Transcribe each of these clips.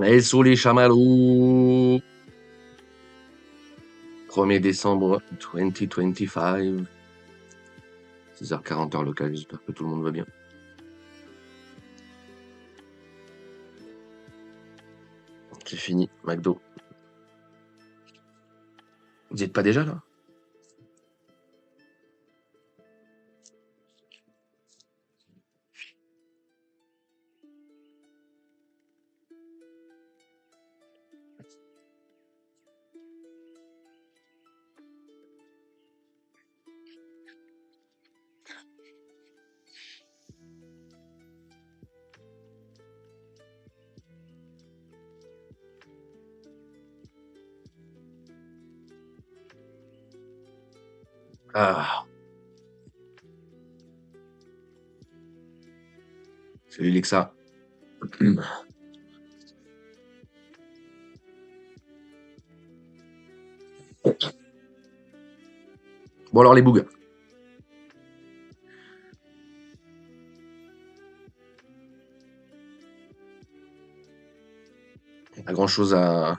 Laissons les chamallows. 1er décembre 2025. 6h40 heure locale, j'espère que tout le monde va bien. C'est fini, McDo. Vous êtes pas déjà là? Ah, salut Lexa. Bon alors les bougs. Pas grand chose à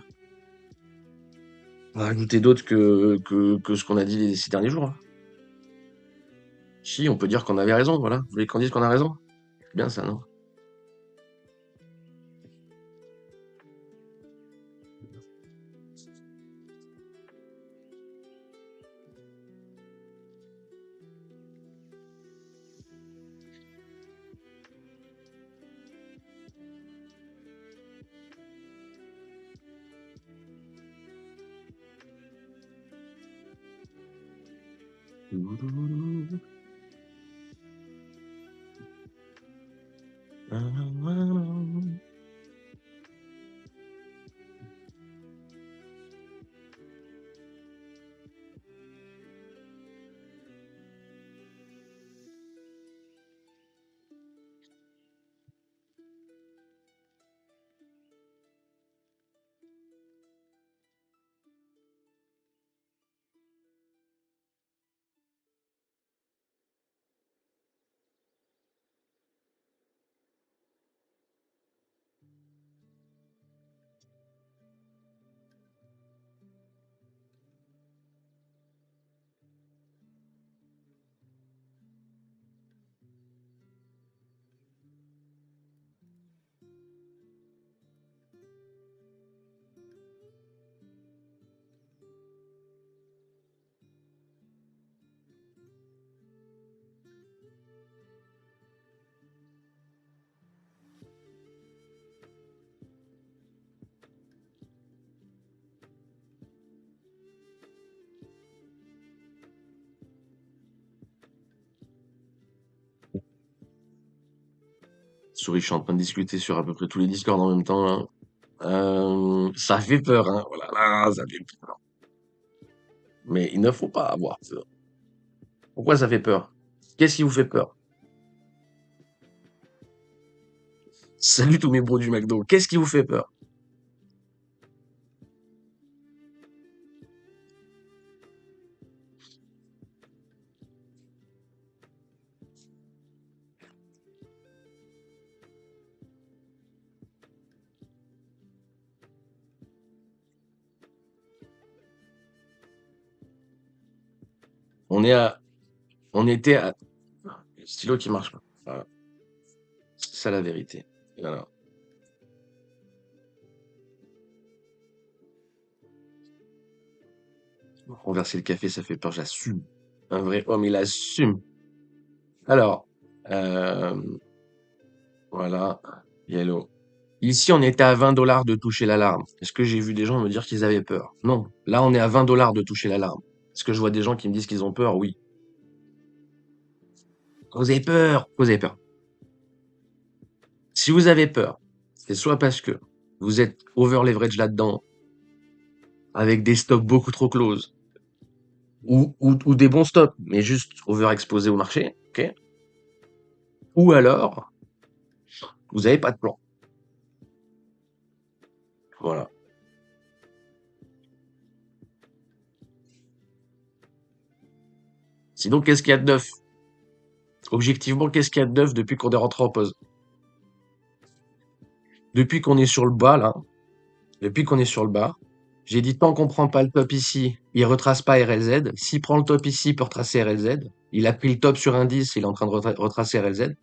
rajouter d'autre que ce qu'on a dit les 6 derniers jours, hein. Si, on peut dire qu'on avait raison, voilà. Vous voulez qu'on dise qu'on a raison? C'est bien ça, non? Souris, je suis en train de discuter sur à peu près tous les Discords en même temps, là. Ça fait peur, hein. Oh là là, ça fait peur. Mais il ne faut pas avoir peur. Pourquoi ça fait peur? Qu'est-ce qui vous fait peur? Salut tous mes bros du McDo. Qu'est-ce qui vous fait peur? On est à, on était à, le stylo qui marche pas. Voilà. C'est ça la vérité. Voilà. Renverser le café, ça fait peur, j'assume. Un vrai homme, il assume. Alors, euh, voilà. Yellow. Ici, on était à 20 $ de toucher l'alarme. Est-ce que j'ai vu des gens me dire qu'ils avaient peur? Non. Là, on est à 20 $ de toucher l'alarme. Est-ce que je vois des gens qui me disent qu'ils ont peur? Oui. Vous avez peur. Vous avez peur. Si vous avez peur, c'est soit parce que vous êtes over leverage là-dedans, avec des stops beaucoup trop close, ou des bons stops, mais juste overexposés au marché, ok? Ou alors, vous avez pas de plan. Voilà. Sinon, qu'est-ce qu'il y a de neuf? Objectivement, qu'est-ce qu'il y a de neuf depuis qu'on est rentré en pause? Depuis qu'on est sur le bas, là, depuis qu'on est sur le bas, j'ai dit tant qu'on prend pas le top ici, il retrace pas RLZ. S'il prend le top ici, il peut retracer RLZ. Il a pris le top sur indice, il est en train de retracer RLZ.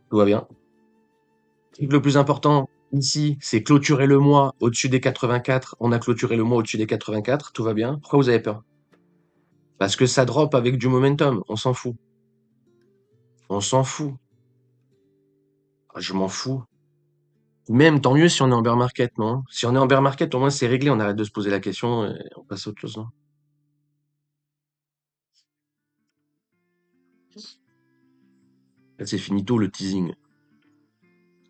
Tout va bien. Le plus important ici, c'est clôturer le mois au-dessus des 84. On a clôturé le mois au-dessus des 84. Tout va bien. Pourquoi vous avez peur? Parce que ça drop avec du momentum. On s'en fout. On s'en fout. Je m'en fous. Même tant mieux si on est en bear market, non? Si on est en bear market, au moins c'est réglé. On arrête de se poser la question et on passe à autre chose, non? Là, c'est finito le teasing.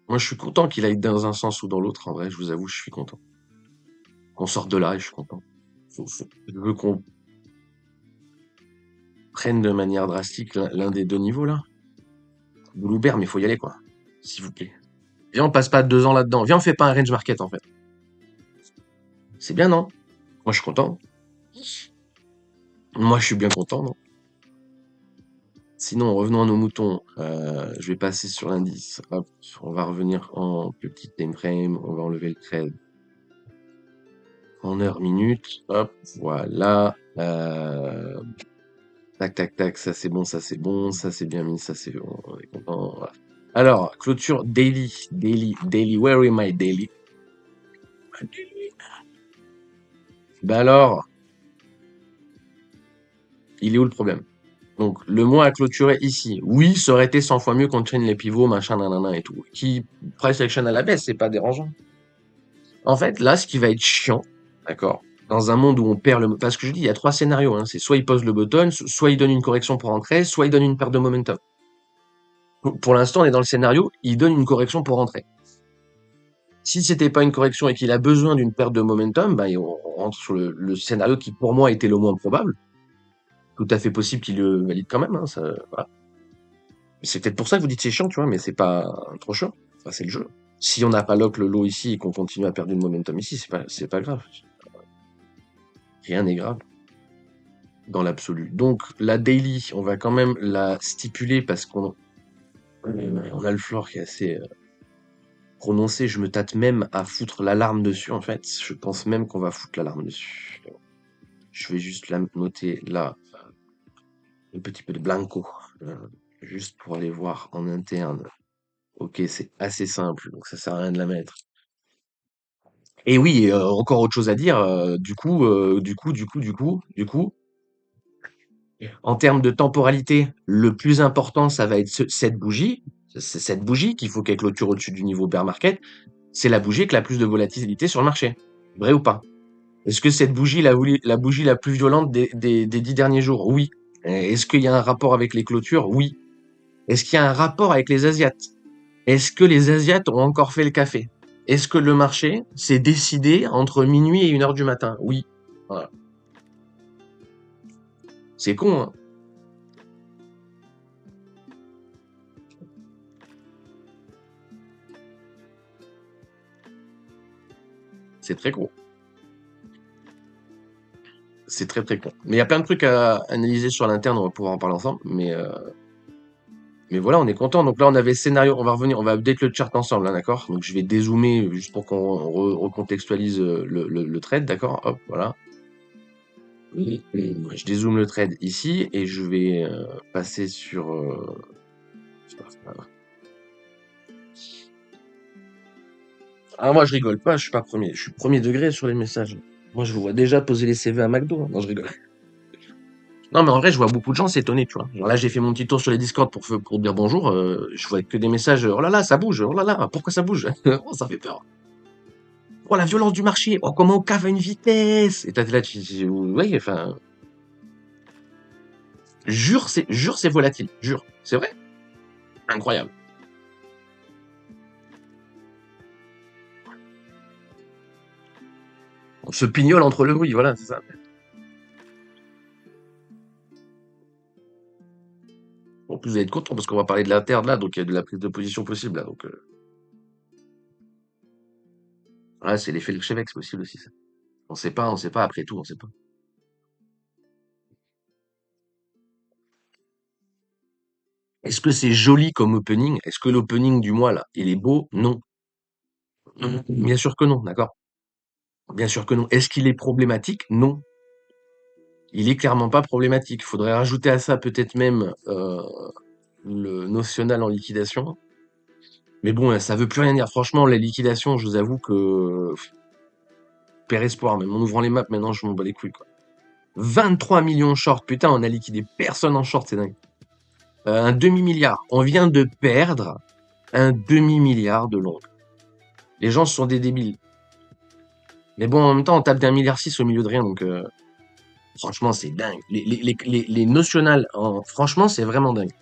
Moi, je suis content qu'il aille dans un sens ou dans l'autre. En vrai, je vous avoue, je suis content. Qu'on sorte de là et je suis content. Je veux qu'on prenne de manière drastique l'un des deux niveaux là. Bluebear, mais faut y aller quoi. S'il vous plaît. Viens, on passe pas 2 ans là-dedans. Viens, on fait pas un range market en fait. C'est bien, non? Moi, je suis content. Moi, je suis bien content, non? Sinon, revenons à nos moutons. Je vais passer sur l'indice. Hop, on va revenir en petit time frame. On va enlever le trade en heure minute. Hop, voilà. Tac, tac, tac. Ça c'est bon, ça c'est bon. Ça c'est bien mis, ça c'est bon. On est content. Voilà. Alors, clôture daily, daily, daily. Where is my daily? Ben alors, il est où le problème? Donc, le mois à clôturer ici. Oui, ça aurait été 100 fois mieux qu'on traîne les pivots, machin, nanana et tout. Qui price action à la baisse, c'est pas dérangeant. En fait, là, ce qui va être chiant, d'accord, dans un monde où on perd le... Parce que je dis, il y a 3 scénarios. Hein. C'est soit il pose le button, soit il donne une correction pour entrer, soit il donne une perte de momentum. Pour l'instant, on est dans le scénario, il donne une correction pour entrer. Si c'était pas une correction et qu'il a besoin d'une perte de momentum, bah, on rentre sur le scénario qui, pour moi, était le moins probable. Tout à fait possible qu'il le valide quand même. Hein, ça, voilà. C'est peut-être pour ça que vous dites c'est chiant, tu vois, mais c'est pas trop chiant. Enfin, c'est le jeu. Si on n'a pas lock le lot ici et qu'on continue à perdre du momentum ici, c'est pas grave. Rien n'est grave dans l'absolu. Donc la daily, on va quand même la stipuler parce on a le floor qui est assez prononcé. Je me tâte même à foutre l'alarme dessus en fait. Je pense même qu'on va foutre l'alarme dessus. Je vais juste la noter là, un petit peu de blanco, euh, juste pour aller voir en interne. Ok, c'est assez simple, donc ça sert à rien de la mettre. Et oui, encore autre chose à dire. Du coup, en termes de temporalité, le plus important, ça va être cette bougie. C'est cette bougie qu'il faut qu'elle clôture au-dessus du niveau bear market. C'est la bougie avec la plus de volatilité sur le marché. Vrai ou pas? Est-ce que cette bougie, la bougie la plus violente des 10 derniers jours? Oui. Est-ce qu'il y a un rapport avec les clôtures? Oui. Est-ce qu'il y a un rapport avec les Asiates? Est-ce que les Asiates ont encore fait le café? Est-ce que le marché s'est décidé entre minuit et 1 heure du matin? Oui. Voilà. C'est con, hein? C'est très con. C'est très très con. Mais il y a plein de trucs à analyser sur l'interne, on va pouvoir en parler ensemble. Mais voilà, on est content. Donc là, on avait scénario, on va revenir, on va update le chart ensemble, hein, d'accord? Donc je vais dézoomer juste pour qu'on recontextualise le trade, d'accord? Hop, voilà. Je dézoome le trade ici et je vais passer sur. Je sais pas. Ah, moi, je rigole pas, je suis pas premier. Je suis premier degré sur les messages. Moi, je vous vois déjà poser les CV à McDo. Non, je rigole. Non, mais en vrai, je vois beaucoup de gens s'étonner, tu vois. Genre là, j'ai fait mon petit tour sur les Discord pour dire bonjour. Je vois que des messages. Oh là là, ça bouge. Oh là là, pourquoi ça bouge? Oh, ça fait peur. Oh, la violence du marché. Oh, comment on cave à une vitesse. Et t'es là, ouais, enfin, jure, c'est volatile. Jure. C'est vrai. Incroyable. On se pignole entre le bruit, voilà, c'est ça. En plus, vous allez être content parce qu'on va parler de l'interne là, donc il y a de la prise de position possible là. Donc, ouais, c'est l'effet de c'est possible aussi, ça. On sait pas, après tout, on sait pas. Est-ce que c'est joli comme opening? Est-ce que l'opening du mois là, il est beau? Non. Bien sûr que non, d'accord? Bien sûr que non. Est-ce qu'il est problématique? Non. Il est clairement pas problématique. Faudrait rajouter à ça peut-être même le notional en liquidation. Mais bon, ça veut plus rien dire. Franchement, la liquidation, je vous avoue que père espoir, même en ouvrant les maps, maintenant je m'en bats les couilles, quoi. 23 millions short, putain, on a liquidé personne en short, c'est dingue. Un demi-milliard. On vient de perdre un demi-milliard de long. Les gens sont des débiles. Mais bon, en même temps, on tape d'1,6 milliard au milieu de rien, donc franchement, c'est dingue. Les notionals, franchement, c'est vraiment dingue.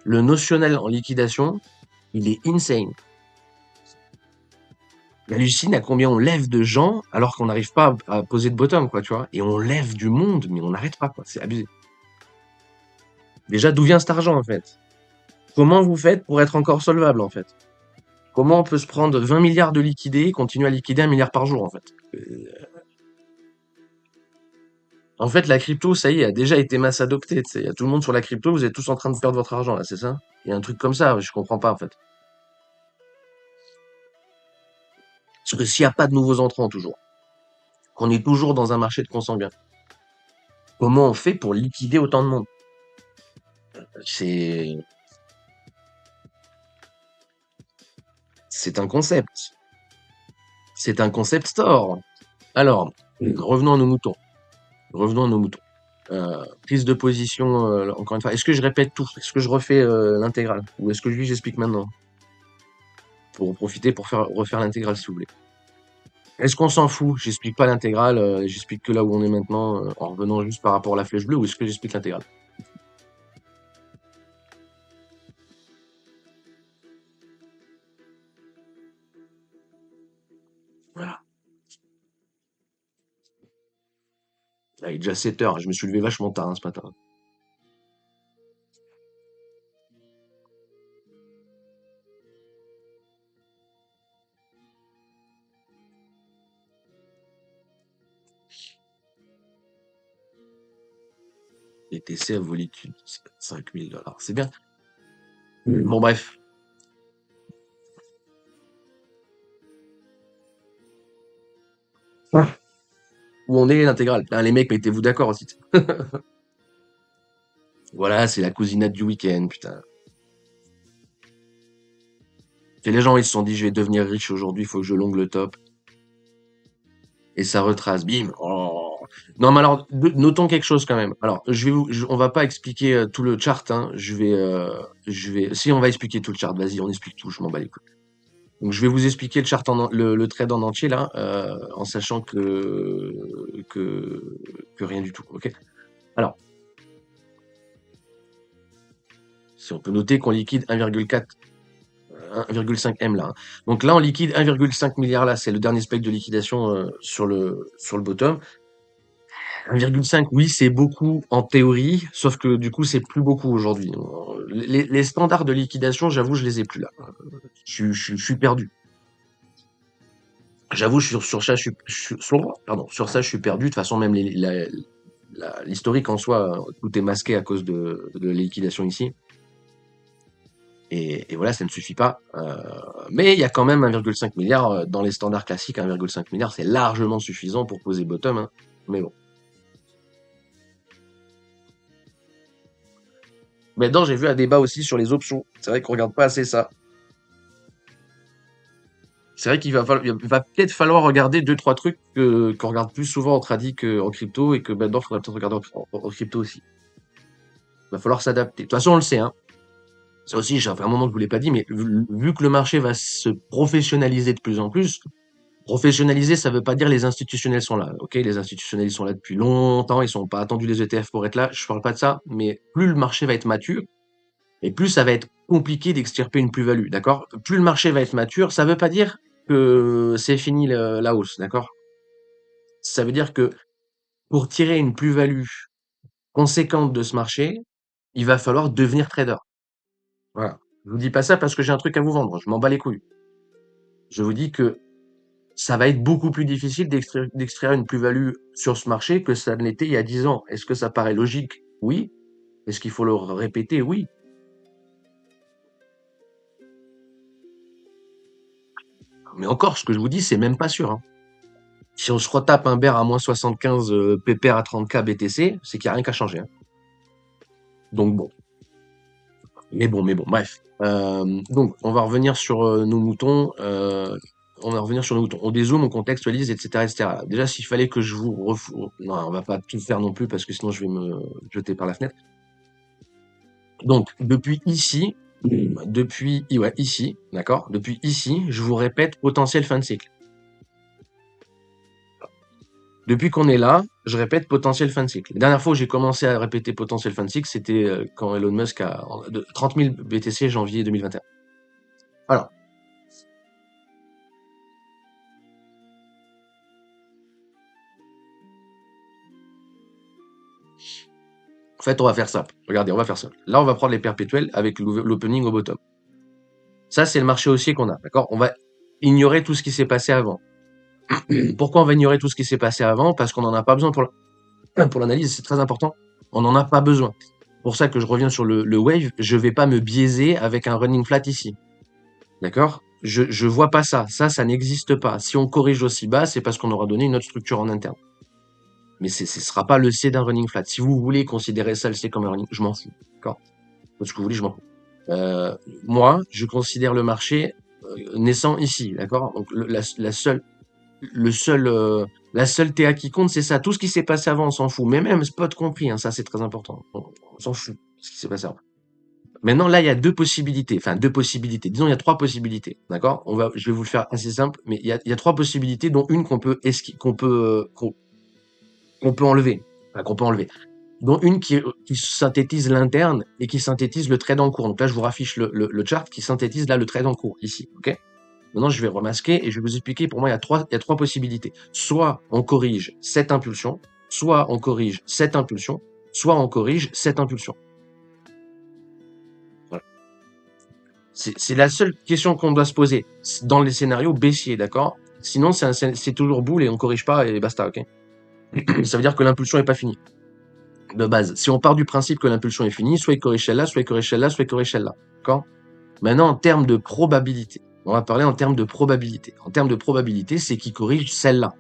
Le notionnel en liquidation, il est insane. J'hallucine à combien on lève de gens alors qu'on n'arrive pas à poser de bottom, quoi, tu vois. Et on lève du monde, mais on n'arrête pas, quoi. C'est abusé. Déjà, d'où vient cet argent, en fait? Comment vous faites pour être encore solvable, en fait? Comment on peut se prendre 20 milliards de liquidés et continuer à liquider 1 milliard par jour, en fait? En fait, la crypto, ça y est, a déjà été masse adoptée, tu sais. Il y a tout le monde sur la crypto, vous êtes tous en train de perdre votre argent, là, c'est ça? Il y a un truc comme ça, je comprends pas, en fait. Parce que s'il n'y a pas de nouveaux entrants, toujours, qu'on est toujours dans un marché de consanguins, comment on fait pour liquider autant de monde? C'est, c'est un concept. C'est un concept store. Alors, revenons à nos moutons. Revenons à nos moutons. Prise de position, encore une fois. Est-ce que je répète tout? Est-ce que je refais l'intégrale? Ou est-ce que j'explique maintenant? Pour en profiter pour refaire l'intégrale, si vous voulez. Est-ce qu'on s'en fout? J'explique pas l'intégrale, j'explique que là où on est maintenant, en revenant juste par rapport à la flèche bleue, ou est-ce que j'explique l'intégrale? Voilà. Il est déjà 7 heures, je me suis levé vachement tard, ce matin. BTC a volé 5 000 $. C'est bien. Bon, bref. Où on est l'intégrale? Les mecs, mettez-vous d'accord aussi. Voilà, c'est la cousinade du week-end, putain. Et les gens, ils se sont dit, je vais devenir riche aujourd'hui, il faut que je longue le top. Et ça retrace, bim. Oh. Non, mais alors, notons quelque chose quand même. Alors, on va pas expliquer tout le chart, hein. Si on va expliquer tout le chart, vas-y, on explique tout, je m'en bats les couilles. Donc, je vais vous expliquer le chart le trade en entier, là, en sachant que rien du tout, ok? Alors, si on peut noter qu'on liquide 1,5 M là, hein. Donc là, on liquide 1,5 milliard là, c'est le dernier spec de liquidation sur le bottom. 1,5, oui, c'est beaucoup en théorie, sauf que du coup, c'est plus beaucoup aujourd'hui. Les standards de liquidation, j'avoue, je les ai plus là. Je suis perdu. J'avoue, sur ça, sur ça, je suis perdu. De toute façon, même l'historique en soi, tout est masqué à cause de la liquidation ici. Et voilà, ça ne suffit pas. Mais il y a quand même 1,5 milliard dans les standards classiques. 1,5 milliard, c'est largement suffisant pour poser bottom, hein. Mais bon. Maintenant, j'ai vu un débat aussi sur les options. C'est vrai qu'on regarde pas assez ça. C'est vrai il va peut-être falloir regarder deux, trois trucs qu'on regarde plus souvent en tradi qu'en crypto et que maintenant, il faudrait peut-être regarder en crypto aussi. Il va falloir s'adapter. De toute façon, on le sait, hein. Ça aussi, j'ai fait un moment que je vous l'ai pas dit, mais vu que le marché va se professionnaliser de plus en plus, professionnaliser, ça veut pas dire les institutionnels sont là. Ok, les institutionnels ils sont là depuis longtemps, ils sont pas attendus les ETF pour être là. Je parle pas de ça, mais plus le marché va être mature, et plus ça va être compliqué d'extirper une plus-value, d'accord? Plus le marché va être mature, ça veut pas dire que c'est fini la hausse, d'accord? Ça veut dire que pour tirer une plus-value conséquente de ce marché, il va falloir devenir trader. Voilà. Je vous dis pas ça parce que j'ai un truc à vous vendre, je m'en bats les couilles. Je vous dis que ça va être beaucoup plus difficile d'extraire une plus-value sur ce marché que ça ne l'était il y a 10 ans. Est-ce que ça paraît logique? Oui. Est-ce qu'il faut le répéter? Oui. Mais encore, ce que je vous dis, c'est même pas sûr, hein. Si on se retape un bear à moins 75 pépère à 30K BTC, c'est qu'il n'y a rien qu'à changer, hein. Donc bon. Mais bon, bref. Donc, on va revenir sur nos moutons. On va revenir sur nos moutons. On dézoome, on contextualise, etc., etc. Déjà, s'il fallait que je vous non, on va pas tout faire non plus parce que sinon je vais me jeter par la fenêtre. Donc, depuis ici, ouais, ici, d'accord? Depuis ici, je vous répète potentiel fin de cycle. Depuis qu'on est là, je répète potentiel fin de cycle. La dernière fois où j'ai commencé à répéter potentiel fin de cycle, c'était quand Elon Musk a de 30 000 BTC janvier 2021. Alors, en fait, on va faire simple. Regardez, on va faire simple. Là, on va prendre les perpétuels avec l'opening au bottom. Ça, c'est le marché haussier qu'on a, d'accord? On va ignorer tout ce qui s'est passé avant. Pourquoi on va ignorer tout ce qui s'est passé avant? Parce qu'on n'en a pas besoin pour l'analyse, c'est très important. On n'en a pas besoin. Pour ça que je reviens sur le wave, je vais pas me biaiser avec un running flat ici. D'accord? Je vois pas ça. Ça n'existe pas. Si on corrige aussi bas, c'est parce qu'on aura donné une autre structure en interne. Mais ce sera pas le C d'un running flat. Si vous voulez considérer ça le C comme un running, je m'en fous. D'accord? Faites ce que vous voulez, je m'en fous. Moi, je considère le marché naissant ici, d'accord? Donc la seule TA qui compte, c'est ça. Tout ce qui s'est passé avant, on s'en fout. Mais même spot compris, hein, ça c'est très important. On s'en fout ce qui s'est passé avant. Maintenant, là, il y a deux possibilités. Enfin, deux possibilités. Disons, il y a trois possibilités. D'accord? Je vais vous le faire assez simple, mais il y a trois possibilités, dont une qu'on peut enlever. Enfin, qu'on peut enlever. Dont une qui synthétise l'interne et qui synthétise le trade en cours. Donc là, je vous raffiche le chart qui synthétise là le trade en cours, ici. OK? Maintenant, je vais remasquer et je vais vous expliquer. Pour moi, il y a trois possibilités. Soit on corrige cette impulsion, soit on corrige cette impulsion, soit on corrige cette impulsion. Voilà. C'est la seule question qu'on doit se poser dans les scénarios baissiers, d'accord? Sinon, c'est toujours boule et on corrige pas et basta, ok? Ça veut dire que l'impulsion est pas finie. De base. Si on part du principe que l'impulsion est finie, soit il corrige celle-là, soit il corrige celle-là, soit il corrige celle-là. D'accord? Maintenant, en termes de probabilité, on va parler en termes de probabilité. En termes de probabilité, c'est qu'il corrige celle-là.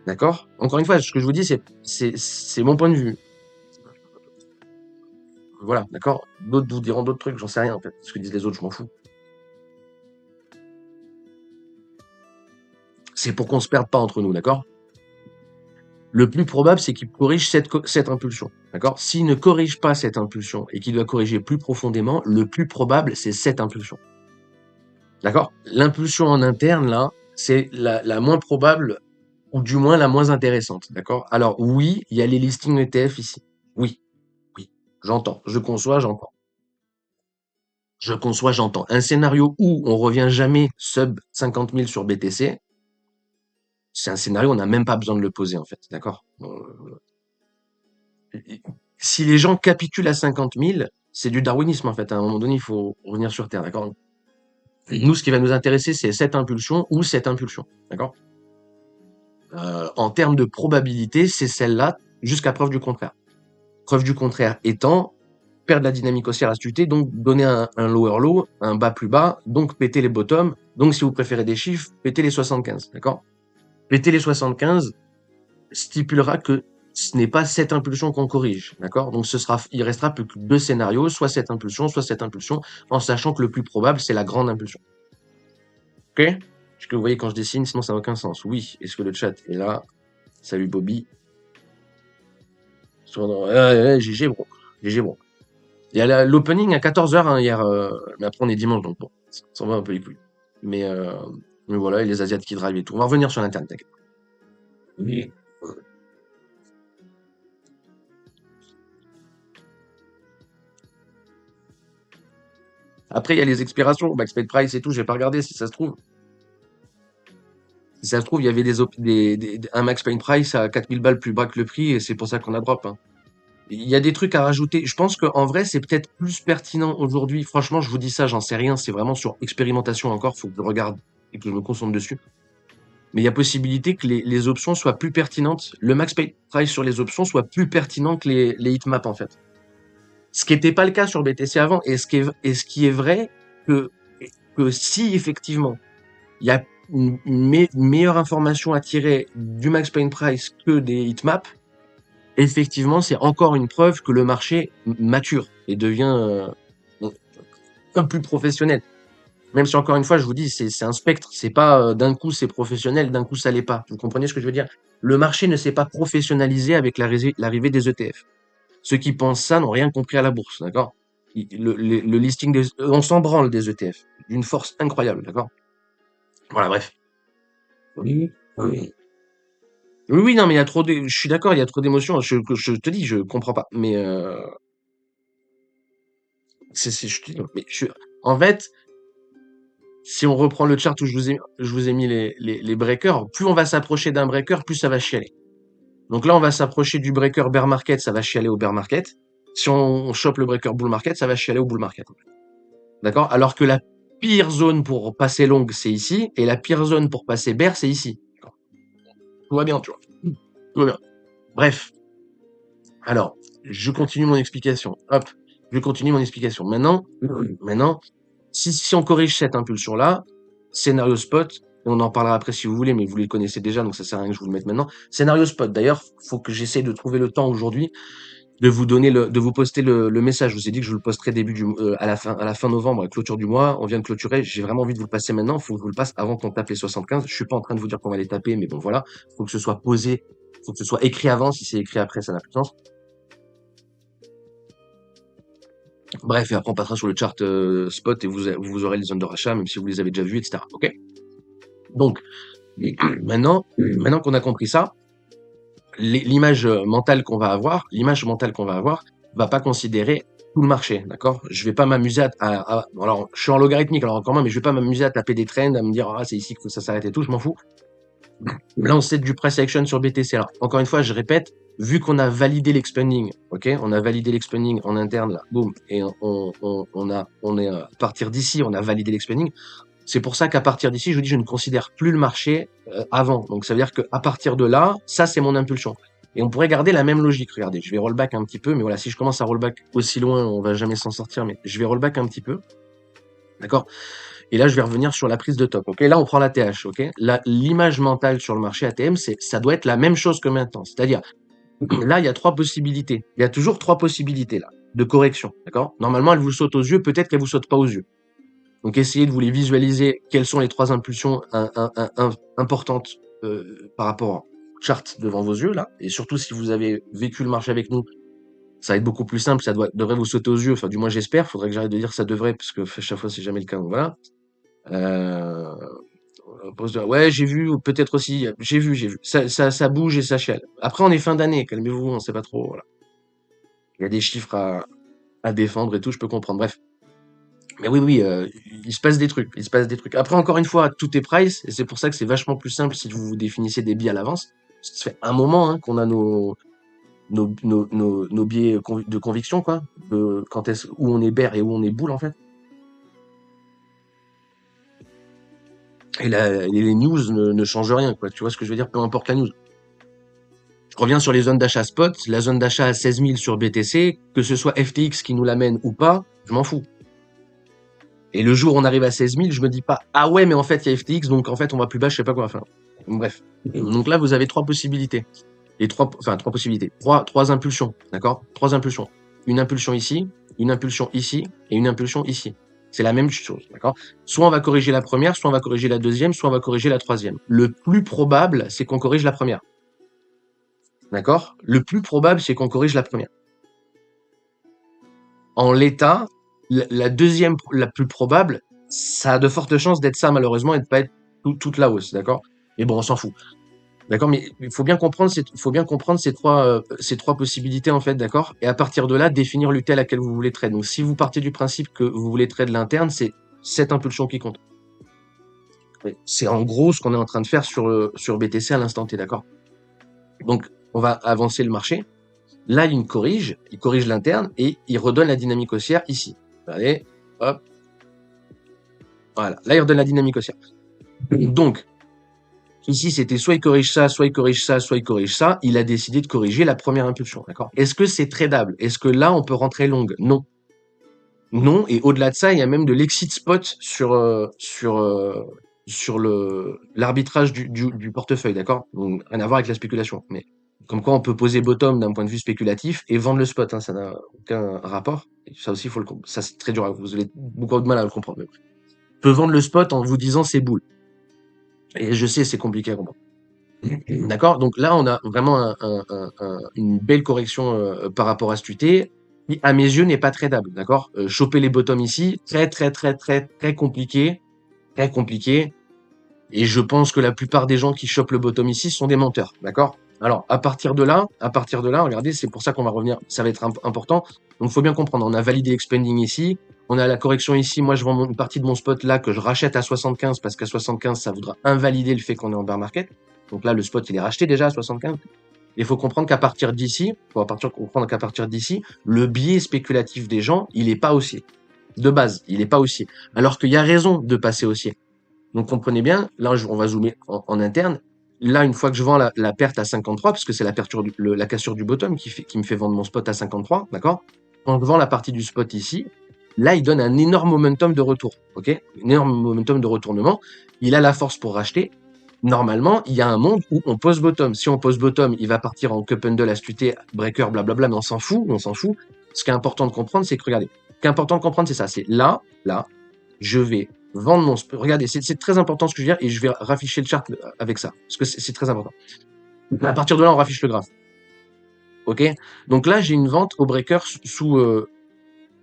D'accord? Encore une fois, ce que je vous dis, c'est mon point de vue. Voilà, d'accord? D'autres vous diront d'autres trucs, j'en sais rien en fait. Ce que disent les autres, je m'en fous. C'est pour qu'on se perde pas entre nous, d'accord? Le plus probable, c'est qu'il corrige cette impulsion, d'accord? S'il ne corrige pas cette impulsion et qu'il doit corriger plus profondément, le plus probable, c'est cette impulsion. D'accord? L'impulsion en interne, là, c'est la moins probable, ou du moins la moins intéressante, d'accord? Alors oui, il y a les listings ETF ici. Oui, oui, j'entends, je conçois, j'entends. Je conçois, j'entends. Un scénario où on revient jamais sub 50 000 sur BTC, c'est un scénario, on n'a même pas besoin de le poser, en fait, d'accord? Si les gens capitulent à 50 000, c'est du darwinisme, en fait. À un moment donné, il faut revenir sur Terre, d'accord? Nous, ce qui va nous intéresser, c'est cette impulsion ou cette impulsion, d'accord? En termes de probabilité, c'est celle-là, jusqu'à preuve du contraire. Preuve du contraire étant, perdre la dynamique haussière à astuté, donc donner un lower low, un bas plus bas, donc péter les bottoms, donc si vous préférez des chiffres, péter les 75, d'accord? Péter les 75 stipulera que ce n'est pas cette impulsion qu'on corrige, d'accord? Donc il restera plus que deux scénarios, soit cette impulsion, en sachant que le plus probable, c'est la grande impulsion. Ok? Est-ce que vous voyez quand je dessine, sinon ça n'a aucun sens. Oui. Est-ce que le chat est là? Salut Bobby. GG bro. GG bro. Il y a l'opening à 14h hein, hier, mais après on est dimanche, donc bon, ça s'en va un peu les couilles. Mais voilà, et les Asiates qui drive et tout. On va revenir sur l'interne, t'inquiète. Oui. Après, il y a les expirations, backspade price et tout, j'ai pas regardé si ça se trouve. Si ça se trouve, il y avait un max pain price à 4000 balles plus bas que le prix et c'est pour ça qu'on a drop. Hein. Il y a des trucs à rajouter. Je pense qu'en vrai, c'est peut-être plus pertinent aujourd'hui. Franchement, je vous dis ça, j'en sais rien. C'est vraiment sur expérimentation encore. Faut que je regarde et que je me concentre dessus. Mais il y a possibilité que les options soient plus pertinentes. Le max pay price sur les options soit plus pertinent que les heatmaps, en fait. Ce qui n'était pas le cas sur BTC avant. Et ce qui est vrai que si effectivement il y a une meilleure information à tirer du max pain price que des heatmaps, effectivement, c'est encore une preuve que le marché mature et devient un plus professionnel. Même si encore une fois, je vous dis, c'est un spectre. C'est pas d'un coup c'est professionnel, d'un coup ça l'est pas. Vous comprenez ce que je veux dire? Le marché ne s'est pas professionnalisé avec l'arrivée des ETF. Ceux qui pensent ça n'ont rien compris à la bourse, d'accord? Le listing on s'en branle des ETF d'une force incroyable, d'accord? Voilà, bref. Oui, oui, oui, non, mais il y a trop je suis d'accord, il y a trop d'émotions. Je te dis, je comprends pas. Mais je te dis, mais en fait, si on reprend le chart où je vous ai mis les breakers, plus on va s'approcher d'un breaker, plus ça va chialer. Donc là, on va s'approcher du breaker bear market, ça va chialer au bear market. Si on chope le breaker bull market, ça va chialer au bull market. D'accord? Alors que la pire zone pour passer long, c'est ici, et la pire zone pour passer bear, c'est ici. Tout va bien, tu vois. Tout va bien. Bref. Alors, je continue mon explication. Hop. Je continue mon explication. Maintenant, si on corrige cette impulsion-là, scénario spot, et on en parlera après si vous voulez, mais vous les connaissez déjà, donc ça sert à rien que je vous le mette maintenant. Scénario spot. D'ailleurs, faut que j'essaie de trouver le temps aujourd'hui de vous donner de vous poster le message. Je vous ai dit que je vous le posterai à la fin novembre, à la clôture du mois. On vient de clôturer. J'ai vraiment envie de vous le passer maintenant. Faut que je vous le passe avant qu'on tape les 75. Je suis pas en train de vous dire qu'on va les taper, mais bon, voilà. Faut que ce soit posé. Faut que ce soit écrit avant. Si c'est écrit après, ça n'a plus de sens. Bref, et après, on passera sur le chart spot et vous aurez les zones de rachat, même si vous les avez déjà vues, etc. OK? Donc, maintenant qu'on a compris ça, l'image mentale qu'on va avoir va pas considérer tout le marché, d'accord? Je vais pas m'amuser alors, je suis en logarithmique, alors encore moins, mais je vais pas m'amuser à taper des trends, à me dire, ah, c'est ici que ça s'arrête et tout, je m'en fous. Là, on sait du price action sur BTC. Alors, encore une fois, je répète, vu qu'on a validé l'expanding, ok? On a validé l'expanding en interne, là, boum, et on est à partir d'ici, on a validé l'expanding. C'est pour ça qu'à partir d'ici, je vous dis, je ne considère plus le marché avant. Donc, ça veut dire qu'à partir de là, ça, c'est mon impulsion. Et on pourrait garder la même logique. Regardez, je vais rollback un petit peu, mais voilà, si je commence à rollback aussi loin, on va jamais s'en sortir, mais je vais rollback un petit peu. D'accord? Et là, je vais revenir sur la prise de top. Ok, là, on prend la TH. Ok, l'image mentale sur le marché ATM, ça doit être la même chose que maintenant. C'est-à-dire, là, il y a trois possibilités. Il y a toujours trois possibilités là de correction. D'accord? Normalement, elle vous saute aux yeux. Peut-être qu'elle vous saute pas aux yeux. Donc, essayez de vous les visualiser. Quelles sont les trois impulsions importantes par rapport au chart devant vos yeux là. Et surtout, si vous avez vécu le marché avec nous, ça va être beaucoup plus simple. Ça devrait vous sauter aux yeux. Enfin, du moins, j'espère. Faudrait que j'arrête de dire ça devrait, parce que chaque fois, c'est jamais le cas. Donc voilà. Euh, ouais, j'ai vu, ou peut-être aussi, j'ai vu. Ça bouge et ça chiale. Après, on est fin d'année, calmez-vous, on sait pas trop, voilà. Il y a des chiffres à défendre et tout, je peux comprendre. Bref. Mais oui, il se passe des trucs, il se passe des trucs. Après, encore une fois, tout est price, et c'est pour ça que c'est vachement plus simple si vous définissez des biais à l'avance. Ça fait un moment, hein, qu'on a nos biais de conviction, quoi. Où on est bear et où on est bull, en fait. Et les news ne changent rien, quoi. Tu vois ce que je veux dire? Peu importe la news. Je reviens sur les zones d'achat spot. La zone d'achat à 16 000 sur BTC, que ce soit FTX qui nous l'amène ou pas, je m'en fous. Et le jour où on arrive à 16 000, je me dis pas, ah ouais, mais en fait, il y a FTX, donc en fait, on va plus bas, je sais pas quoi faire. Bref. Donc là, vous avez trois possibilités. Trois possibilités. Trois impulsions, d'accord? Trois impulsions. Une impulsion ici, une impulsion ici, et une impulsion ici. C'est la même chose, d'accord? Soit on va corriger la première, soit on va corriger la deuxième, soit on va corriger la troisième. Le plus probable, c'est qu'on corrige la première. D'accord? Le plus probable, c'est qu'on corrige la première. En l'état, la deuxième, la plus probable, ça a de fortes chances d'être ça, malheureusement, et de pas être toute la hausse, d'accord? Mais bon, on s'en fout. D'accord? Mais il faut bien comprendre ces trois possibilités, en fait, d'accord? Et à partir de là, définir l'UT à laquelle vous voulez trade. Donc, si vous partez du principe que vous voulez trade l'interne, c'est cette impulsion qui compte. C'est en gros ce qu'on est en train de faire sur BTC à l'instant T, d'accord? Donc, on va avancer le marché. Là, il corrige l'interne et il redonne la dynamique haussière ici. Allez, hop. Voilà. Là, il redonne la dynamique haussière. Donc, ici, c'était soit il corrige ça, soit il corrige ça, soit il corrige ça. Il a décidé de corriger la première impulsion. D'accord? Est-ce que c'est tradable? Est-ce que là, on peut rentrer long? Non. Non. Et au-delà de ça, il y a même de l'exit spot sur sur l'arbitrage du portefeuille, d'accord? Donc, rien à voir avec la spéculation. Mais comme quoi, on peut poser bottom d'un point de vue spéculatif et vendre le spot, hein, ça n'a aucun rapport. Et ça aussi, ça c'est très dur. Vous avez beaucoup de mal à le comprendre. Mais bref. On peut vendre le spot en vous disant c'est boule. Et je sais, c'est compliqué à comprendre. D'accord? Donc là, on a vraiment une belle correction par rapport à cet UT, qui, à mes yeux, n'est pas tradable. D'accord? Choper les bottoms ici, très, très, très, très, très compliqué. Très compliqué. Et je pense que la plupart des gens qui chopent le bottom ici sont des menteurs. D'accord? Alors, à partir de là, regardez, c'est pour ça qu'on va revenir, ça va être important. Donc, il faut bien comprendre, on a validé l'expanding ici, on a la correction ici, moi je vends une partie de mon spot là que je rachète à 75 parce qu'à 75, ça voudra invalider le fait qu'on est en bear market. Donc là, le spot, il est racheté déjà à 75. Il faut comprendre qu'à partir d'ici, le biais spéculatif des gens, il est pas haussier. De base, il est pas haussier. Alors qu'il y a raison de passer haussier. Donc comprenez bien, là on va zoomer en interne. Là, une fois que je vends la perte à 53, parce que c'est la cassure du bottom qui me fait vendre mon spot à 53, d'accord? Quand je vends la partie du spot ici, là, il donne un énorme momentum de retour, ok? Un énorme momentum de retournement. Il a la force pour racheter. Normalement, il y a un monde où on pose bottom. Si on pose bottom, il va partir en cup handle, astuté, breaker, blablabla, mais on s'en fout, Ce qui est important de comprendre, c'est que, regardez, ce qui est important de comprendre, c'est ça, c'est là, je vais vendre mon spot. Regardez, c'est très important ce que je veux dire et je vais rafficher le chart avec ça, parce que c'est très important. À partir de là, on raffiche le graphe. Ok? Donc là, j'ai une vente au breaker sous...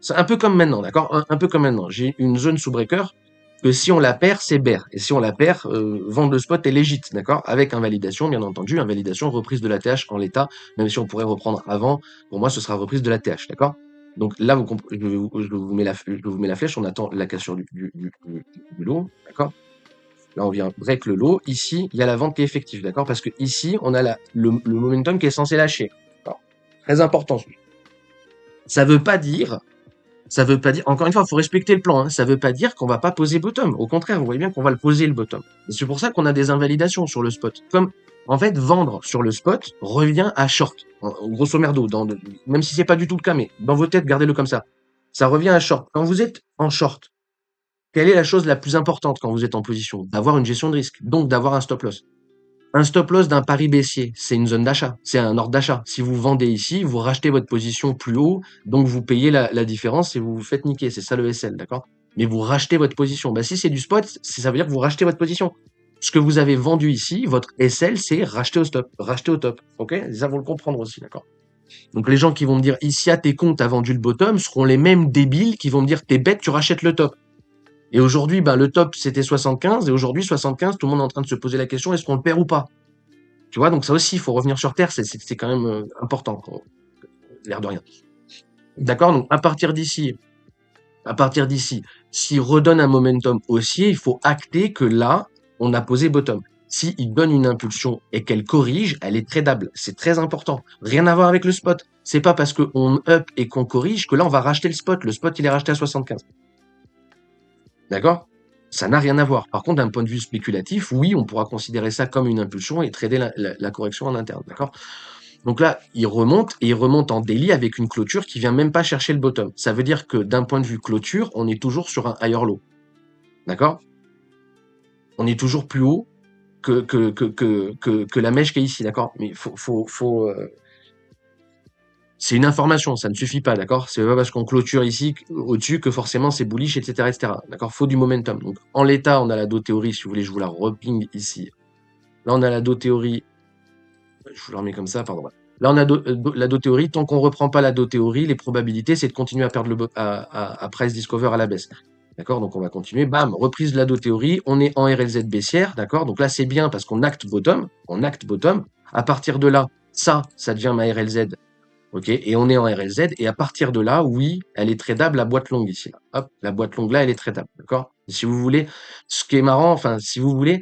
c'est un peu comme maintenant, d'accord? Un peu comme maintenant. J'ai une zone sous breaker que si on la perd, c'est bear. Et si on la perd, vendre le spot est légit, d'accord? Avec invalidation, bien entendu, invalidation, reprise de la TH en l'état, même si on pourrait reprendre avant, pour moi, ce sera reprise de la TH, d'accord? Donc là, je vous mets la flèche, on attend la cassure du lot, d'accord? Là, on vient break le lot. Ici, il y a la vente qui est effective, d'accord? Parce que ici, on a le momentum qui est censé lâcher. Alors, très important. Ça veut pas dire encore une fois, il faut respecter le plan, hein. Ça veut pas dire qu'on va pas poser bottom. Au contraire, vous voyez bien qu'on va le poser le bottom. Et c'est pour ça qu'on a des invalidations sur le spot. Comme, en fait, vendre sur le spot revient à short. Grosso merdo, même si c'est pas du tout le cas, mais dans vos têtes, gardez-le comme ça. Ça revient à short. Quand vous êtes en short, quelle est la chose la plus importante quand vous êtes en position? D'avoir une gestion de risque. Donc, d'avoir un stop loss. Un stop loss d'un pari baissier, c'est une zone d'achat, c'est un ordre d'achat. Si vous vendez ici, vous rachetez votre position plus haut, donc vous payez la différence et vous vous faites niquer. C'est ça le SL, d'accord? Mais vous rachetez votre position. Bah, si c'est du spot, ça veut dire que vous rachetez votre position. Ce que vous avez vendu ici, votre SL, c'est racheter au stop, racheter au top. Ok? Ça, faut le comprendre aussi, d'accord? Donc les gens qui vont me dire ici à tes comptes, t'as vendu le bottom, seront les mêmes débiles qui vont me dire t'es bête, tu rachètes le top. Et aujourd'hui, ben, le top, c'était 75, et aujourd'hui, 75, tout le monde est en train de se poser la question, est-ce qu'on le perd ou pas? Tu vois, donc ça aussi, il faut revenir sur Terre, c'est quand même important, quoi, l'air de rien. D'accord? Donc, à partir d'ici, s'il redonne un momentum haussier, il faut acter que là, on a posé bottom. S'il donne une impulsion et qu'elle corrige, elle est tradable. C'est très important. Rien à voir avec le spot. C'est pas parce qu'on up et qu'on corrige que là, on va racheter le spot. Le spot, il est racheté à 75. D'accord? Ça n'a rien à voir. Par contre, d'un point de vue spéculatif, oui, on pourra considérer ça comme une impulsion et trader la correction en interne. D'accord? Donc là, il remonte et il remonte en daily avec une clôture qui vient même pas chercher le bottom. Ça veut dire que d'un point de vue clôture, on est toujours sur un higher low. D'accord? On est toujours plus haut que la mèche qui est ici. D'accord? Mais c'est une information, ça ne suffit pas, d'accord? C'est pas parce qu'on clôture ici au-dessus que forcément c'est bullish, etc., etc. D'accord? Faut du momentum. Donc en l'état, on a la dos théorie, si vous voulez, je vous la reping ici. Là, on a la dos théorie. Je vous la remets comme ça, pardon. Là, on a la dos théorie. Tant qu'on reprend pas la dos théorie, les probabilités, c'est de continuer à perdre à price discover à la baisse. D'accord? Donc on va continuer. Bam, reprise de la dos théorie. On est en RLZ baissière, d'accord? Donc là, c'est bien parce qu'on acte bottom. On acte bottom. À partir de là, ça devient ma RLZ. Ok, et on est en RLZ, et à partir de là, oui, elle est tradable, la boîte longue ici. Là. Hop, la boîte longue là, elle est tradable, d'accord? Si vous voulez, ce qui est marrant, enfin, si vous voulez,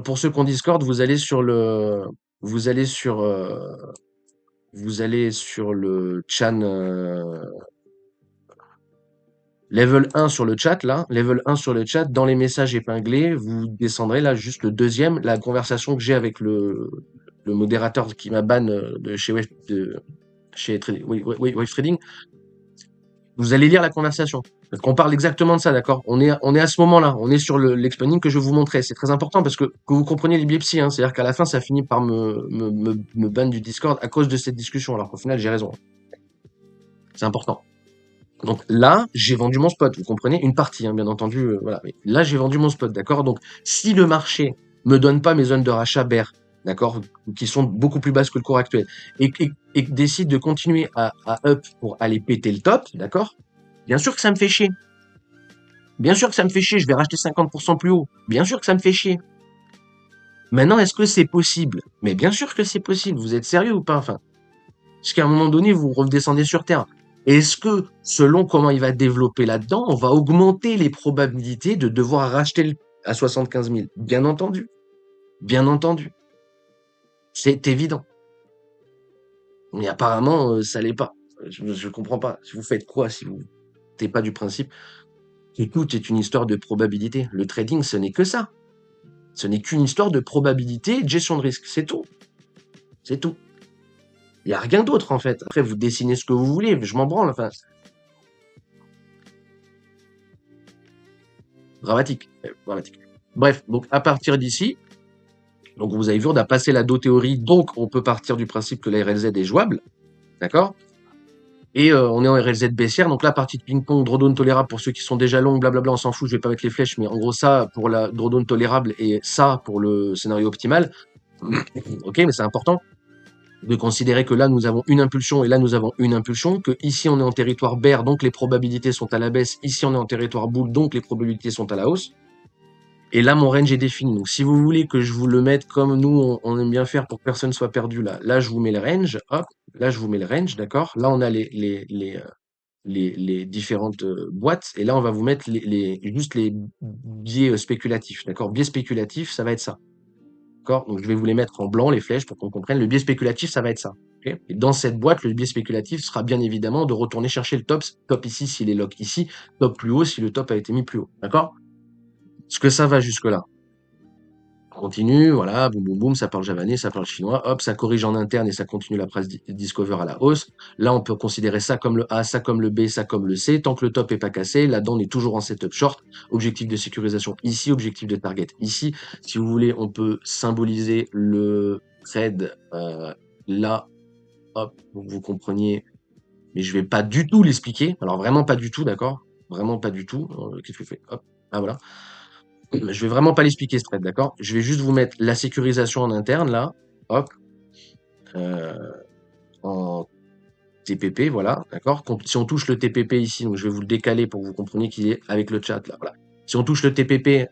pour ceux qui ont Discord, vous allez sur, vous allez sur le chan level 1 sur le chat, là, level 1 sur le chat, dans les messages épinglés, vous descendrez là, juste le deuxième, la conversation que j'ai avec le modérateur qui m'a ban de chez Wave Trading. Vous allez lire la conversation. Parce qu'on parle exactement de ça, d'accord? On est à ce moment-là. On est sur l'explaining que je vais vous montrer. C'est très important parce que vous compreniez les biais psy, hein. C'est-à-dire qu'à la fin, ça finit par me ban du Discord à cause de cette discussion. Alors qu'au final, j'ai raison. C'est important. Donc là, j'ai vendu mon spot. Vous comprenez? Une partie, hein, bien entendu. Voilà. Mais là, j'ai vendu mon spot, d'accord? Donc, si le marché me donne pas mes zones de rachat bear, d'accord, qui sont beaucoup plus basses que le cours actuel, et décide de continuer à up pour aller péter le top, d'accord? Bien sûr que ça me fait chier. Bien sûr que ça me fait chier. Je vais racheter 50% plus haut. Bien sûr que ça me fait chier. Maintenant, est-ce que c'est possible? Mais bien sûr que c'est possible. Vous êtes sérieux ou pas? Enfin, parce qu'à un moment donné, vous redescendez sur Terre. Est-ce que, selon comment il va développer là-dedans, on va augmenter les probabilités de devoir racheter à 75 000? Bien entendu. Bien entendu. C'est évident. Mais apparemment, ça l'est pas. Je comprends pas. Si vous faites quoi si vous n'êtes pas du principe que tout est une histoire de probabilité? Le trading, ce n'est que ça. Ce n'est qu'une histoire de probabilité et de gestion de risque. C'est tout. C'est tout. Il n'y a rien d'autre, en fait. Après, vous dessinez ce que vous voulez. Je m'en branle. Enfin, dramatique. Dramatique. Bref, donc à partir d'ici, donc vous avez vu, on a passé la Do-théorie, donc on peut partir du principe que la RLZ est jouable, d'accord? Et on est en RLZ baissière, donc là, partie de ping-pong, drawdown tolérable pour ceux qui sont déjà longs, blablabla, on s'en fout, je vais pas mettre les flèches, mais en gros ça pour la drawdown tolérable et ça pour le scénario optimal. Ok, mais c'est important de considérer que là nous avons une impulsion et là nous avons une impulsion, que ici on est en territoire bear, donc les probabilités sont à la baisse, ici on est en territoire bull, donc les probabilités sont à la hausse. Et là, mon range est défini. Donc, si vous voulez que je vous le mette comme nous, on aime bien faire pour que personne soit perdu là. Là, je vous mets le range. Hop. Là, je vous mets le range, d'accord? Là, on a les différentes boîtes. Et là, on va vous mettre juste les biais spéculatifs, d'accord? Biais spéculatif, ça va être ça. D'accord? Donc, je vais vous les mettre en blanc, les flèches, pour qu'on comprenne. Le biais spéculatif, ça va être ça. Ok. Et dans cette boîte, le biais spéculatif sera bien évidemment de retourner chercher le top. Top ici s'il est lock ici. Top plus haut si le top a été mis plus haut. D'accord? Est-ce que ça va jusque-là? Continue, voilà, boum boum boum, ça parle javanais, ça parle chinois, hop, ça corrige en interne et ça continue la price discover à la hausse. Là, on peut considérer ça comme le A, ça comme le B, ça comme le C. Tant que le top est pas cassé, là-dedans, on est toujours en setup short. Objectif de sécurisation ici, objectif de target ici. Si vous voulez, on peut symboliser le trade là, hop, pour que vous compreniez. Mais je vais pas du tout l'expliquer. Alors vraiment pas du tout, d'accord? Vraiment pas du tout. Qu'est-ce que je fais? Hop, ah voilà. Je vais vraiment pas l'expliquer ce trade, d'accord? Je vais juste vous mettre la sécurisation en interne, là. Hop. En TPP, voilà, d'accord? Si on touche le TPP ici, donc je vais vous le décaler pour que vous compreniez qu'il est avec le chat, là, voilà. Si on touche le TPP,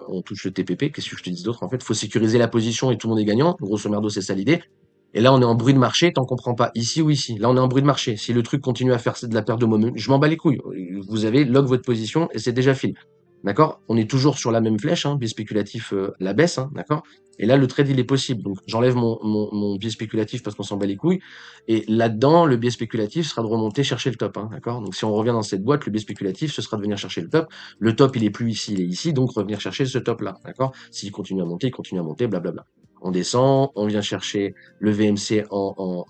on touche le TPP. Qu'est-ce que je te dis d'autre? En fait, il faut sécuriser la position et tout le monde est gagnant. Grosso merdo, c'est ça l'idée. Et là, on est en bruit de marché, tant qu'on prend pas ici ou ici. Là, on est en bruit de marché. Si le truc continue à faire de la perte de momentum, je m'en bats les couilles. Vous avez log votre position et c'est déjà fini. D'accord? On est toujours sur la même flèche, biais spéculatif, la baisse, d'accord? Et là, le trade, il est possible. Donc, j'enlève mon biais spéculatif parce qu'on s'en bat les couilles. Et là-dedans, le biais spéculatif sera de remonter chercher le top, d'accord? Donc, si on revient dans cette boîte, le biais spéculatif, ce sera de venir chercher le top. Le top, il est plus ici, il est ici. Donc, revenir chercher ce top-là, d'accord? S'il continue à monter, il continue à monter, blablabla. On descend, on vient chercher le VMC en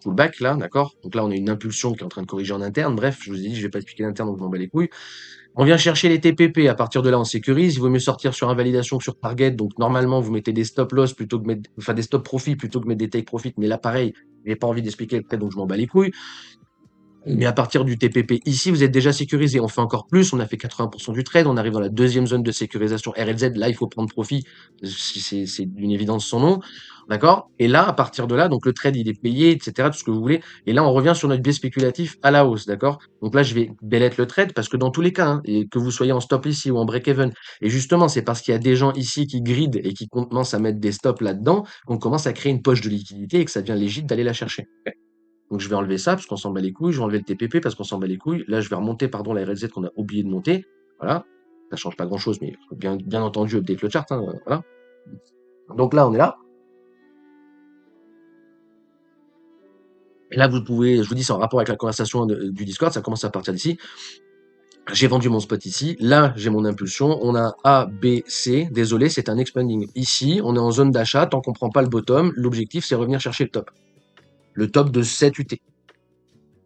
pullback, là, d'accord? Donc là, on a une impulsion qui est en train de corriger en interne. Bref, je vous ai dit, je vais pas expliquer l'interne, donc je m'en bats les couilles. On vient chercher les TPP. À partir de là, on sécurise. Il vaut mieux sortir sur invalidation que sur target. Donc, normalement, vous mettez des stop loss plutôt que mettre, enfin, des stop profit plutôt que mettre des take profit. Mais là, pareil, j'ai pas envie d'expliquer le trade, donc je m'en bats les couilles. Mais à partir du TPP ici, vous êtes déjà sécurisé. On fait encore plus. On a fait 80% du trade. On arrive dans la deuxième zone de sécurisation RLZ. Là, il faut prendre profit. C'est d'une évidence son nom. D'accord? Et là, à partir de là, donc le trade, il est payé, etc., tout ce que vous voulez. Et là, on revient sur notre biais spéculatif à la hausse. D'accord? Donc là, je vais delete le trade parce que dans tous les cas, et que vous soyez en stop ici ou en break-even, et justement, c'est parce qu'il y a des gens ici qui grid et qui commencent à mettre des stops là-dedans qu'on commence à créer une poche de liquidité et que ça devient légitime d'aller la chercher. Donc je vais enlever ça parce qu'on s'en bat les couilles. Je vais enlever le TPP parce qu'on s'en bat les couilles. Là, je vais remonter, pardon, la RLZ qu'on a oublié de monter. Voilà. Ça change pas grand chose, mais faut bien entendu update le chart. Voilà. Donc là, on est là. Et là, vous pouvez, je vous dis, c'est en rapport avec la conversation du Discord. Ça commence à partir d'ici. J'ai vendu mon spot ici. Là, j'ai mon impulsion. On a A, B, C. Désolé, c'est un expanding. Ici, on est en zone d'achat. Tant qu'on prend pas le bottom, l'objectif, c'est revenir chercher le top. Le top de 7 UT.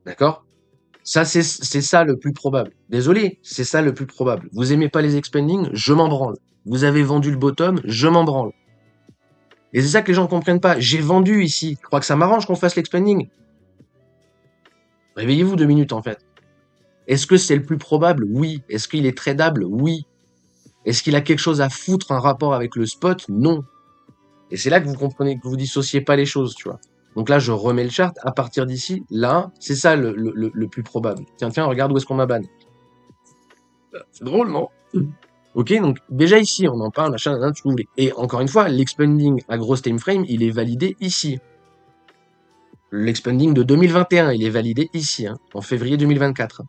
D'accord? Ça, c'est ça le plus probable. Désolé, c'est ça le plus probable. Vous aimez pas les expanding, je m'en branle. Vous avez vendu le bottom, je m'en branle. Et c'est ça que les gens comprennent pas. J'ai vendu ici. Je crois que ça m'arrange qu'on fasse l'expanding. Réveillez-vous 2 minutes, en fait. Est-ce que c'est le plus probable? Oui. Est-ce qu'il est tradable? Oui. Est-ce qu'il a quelque chose à foutre, un rapport avec le spot? Non. Et c'est là que vous comprenez, que vous dissociez pas les choses, tu vois. Donc là, je remets le chart. À partir d'ici, là, c'est ça le plus probable. Tiens, regarde où est-ce qu'on m'a ban. C'est drôle, non? Ok, donc déjà ici, on en parle, machin, tout ce que vous voulez. Et encore une fois, l'expanding à grosse time frame, il est validé ici. L'expanding de 2021, il est validé ici, hein, en février 2024.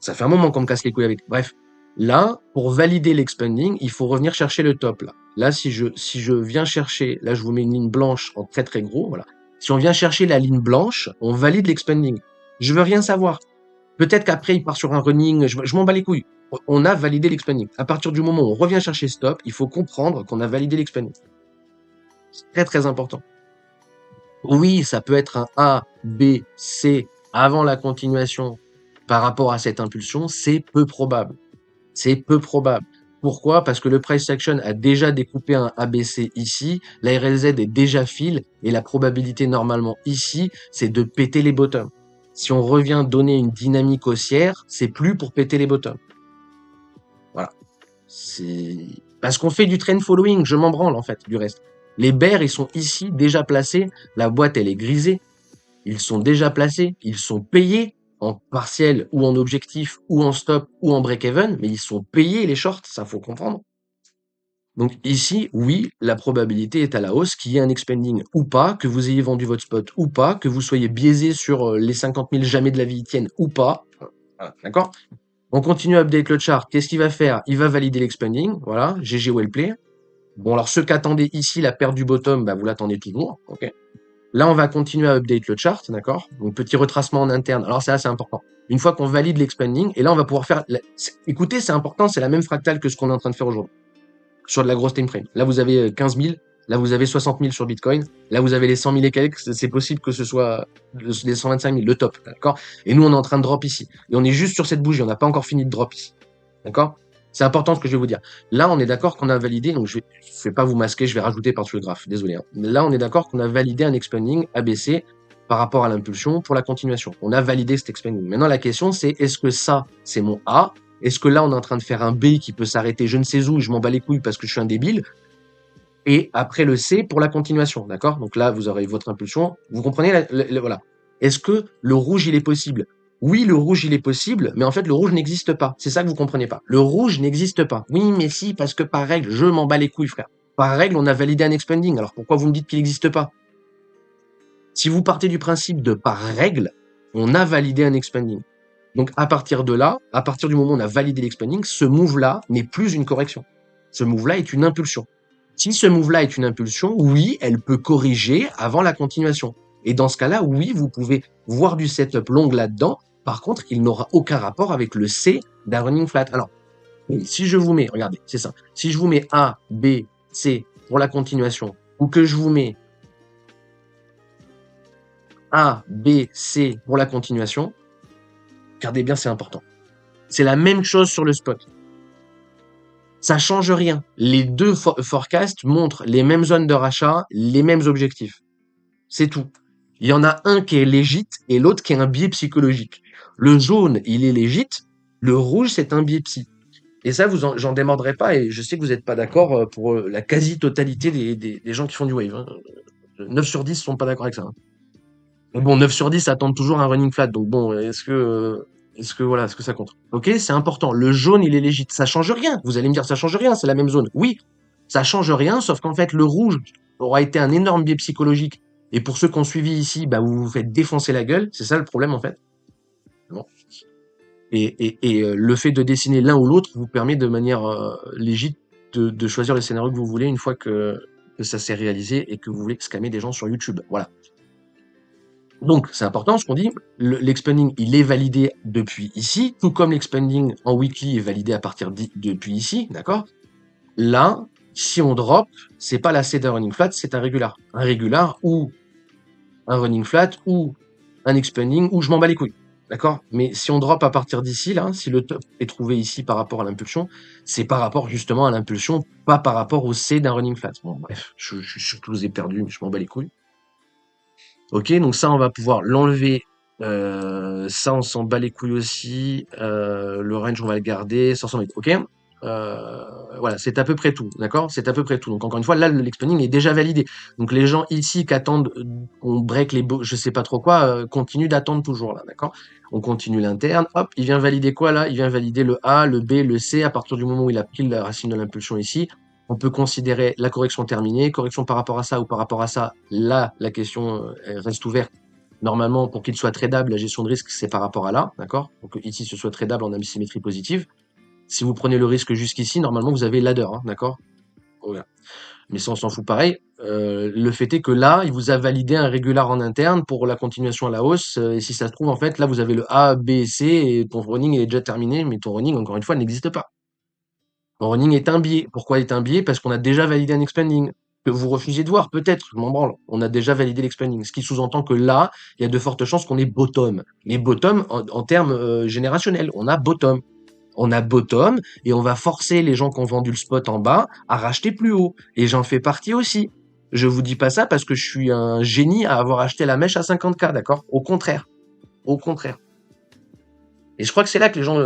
Ça fait un moment qu'on me casse les couilles avec. Bref, là, pour valider l'expanding, il faut revenir chercher le top, là. Là, si je viens chercher, là, je vous mets une ligne blanche en très très gros, voilà. Si on vient chercher la ligne blanche, on valide l'expanding. Je veux rien savoir. Peut-être qu'après, il part sur un running, je m'en bats les couilles. On a validé l'expanding. À partir du moment où on revient chercher stop, il faut comprendre qu'on a validé l'expanding. C'est très très important. Oui, ça peut être un A, B, C avant la continuation par rapport à cette impulsion, c'est peu probable. C'est peu probable. Pourquoi? Parce que le price action a déjà découpé un ABC ici, la RLZ est déjà fil, et la probabilité normalement ici, c'est de péter les bottoms. Si on revient donner une dynamique haussière, c'est plus pour péter les bottoms. Voilà. C'est parce qu'on fait du trend following, je m'en branle en fait du reste. Les bears, ils sont ici déjà placés, la boîte elle est grisée, ils sont déjà placés, ils sont payés en partiel ou en objectif ou en stop ou en break-even, mais ils sont payés les shorts, ça faut comprendre. Donc ici, oui, la probabilité est à la hausse qu'il y ait un expanding ou pas, que vous ayez vendu votre spot ou pas, que vous soyez biaisé sur les 50 000 jamais de la vie tiennent ou pas. Voilà, d'accord? On continue à update le chart. Qu'est-ce qu'il va faire? Il va valider l'expanding. Voilà, GG well play. Bon, alors ceux qui attendaient ici la perte du bottom, bah, vous l'attendez toujours. Ok. Là, on va continuer à update le chart, d'accord? Donc, petit retracement en interne. Alors, c'est assez important. Une fois qu'on valide l'expanding, et là, on va pouvoir faire... Écoutez, c'est important, c'est la même fractale que ce qu'on est en train de faire aujourd'hui. Sur de la grosse time frame. Là, vous avez 15 000. Là, vous avez 60 000 sur Bitcoin. Là, vous avez les 100 000 et quelques. C'est possible que ce soit les 125 000, le top, d'accord? Et nous, on est en train de drop ici. Et on est juste sur cette bougie. On n'a pas encore fini de drop ici. D'accord? C'est important ce que je vais vous dire. Là, on est d'accord qu'on a validé, donc je vais pas vous masquer, je vais rajouter par-dessus le graphe, désolé. Hein. Mais là, on est d'accord qu'on a validé un expanding ABC par rapport à l'impulsion pour la continuation. On a validé cet expanding. Maintenant, la question, c'est est-ce que ça, c'est mon A? Est-ce que là, on est en train de faire un B qui peut s'arrêter je ne sais où, je m'en bats les couilles parce que je suis un débile? Et après le C pour la continuation, d'accord? Donc là, vous aurez votre impulsion. Vous comprenez? Voilà. Est-ce que le rouge, il est possible? Oui, le rouge, il est possible, mais en fait, le rouge n'existe pas. C'est ça que vous comprenez pas. Le rouge n'existe pas. Oui, mais si, parce que par règle, je m'en bats les couilles, frère. Par règle, on a validé un expanding. Alors pourquoi vous me dites qu'il n'existe pas? Si vous partez du principe de par règle, on a validé un expanding. Donc à partir de là, à partir du moment où on a validé l'expanding, ce move-là n'est plus une correction. Ce move-là est une impulsion. Si ce move-là est une impulsion, oui, elle peut corriger avant la continuation. Et dans ce cas-là, oui, vous pouvez voir du setup long là-dedans. Par contre, il n'aura aucun rapport avec le C d'un running flat. Alors, si je vous mets, regardez, c'est ça. Si je vous mets A, B, C pour la continuation, ou que je vous mets A, B, C pour la continuation, regardez bien, c'est important. C'est la même chose sur le spot. Ça change rien. Les deux forecasts montrent les mêmes zones de rachat, les mêmes objectifs. C'est tout. Il y en a un qui est légit et l'autre qui est un biais psychologique. Le jaune, il est légit. Le rouge, c'est un biais psy. Et ça, j'en démordrai pas. Et je sais que vous n'êtes pas d'accord pour la quasi-totalité des gens qui font du wave. Hein. 9 sur 10 sont pas d'accord avec ça. Hein. Mais bon, 9 sur 10 attendent toujours un running flat. Donc bon, est-ce que ça compte? Ok, c'est important. Le jaune, il est légit. Ça change rien. Vous allez me dire, ça change rien, c'est la même zone. Oui, ça change rien, sauf qu'en fait, le rouge aura été un énorme biais psychologique. Et pour ceux qui ont suivi ici, bah, vous vous faites défoncer la gueule. C'est ça le problème, en fait. Bon. Et le fait de dessiner l'un ou l'autre vous permet de manière légite de choisir le scénario que vous voulez une fois que ça s'est réalisé et que vous voulez scammer des gens sur YouTube. Voilà. Donc, c'est important ce qu'on dit. L'expanding, il est validé depuis ici, tout comme l'expanding en weekly est validé à partir depuis ici, d'accord? Là, si on drop, c'est pas la C d'un running flat, c'est un régular. Un régular ou un running flat ou un expanding ou je m'en bats les couilles. D'accord? Mais si on drop à partir d'ici, là, si le top est trouvé ici par rapport à l'impulsion, c'est par rapport justement à l'impulsion, pas par rapport au C d'un running flat. Bon, bref, je suis surtout vous ai perdu, mais je m'en bats les couilles. Ok, donc ça, on va pouvoir l'enlever. Ça, on s'en bat les couilles aussi. Le range, on va le garder. 500 mètres. Ok. Voilà, c'est à peu près tout. D'accord? C'est à peu près tout. Donc, encore une fois, là, l'expanding est déjà validé. Donc, les gens ici qui attendent, on break je sais pas trop quoi, continuent d'attendre toujours là. D'accord? On continue l'interne. Hop, il vient valider quoi là? Il vient valider le A, le B, le C. À partir du moment où il a pris la racine de l'impulsion ici, on peut considérer la correction terminée, correction par rapport à ça ou par rapport à ça. Là, la question elle reste ouverte. Normalement, pour qu'il soit tradable, la gestion de risque, c'est par rapport à là, d'accord? Donc ici, ce soit tradable en asymétrie positive. Si vous prenez le risque jusqu'ici, normalement, vous avez ladder, hein, d'accord? Voilà. Mais ça, on s'en fout pareil. Le fait est que là, il vous a validé un régular en interne pour la continuation à la hausse. Et si ça se trouve, en fait, là, vous avez le A, B, C et ton running est déjà terminé, mais ton running, encore une fois, n'existe pas. Mon running est un biais. Pourquoi est un biais? Parce qu'on a déjà validé un expanding. Que vous refusez de voir, peut-être, je m'en branle. On a déjà validé l'expanding. Ce qui sous-entend que là, il y a de fortes chances qu'on ait bottom. Mais bottom en termes générationnels. On a bottom. On a bottom et on va forcer les gens qui ont vendu le spot en bas à racheter plus haut. Et j'en fais partie aussi. Je vous dis pas ça parce que je suis un génie à avoir acheté la mèche à 50K, d'accord? Au contraire. Au contraire. Et je crois que c'est là que les gens,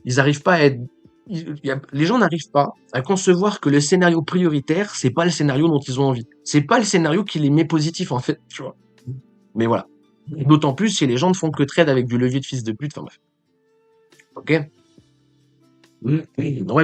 ils arrivent pas à être, les gens n'arrivent pas à concevoir que le scénario prioritaire, c'est pas le scénario dont ils ont envie. C'est pas le scénario qui les met positifs, en fait, tu vois. Mais voilà. D'autant plus si les gens ne font que trade avec du levier de fils de pute, enfin bref. Ok? Ouais,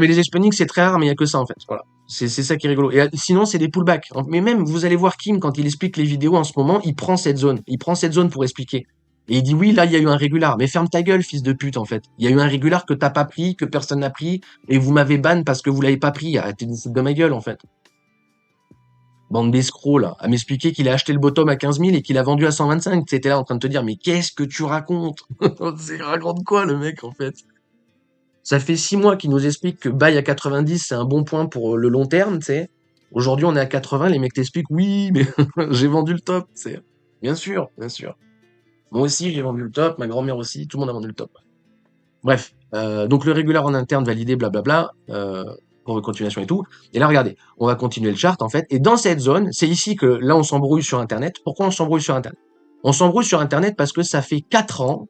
mais les expandings, c'est très rare, mais il y a que ça, en fait. Voilà. C'est ça qui est rigolo. Et sinon, c'est des pullbacks. Mais même, vous allez voir Kim, quand il explique les vidéos en ce moment, il prend cette zone. Il prend cette zone pour expliquer. Et il dit, oui, là, il y a eu un régular. Mais ferme ta gueule, fils de pute, en fait. Il y a eu un régular que t'as pas pris, que personne n'a pris, et vous m'avez ban parce que vous l'avez pas pris. Arrêtez de vous foutre de ma gueule, en fait. Bande d'escrocs, là. À m'expliquer qu'il a acheté le bottom à 15 000 et qu'il a vendu à 125. C'était là en train de te dire, mais qu'est-ce que tu racontes? C'est raconte quoi, le mec, en fait? Ça fait 6 mois qu'il nous explique que buy à 90, c'est un bon point pour le long terme, tu sais. Aujourd'hui, on est à 80, les mecs t'expliquent, oui, mais j'ai vendu le top, tu sais. Bien sûr, bien sûr. Moi aussi, j'ai vendu le top, ma grand-mère aussi, tout le monde a vendu le top. Bref, donc le régular en interne validé, blablabla, pour continuation et tout. Et là, regardez, on va continuer le chart, en fait. Et dans cette zone, c'est ici que, là, on s'embrouille sur Internet. Pourquoi on s'embrouille sur Internet? On s'embrouille sur Internet parce que ça fait 4 ans.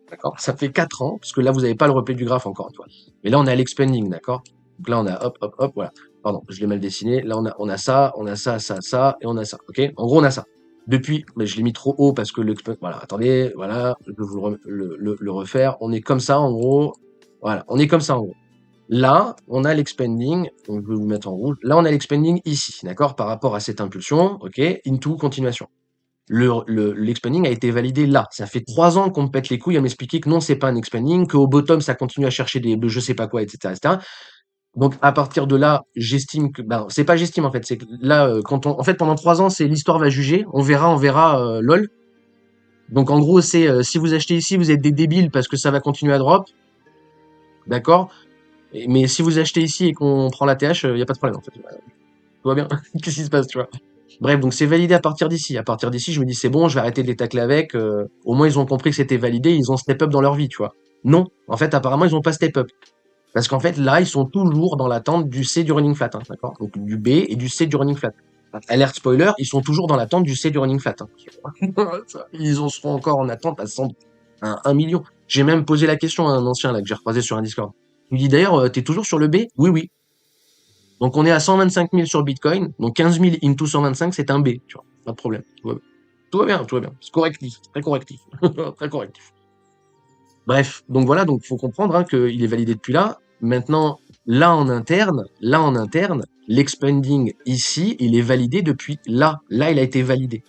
D'accord? Ça fait 4 ans, parce que là, vous n'avez pas le replay du graphe encore une fois. Mais là, on a l'expanding, d'accord? Donc là, on a hop, hop, hop, voilà. Pardon, je l'ai mal dessiné. Là, on a ça, ça, et on a ça. Ok? En gros, on a ça. Depuis, mais je l'ai mis trop haut parce que voilà, attendez, voilà, je vais vous le refaire. On est comme ça, en gros. Voilà, on est comme ça, en gros. Là, on a l'expanding, donc je vais vous mettre en rouge. Là, on a l'expanding ici, d'accord? Par rapport à cette impulsion, ok? Into continuation. L'expanding a été validé là. Ça fait 3 ans qu'on me pète les couilles à m'expliquer que non, c'est pas un expanding, qu'au bottom, ça continue à chercher des je sais pas quoi, etc., etc. Donc, à partir de là, j'estime que, ben, c'est pas j'estime, en fait, c'est que là, en fait, pendant 3 ans, c'est l'histoire va juger. On verra, lol. Donc, en gros, c'est, si vous achetez ici, vous êtes des débiles parce que ça va continuer à drop. D'accord? Mais si vous achetez ici et qu'on prend la TH, y a pas de problème, en fait. Tout va bien. Qu'est-ce qui se passe, tu vois? Bref, donc c'est validé à partir d'ici. À partir d'ici, je me dis c'est bon, je vais arrêter de les tacler avec. Au moins, ils ont compris que c'était validé, ils ont step up dans leur vie, tu vois. Non, en fait, apparemment, ils ont pas step up. Parce qu'en fait, là, ils sont toujours dans l'attente du C du running flat, hein, d'accord? Donc du B et du C du running flat. Alerte spoiler, ils sont toujours dans l'attente du C du running flat. Hein. Ils en seront encore en attente à 100, 1 million. J'ai même posé la question à un ancien là que j'ai recroisé sur un Discord. Il me dit d'ailleurs, t'es toujours sur le B? Oui, oui. Donc on est à 125 000 sur Bitcoin, donc 15 000 into 125, c'est un B, tu vois, pas de problème. Tout va bien, tout va bien. C'est correctif, très correctif, très correctif. Bref, donc voilà, donc faut comprendre hein, qu'il est validé depuis là. Maintenant, là en interne, l'expanding ici, il est validé depuis là. Là, il a été validé.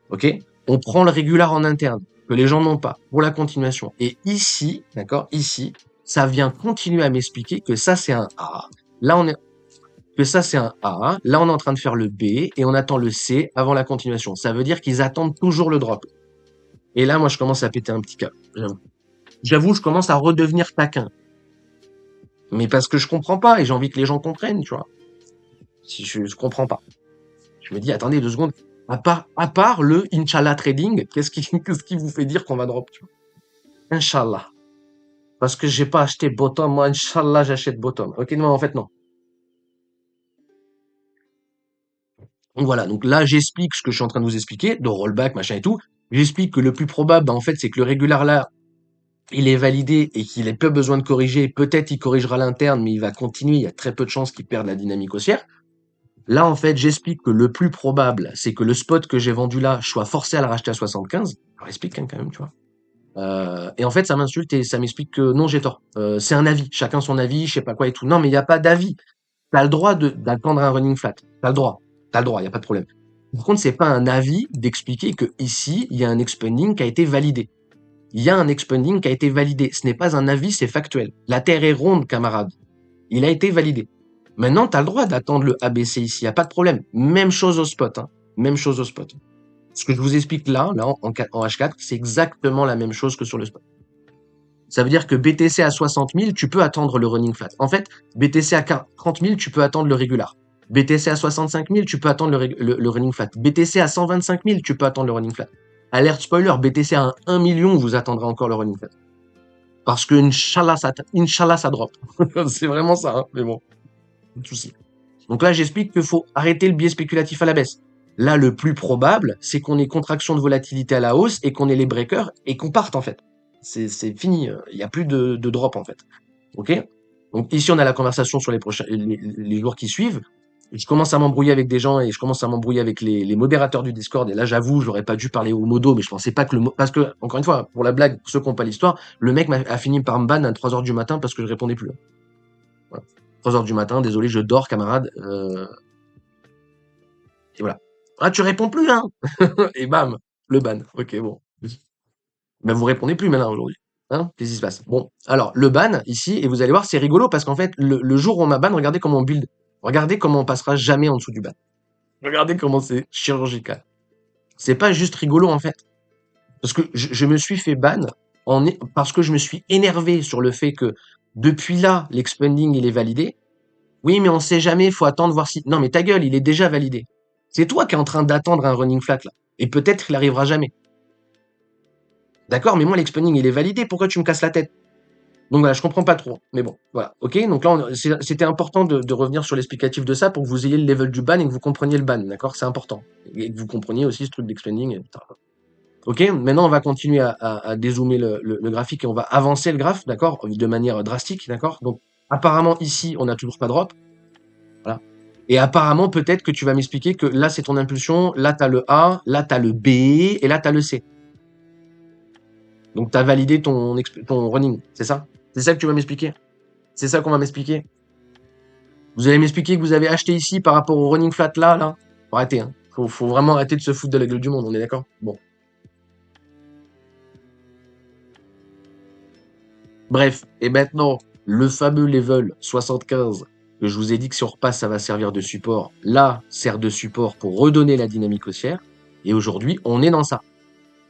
Ok? On prend le régular en interne, que les gens n'ont pas, pour la continuation. Et ici, d'accord, ici, ça vient continuer à m'expliquer que ça c'est un A. Là, on est, que ça c'est un A, là on est en train de faire le B et on attend le C avant la continuation. Ça veut dire qu'ils attendent toujours le drop. Et là, moi, je commence à péter un petit câble. J'avoue, je commence à redevenir taquin. Mais parce que je comprends pas et j'ai envie que les gens comprennent, tu vois. Si je comprends pas. Je me dis, attendez 2 secondes. À part le Inch'Allah Trading, qu'est-ce qui vous fait dire qu'on va drop, tu vois? Inch'Allah. Parce que j'ai pas acheté bottom, moi, Inch'Allah, j'achète bottom. Ok, non, en fait, non. Donc voilà, donc là, j'explique ce que je suis en train de vous expliquer, de rollback, machin et tout. J'explique que le plus probable, en fait, c'est que le régular là, il est validé et qu'il ait peu besoin de corriger. Peut-être il corrigera l'interne, mais il va continuer. Il y a très peu de chances qu'il perde la dynamique haussière. Là, en fait, j'explique que le plus probable, c'est que le spot que j'ai vendu là, je sois forcé à le racheter à 75. Alors, explique hein, quand même, tu vois. Et en fait, ça m'insulte et ça m'explique que non, j'ai tort. C'est un avis, chacun son avis, je sais pas quoi et tout. Non, mais il n'y a pas d'avis. T'as le droit d'attendre un running flat. T'as le droit. T'as le droit, il n'y a pas de problème. Par contre, c'est pas un avis d'expliquer que ici, il y a un expanding qui a été validé. Il y a un expanding qui a été validé. Ce n'est pas un avis, c'est factuel. La Terre est ronde, camarade. Il a été validé. Maintenant, tu as le droit d'attendre le ABC ici, il n'y a pas de problème. Même chose au spot. Hein. Même chose au spot. Ce que je vous explique là en H4, c'est exactement la même chose que sur le spot. Ça veut dire que BTC à 60 000, tu peux attendre le running flat. En fait, BTC à 30 000, tu peux attendre le régular. BTC à 65 000, tu peux attendre le running flat. BTC à 125 000, tu peux attendre le running flat. Alerte spoiler, BTC à 1 million, vous attendrez encore le running flat. Parce que Inch'Allah, ça drop. C'est vraiment ça, hein, mais bon, pas de souci. Donc là, j'explique qu'il faut arrêter le biais spéculatif à la baisse. Là, le plus probable, c'est qu'on ait contraction de volatilité à la hausse et qu'on ait les breakers et qu'on parte en fait. C'est fini, il n'y a plus de drop en fait. Ok. Donc ici, on a la conversation sur les jours qui suivent. Je commence à m'embrouiller avec des gens et je commence à m'embrouiller avec les modérateurs du Discord. Et là, j'avoue, j'aurais pas dû parler au modo, mais je pensais pas que parce que, encore une fois, pour la blague, pour ceux qui n'ont pas l'histoire, le mec a fini par me ban à 3 heures du matin parce que je répondais plus. Voilà. 3 heures du matin, désolé, je dors, camarade. Et voilà. Ah, tu réponds plus, hein? Et bam, le ban. Ok, bon. Ben, vous répondez plus maintenant aujourd'hui. Hein? Qu'est-ce qui se passe? Bon, alors, le ban, ici, et vous allez voir, c'est rigolo parce qu'en fait, le jour où on m'a ban, regardez comment on build. Regardez comment on passera jamais en dessous du ban. Regardez comment c'est chirurgical. C'est pas juste rigolo, en fait. Parce que je me suis fait ban parce que je me suis énervé sur le fait que depuis là, l'expanding, il est validé. Oui, mais on sait jamais, faut attendre voir si. Non, mais ta gueule, il est déjà validé. C'est toi qui es en train d'attendre un running flat, là. Et peut-être qu'il arrivera jamais. D'accord, mais moi, l'expanding, il est validé. Pourquoi tu me casses la tête? Donc voilà, je comprends pas trop. Mais bon, voilà. Ok, donc là, c'était important de revenir sur l'explicatif de ça pour que vous ayez le level du ban et que vous compreniez le ban. D'accord, c'est important. Et que vous compreniez aussi ce truc d'expanding. Ok, maintenant, on va continuer à dézoomer le graphique et on va avancer le graphe, d'accord, de manière drastique, d'accord. Donc, apparemment, ici, on n'a toujours pas de drop. Voilà. Et apparemment, peut-être que tu vas m'expliquer que là, c'est ton impulsion, là, tu as le A, là, tu as le B, et là, tu as le C. Donc, tu as validé ton running, c'est ça? C'est ça que tu vas m'expliquer? C'est ça qu'on va m'expliquer? Vous allez m'expliquer que vous avez acheté ici par rapport au running flat là, là? Faut arrêter, hein. Faut vraiment arrêter de se foutre de la gueule du monde, on est d'accord? Bon. Bref, et maintenant, le fameux level 75 que je vous ai dit que si on repasse, ça va servir de support. Là, sert de support pour redonner la dynamique haussière. Et aujourd'hui, on est dans ça.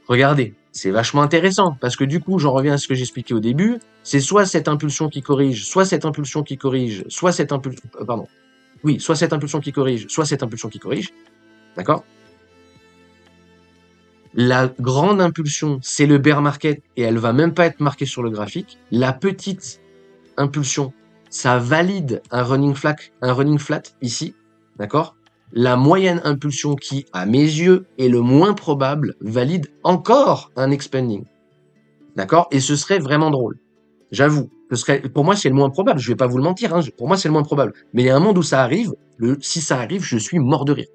Regardez, c'est vachement intéressant parce que du coup, j'en reviens à ce que j'expliquais au début. C'est soit cette impulsion qui corrige, soit cette impulsion qui corrige, soit cette impulsion, pardon. Oui, soit cette impulsion qui corrige, soit cette impulsion qui corrige. D'accord? La grande impulsion, c'est le bear market et elle va même pas être marquée sur le graphique. La petite impulsion, ça valide un running flat ici. D'accord? La moyenne impulsion qui, à mes yeux, est le moins probable, valide encore un expanding. D'accord? Et ce serait vraiment drôle. J'avoue. Pour moi, c'est le moins probable. Je vais pas vous le mentir. Hein. Pour moi, c'est le moins probable. Mais il y a un monde où ça arrive. Si ça arrive, je suis mort de rire.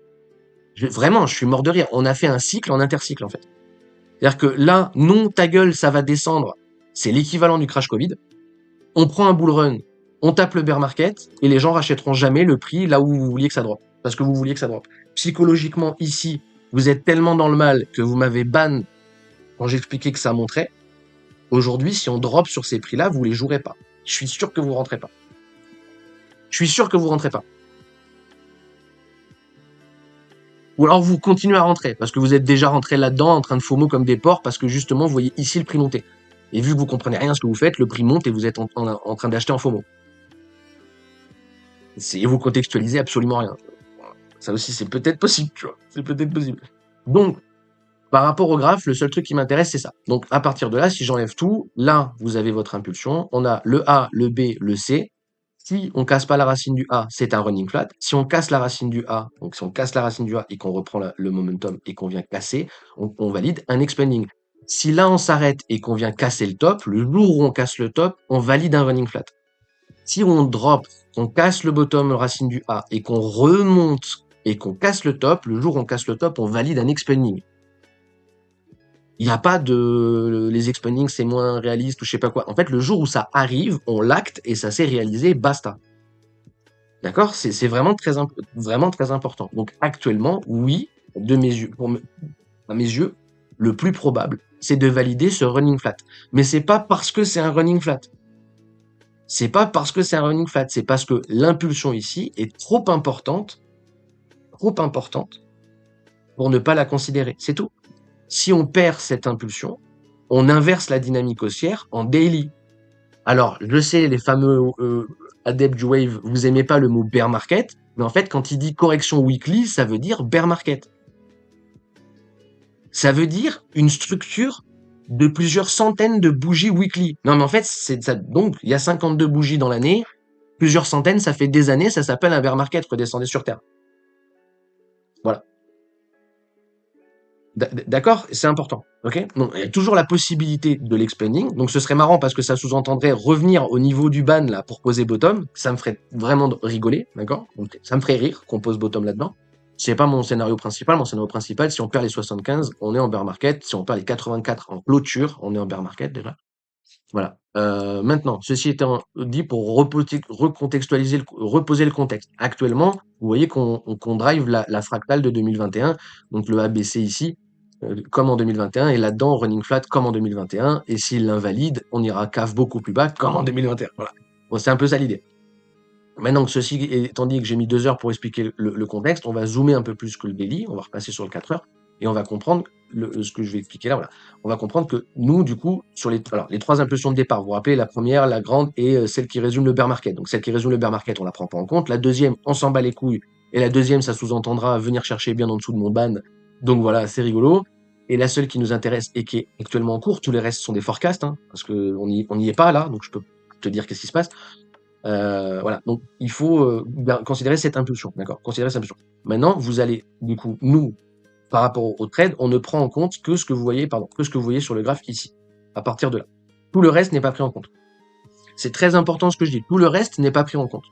Vraiment, je suis mort de rire. On a fait un cycle en intercycle, en fait. C'est-à-dire que là, non, ta gueule, ça va descendre. C'est l'équivalent du crash Covid. On prend un bull run, on tape le bear market, et les gens rachèteront jamais le prix là où vous vouliez que ça drop. Parce que vous vouliez que ça drop. Psychologiquement, ici, vous êtes tellement dans le mal que vous m'avez ban quand j'expliquais que ça montrait. Aujourd'hui, si on drop sur ces prix-là, vous les jouerez pas. Je suis sûr que vous rentrez pas. Je suis sûr que vous rentrez pas. Ou alors vous continuez à rentrer, parce que vous êtes déjà rentré là-dedans en train de FOMO comme des porcs, parce que justement, vous voyez ici le prix monter. Et vu que vous comprenez rien à ce que vous faites, le prix monte et vous êtes en train d'acheter en FOMO. Et vous contextualisez absolument rien. Ça aussi, c'est peut-être possible, tu vois. C'est peut-être possible. Donc, par rapport au graphe, le seul truc qui m'intéresse, c'est ça. Donc, à partir de là, si j'enlève tout, là, vous avez votre impulsion. On a le A, le B, le C. Si on casse pas la racine du A, c'est un running flat. Si on casse la racine du A, donc si on casse la racine du A et qu'on reprend le momentum et qu'on vient casser, on valide un expanding. Si là, on s'arrête et qu'on vient casser le top, le jour où on casse le top, on valide un running flat. Si on drop, on casse le bottom, racine du A, et qu'on remonte et qu'on casse le top, le jour où on casse le top, on valide un expanding. Il n'y a pas de les expandings, c'est moins réaliste ou je sais pas quoi. En fait, le jour où ça arrive, on l'acte et ça s'est réalisé, basta. D'accord? C'est vraiment très important. Donc actuellement, oui, de mes yeux, à mes yeux, le plus probable, c'est de valider ce running flat. Mais c'est pas parce que c'est un running flat. C'est pas parce que c'est un running flat, c'est parce que l'impulsion ici est trop importante pour ne pas la considérer. C'est tout. Si on perd cette impulsion, on inverse la dynamique haussière en daily. Alors, je sais, les fameux adeptes du wave, vous aimez pas le mot bear market, mais en fait, quand il dit correction weekly, ça veut dire bear market. Ça veut dire une structure de plusieurs centaines de bougies weekly. Non, mais en fait, c'est ça. Donc, il y a 52 bougies dans l'année, plusieurs centaines, ça fait des années, ça s'appelle un bear market, redescendez sur Terre. Voilà. D'accord? C'est important. Ok? Donc, il y a toujours la possibilité de l'explaining. Donc, ce serait marrant parce que ça sous-entendrait revenir au niveau du ban, là, pour poser bottom. Ça me ferait vraiment rigoler. D'accord? Donc, ça me ferait rire qu'on pose bottom là-dedans. C'est pas mon scénario principal. Mon scénario principal, si on perd les 75, on est en bear market. Si on perd les 84 en clôture, on est en bear market, déjà. Voilà. Maintenant, ceci étant dit pour recontextualiser, reposer le contexte. Actuellement, vous voyez qu'on drive la fractale de 2021, donc le ABC ici, comme en 2021, et là-dedans, running flat comme en 2021, et s'il l'invalide, on ira cave beaucoup plus bas comme en 2021. Voilà. Bon, c'est un peu ça l'idée. Maintenant que ceci étant dit que j'ai mis 2 heures pour expliquer le contexte, on va zoomer un peu plus que le daily, on va repasser sur le 4 heures, et on va comprendre ce que je vais expliquer là, voilà. On va comprendre que nous, du coup, sur les 3 impulsions de départ, vous vous rappelez, la première, la grande, et celle qui résume le bear market. Donc celle qui résume le bear market, on la prend pas en compte. La deuxième, on s'en bat les couilles, et la deuxième, ça sous-entendra venir chercher bien en dessous de mon ban. Donc voilà, c'est rigolo. Et la seule qui nous intéresse et qui est actuellement en cours, tous les restes sont des forecasts, hein, parce que on y est pas là, donc je peux te dire qu'est-ce qui se passe. Voilà, donc il faut considérer cette impulsion, d'accord? Considérer cette impulsion. Maintenant, vous allez, du coup, nous, par rapport au trade, on ne prend en compte que ce que vous voyez, sur le graphe ici. À partir de là, tout le reste n'est pas pris en compte. C'est très important ce que je dis. Tout le reste n'est pas pris en compte.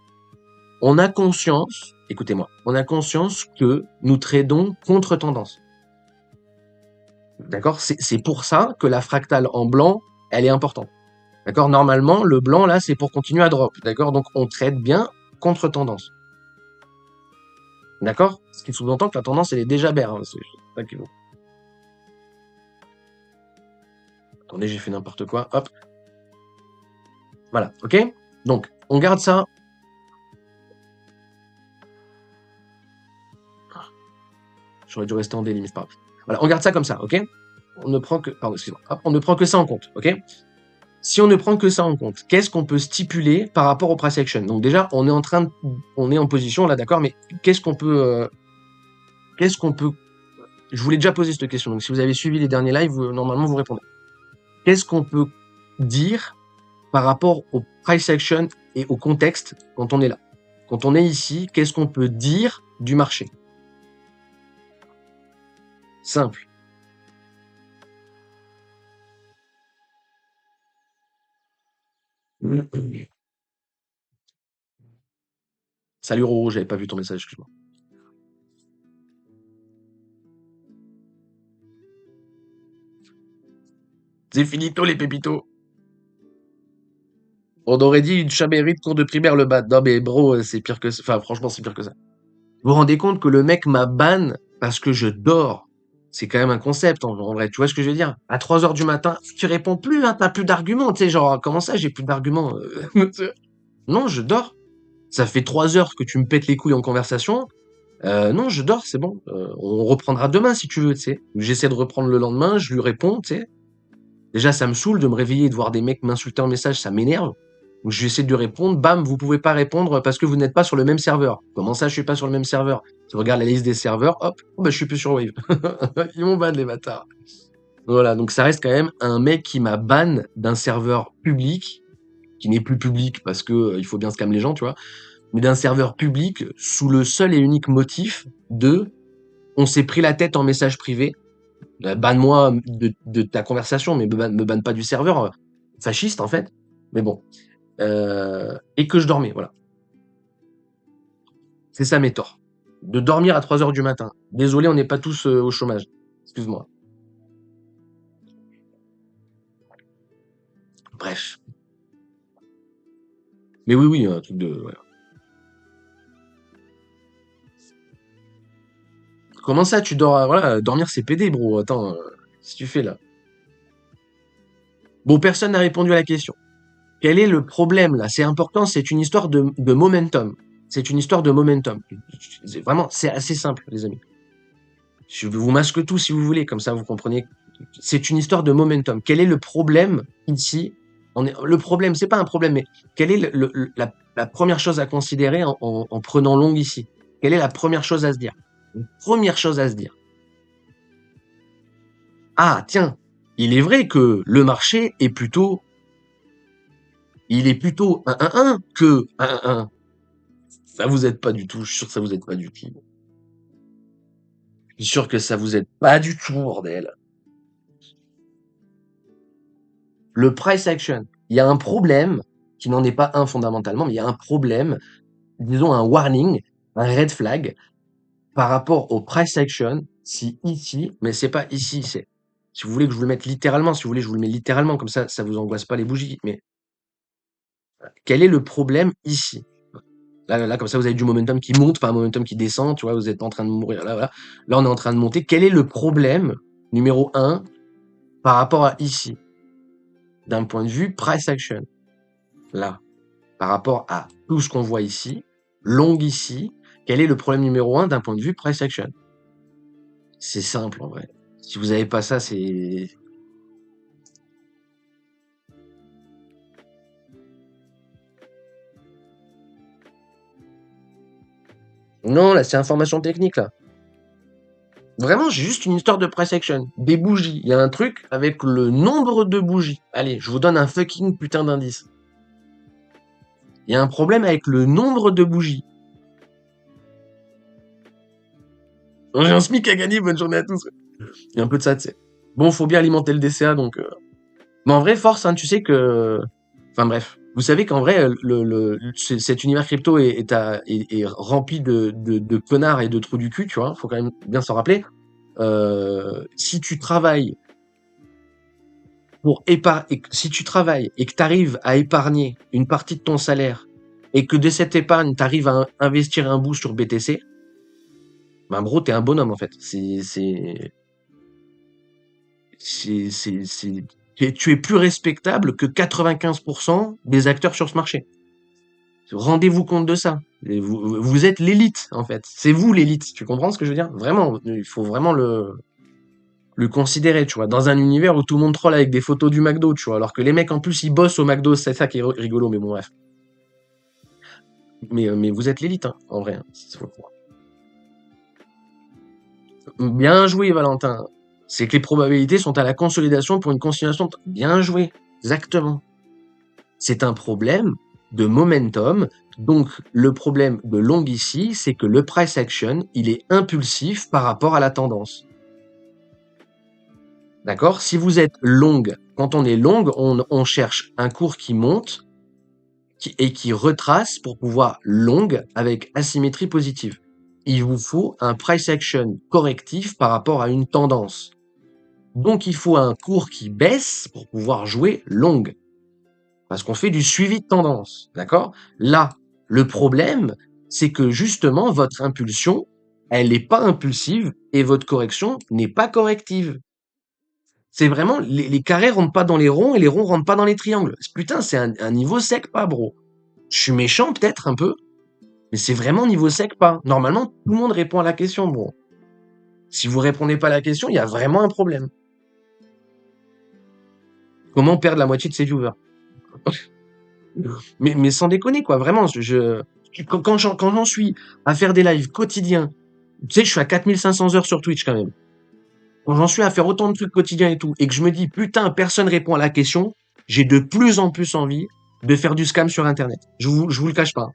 On a conscience, écoutez-moi, on a conscience que nous tradons contre tendance. D'accord? C'est pour ça que la fractale en blanc, elle est importante. D'accord? Normalement, le blanc, là, c'est pour continuer à drop. D'accord? Donc, on trade bien contre tendance. D'accord? Ce qui sous-entend que la tendance, elle est déjà bear. Hein. C'est ça qu'il faut. Attendez, j'ai fait n'importe quoi. Hop. Voilà. OK? Donc, on garde ça. J'aurais dû rester en daily, mais c'est pas grave. Voilà, on garde ça comme ça. OK? On ne prend que, pardon, excusez-moi. Hop, on ne prend que ça en compte. OK? Si on ne prend que ça en compte, qu'est-ce qu'on peut stipuler par rapport au price action? Donc déjà, on est en position là, d'accord, mais qu'est-ce qu'on peut, je voulais déjà poser cette question. Donc si vous avez suivi les derniers lives, normalement vous répondez. Qu'est-ce qu'on peut dire par rapport au price action et au contexte quand on est là? Quand on est ici, qu'est-ce qu'on peut dire du marché? Simple. Salut Roro, j'avais pas vu ton message, excuse-moi. C'est finito les pépitos. On aurait dit une Chabéry de cours de primaire le bat. Non mais bro, c'est pire que ça. Enfin franchement, c'est pire que ça. Vous vous rendez compte que le mec m'a ban parce que je dors. C'est quand même un concept en vrai. Tu vois ce que je veux dire? À 3 heures du matin, tu réponds plus, hein, t'as plus d'arguments. Tu sais, genre, comment ça, j'ai plus d'arguments? Non, je dors. Ça fait 3 heures que tu me pètes les couilles en conversation. Non, je dors, c'est bon. On reprendra demain si tu veux, tu sais. J'essaie de reprendre le lendemain, je lui réponds, tu sais. Déjà, ça me saoule de me réveiller et de voir des mecs m'insulter en message, ça m'énerve. Donc je vais essayer de lui répondre, bam, vous pouvez pas répondre parce que vous n'êtes pas sur le même serveur. Comment ça, je suis pas sur le même serveur? Je regarde la liste des serveurs, hop, oh, bah, je suis plus sur Wave. Ils m'ont ban, les bâtards. Voilà, donc ça reste quand même un mec qui m'a ban d'un serveur public, qui n'est plus public parce que il faut bien scam les gens, tu vois, mais d'un serveur public sous le seul et unique motif de on s'est pris la tête en message privé. Banne-moi de ta conversation, mais me banne pas du serveur, fasciste en fait. Mais bon. Et que je dormais, voilà. C'est ça mes torts. De dormir à 3 heures du matin. Désolé, on n'est pas tous au chômage. Excuse-moi. Bref. Mais oui, oui, un truc de... ouais. Comment ça, tu dors... Voilà, dormir c'est PD, bro. Attends, qu'est-ce que tu fais là? Bon, personne n'a répondu à la question. Quel est le problème là? C'est important, c'est une histoire de momentum. C'est une histoire de momentum. Vraiment, c'est assez simple, les amis. Je vous masque tout si vous voulez, comme ça vous comprenez. C'est une histoire de momentum. Quel est le problème ici? Le problème, c'est pas un problème, mais quelle est la première chose à considérer en prenant long ici? Quelle est la première chose à se dire? La première chose à se dire. Ah, tiens, il est vrai que le marché est plutôt, il est plutôt un 1-1 que un 1-1. Ça vous aide pas du tout, je suis sûr que ça vous aide pas du tout. Je suis sûr que ça vous aide pas du tout, bordel. Le price action. Il y a un problème, qui n'en est pas un fondamentalement, mais il y a un problème, disons un warning, un red flag, par rapport au price action, si ici, mais c'est pas ici, c'est, si vous voulez que je vous le mette littéralement, si vous voulez, je vous le mets littéralement, comme ça vous angoisse pas les bougies, mais quel est le problème ici? Là, comme ça, vous avez du momentum qui monte, pas un momentum qui descend, tu vois, vous êtes en train de mourir, là, voilà. Là, on est en train de monter. Quel est le problème, numéro 1, par rapport à ici? D'un point de vue price action. Là. Par rapport à tout ce qu'on voit ici, long ici, quel est le problème numéro 1 d'un point de vue price action? C'est simple, en vrai. Si vous avez pas ça, c'est... Non, là, c'est information technique, là. Vraiment, j'ai juste une histoire de price action. Des bougies. Il y a un truc avec le nombre de bougies. Allez, je vous donne un fucking putain d'indice. Il y a un problème avec le nombre de bougies. J'ai un SMIC à gagner, bonne journée à tous. Il y a un peu de ça, tu sais. Bon, faut bien alimenter le DCA, donc... Mais en vrai, force, hein, tu sais que... Enfin bref. Vous savez qu'en vrai, cet univers crypto est rempli de connards et de trous du cul, tu vois. Faut quand même bien s'en rappeler. Si tu travailles si tu travailles et que tu arrives à épargner une partie de ton salaire et que de cette épargne, tu arrives à investir un bout sur BTC, ben bro, t'es un bonhomme en fait. Tu es plus respectable que 95% des acteurs sur ce marché. Rendez-vous compte de ça. Et vous êtes l'élite en fait. C'est vous l'élite. Tu comprends ce que je veux dire? Vraiment, il faut vraiment le considérer, tu vois, dans un univers où tout le monde troll avec des photos du McDo, tu vois, alors que les mecs en plus ils bossent au McDo, c'est ça qui est rigolo, mais bon bref. Mais vous êtes l'élite, hein, en vrai. Hein, bien joué, Valentin. C'est que les probabilités sont à la consolidation pour une continuation. Bien joué, exactement. C'est un problème de momentum. Donc le problème de long ici, c'est que le price action, il est impulsif par rapport à la tendance. D'accord? Si vous êtes long, quand on est long, on cherche un cours qui monte et qui retrace pour pouvoir long avec asymétrie positive. Il vous faut un price action correctif par rapport à une tendance. Donc il faut un cours qui baisse pour pouvoir jouer long. Parce qu'on fait du suivi de tendance. D'accord? Là, le problème, c'est que justement, votre impulsion, elle n'est pas impulsive et votre correction n'est pas corrective. C'est vraiment, les carrés rentrent pas dans les ronds et les ronds rentrent pas dans les triangles. Putain, c'est un niveau sec pas, bro. Je suis méchant peut-être un peu, mais c'est vraiment niveau sec pas. Normalement, tout le monde répond à la question, bro. Si vous répondez pas à la question, il y a vraiment un problème. Comment perdre la moitié de ses viewers? Mais sans déconner, quoi, vraiment, quand j'en suis à faire des lives quotidiens, tu sais, je suis à 4500 heures sur Twitch quand même. Quand j'en suis à faire autant de trucs quotidiens et tout, et que je me dis, putain, personne répond à la question, j'ai de plus en plus envie de faire du scam sur Internet. Je vous le cache pas.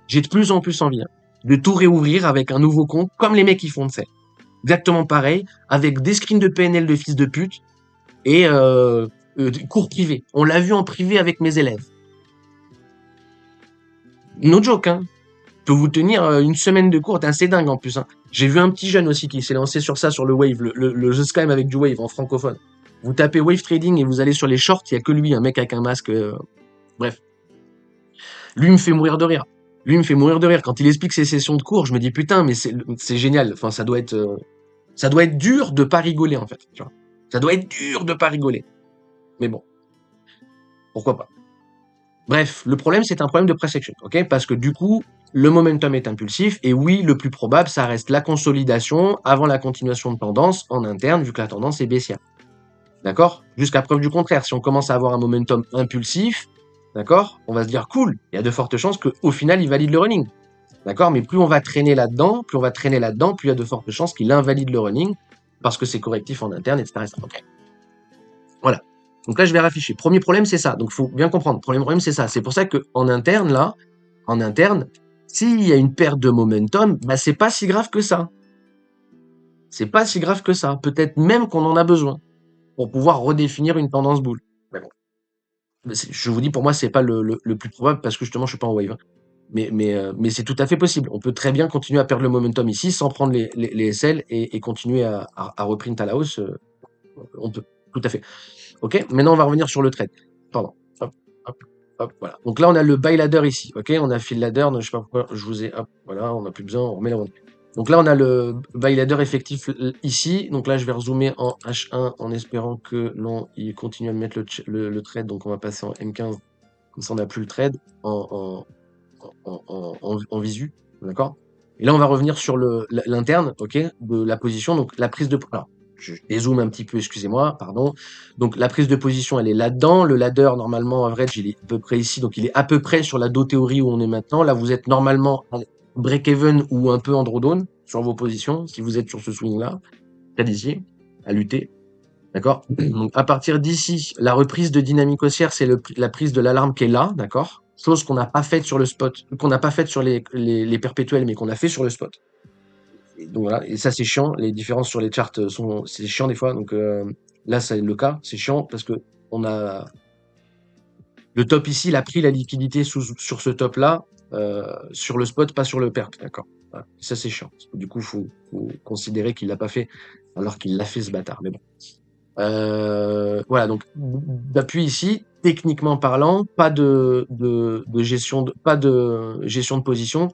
J'ai de plus en plus envie de tout réouvrir avec un nouveau compte, comme les mecs qui font, tu sais. Exactement pareil, avec des screens de PNL de fils de pute et cours privés. On l'a vu en privé avec mes élèves. No joke, hein. Je peux vous tenir une semaine de cours, c'est dingue en plus. Hein. J'ai vu un petit jeune aussi qui s'est lancé sur ça, sur le Wave, le jeu Skyrim avec du Wave en francophone. Vous tapez Wave Trading et vous allez sur les shorts, il y a que lui, un mec avec un masque. Bref, lui me fait mourir de rire. Lui me fait mourir de rire quand il explique ses sessions de cours. Je me dis putain, mais c'est génial. Enfin, ça doit être dur de pas rigoler en fait. Tu vois. Ça doit être dur de pas rigoler. Mais bon, pourquoi pas. Bref, le problème, c'est un problème de price action, ok? Parce que du coup, le momentum est impulsif, et oui, le plus probable, ça reste la consolidation avant la continuation de tendance en interne, vu que la tendance est baissière. D'accord? Jusqu'à preuve du contraire, si on commence à avoir un momentum impulsif, d'accord? On va se dire, cool, il y a de fortes chances qu'au final, il valide le running. D'accord? Mais plus on va traîner là-dedans, plus il y a de fortes chances qu'il invalide le running, parce que c'est correctif en interne, etc. Ok. Voilà. Donc là, je vais rafficher. Premier problème, c'est ça. Donc, il faut bien comprendre. Premier problème, c'est ça. C'est pour ça qu'en interne, là, en interne, s'il y a une perte de momentum, bah, c'est pas si grave que ça. C'est pas si grave que ça. Peut-être même qu'on en a besoin pour pouvoir redéfinir une tendance boule. Mais bon. Je vous dis, pour moi, c'est pas le plus probable parce que justement, je suis pas en wave. Hein. Mais c'est tout à fait possible. On peut très bien continuer à perdre le momentum ici sans prendre les SL et continuer à reprint à la hausse. On peut. Tout à fait. Ok, maintenant on va revenir sur le trade. Pardon. Hop, hop, hop, voilà. Donc là on a le buy ladder ici. Ok, on a fill ladder. Donc je sais pas pourquoi je vous ai. Hop, voilà, on n'a plus besoin. On remet la one. Donc là on a le buy ladder effectif ici. Donc là je vais rezoomer en H1 en espérant que non, il continue à me mettre le trade. Donc on va passer en M15. Comme ça on n'a plus le trade en visu. D'accord. Et là on va revenir sur l'interne, ok, de la position. Donc la prise de. Alors, je dézoome un petit peu, excusez-moi, pardon. Donc la prise de position, elle est là-dedans. Le ladder, normalement, average, il est à peu près ici. Donc il est à peu près sur la dos théorie où on est maintenant. Là, vous êtes normalement break-even ou un peu en drawdown sur vos positions, si vous êtes sur ce swing-là, près d'ici, à lutter. D'accord. Donc à partir d'ici, la reprise de dynamique haussière, c'est la prise de l'alarme qui est là, d'accord. Chose qu'on n'a pas faite sur le spot, qu'on n'a pas faite sur les perpétuels, mais qu'on a fait sur le spot. Et donc voilà, et ça c'est chiant, les différences sur les charts c'est chiant des fois, donc là c'est le cas, c'est chiant parce que on a le top ici, il a pris la liquidité sur ce top là, sur le spot, pas sur le perp, d'accord. Voilà. Ça c'est chiant. Du coup, faut considérer qu'il l'a pas fait alors qu'il l'a fait ce bâtard, mais bon. Voilà, donc d'appui ici, techniquement parlant, pas de gestion de position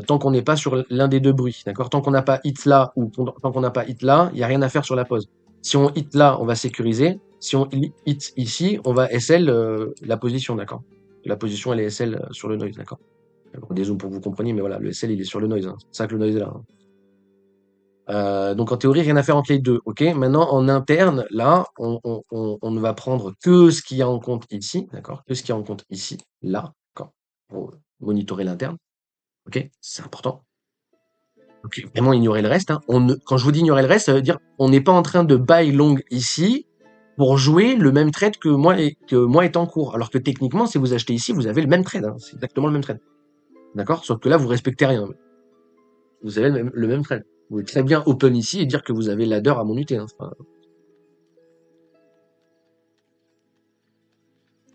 tant qu'on n'est pas sur l'un des deux bruits, d'accord. Tant qu'on n'a pas hit là ou tant qu'on n'a pas hit là, il y a rien à faire sur la pause. Si on hit là, on va sécuriser. Si on hit ici, on va SL la position, d'accord. La position elle est SL sur le noise, d'accord. Désolé pour que vous compreniez, mais voilà, le SL il est sur le noise. Hein. C'est ça que le noise est là. Hein. Donc en théorie, rien à faire entre les deux. Ok. Maintenant, en interne, là, on ne va prendre que ce qui a en compte ici, d'accord, que ce qui a en compte ici, là, d'accord, pour monitorer l'interne. Ok, c'est important. Donc vraiment ignorer le reste. Hein. Quand je vous dis ignorer le reste, ça veut dire on n'est pas en train de buy long ici pour jouer le même trade que moi est en cours. Alors que techniquement, si vous achetez ici, vous avez le même trade. Hein. C'est exactement le même trade. D'accord. Sauf que là, vous respectez rien. Vous avez le même trade. Vous pouvez très bien open ici et dire que vous avez ladder à mon UT. Hein.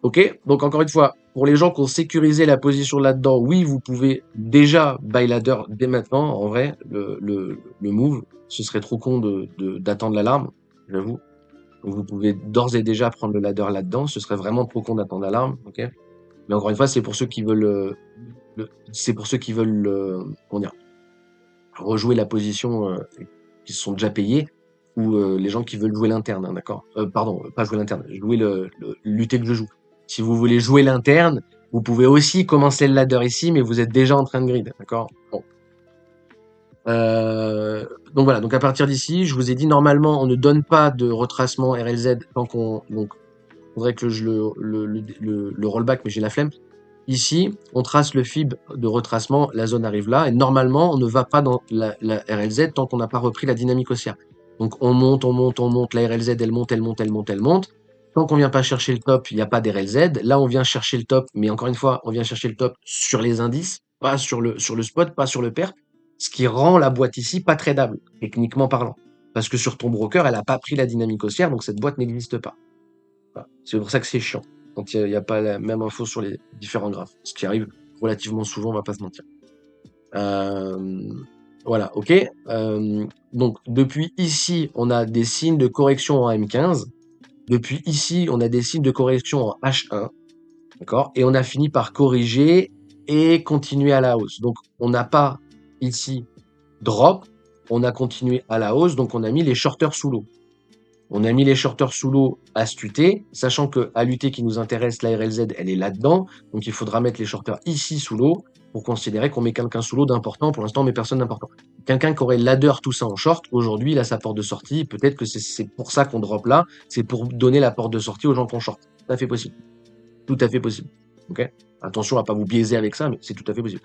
Ok, donc encore une fois, pour les gens qui ont sécurisé la position là-dedans, oui, vous pouvez déjà buy ladder dès maintenant. En vrai, le move, ce serait trop con d'attendre l'alarme, j'avoue. Donc vous pouvez d'ores et déjà prendre le ladder là-dedans. Ce serait vraiment trop con d'attendre l'alarme. Ok. Mais encore une fois, c'est pour ceux qui veulent, comment dire, rejouer la position qui se sont déjà payés ou les gens qui veulent jouer l'interne, hein, d'accord. Pardon, pas jouer l'interne, jouer l'UT que je joue. Si vous voulez jouer l'interne, vous pouvez aussi commencer le ladder ici, mais vous êtes déjà en train de grid, d'accord. Bon. Donc voilà, donc à partir d'ici, je vous ai dit normalement on ne donne pas de retracement RLZ tant qu'on faudrait que je le rollback, mais j'ai la flemme. Ici, on trace le fib de retracement, la zone arrive là, et normalement, on ne va pas dans la RLZ tant qu'on n'a pas repris la dynamique haussière. Donc on monte, on monte, on monte, la RLZ, elle monte, elle monte, elle monte, elle monte. Tant qu'on vient pas chercher le top, il n'y a pas d'RLZ. Là, on vient chercher le top, mais encore une fois, on vient chercher le top sur les indices, pas sur le spot, pas sur le pair, ce qui rend la boîte ici pas tradable, techniquement parlant. Parce que sur ton broker, elle n'a pas pris la dynamique haussière, donc cette boîte n'existe pas. Voilà. C'est pour ça que c'est chiant quand il y a pas la même info sur les différents graphes, ce qui arrive relativement souvent, on va pas se mentir. Voilà, ok. Donc depuis ici, on a des signes de correction en M15. Depuis ici, on a des signes de correction en H1, d'accord? Et on a fini par corriger et continuer à la hausse. Donc on n'a pas ici drop, on a continué à la hausse, donc on a mis les shorters sous l'eau. On a mis les shorters sous l'eau à STUT, sachant que à l'UT qui nous intéresse, la RLZ, elle est là-dedans. Donc il faudra mettre les shorters ici sous l'eau pour considérer qu'on met quelqu'un sous l'eau d'important. Pour l'instant, on met personne d'important. Quelqu'un qui aurait ladder tout ça en short, aujourd'hui, il a sa porte de sortie. Peut-être que c'est pour ça qu'on drop là. C'est pour donner la porte de sortie aux gens qu'on short. Tout à fait possible. Tout à fait possible. Ok? Attention à pas vous biaiser avec ça, mais c'est tout à fait possible.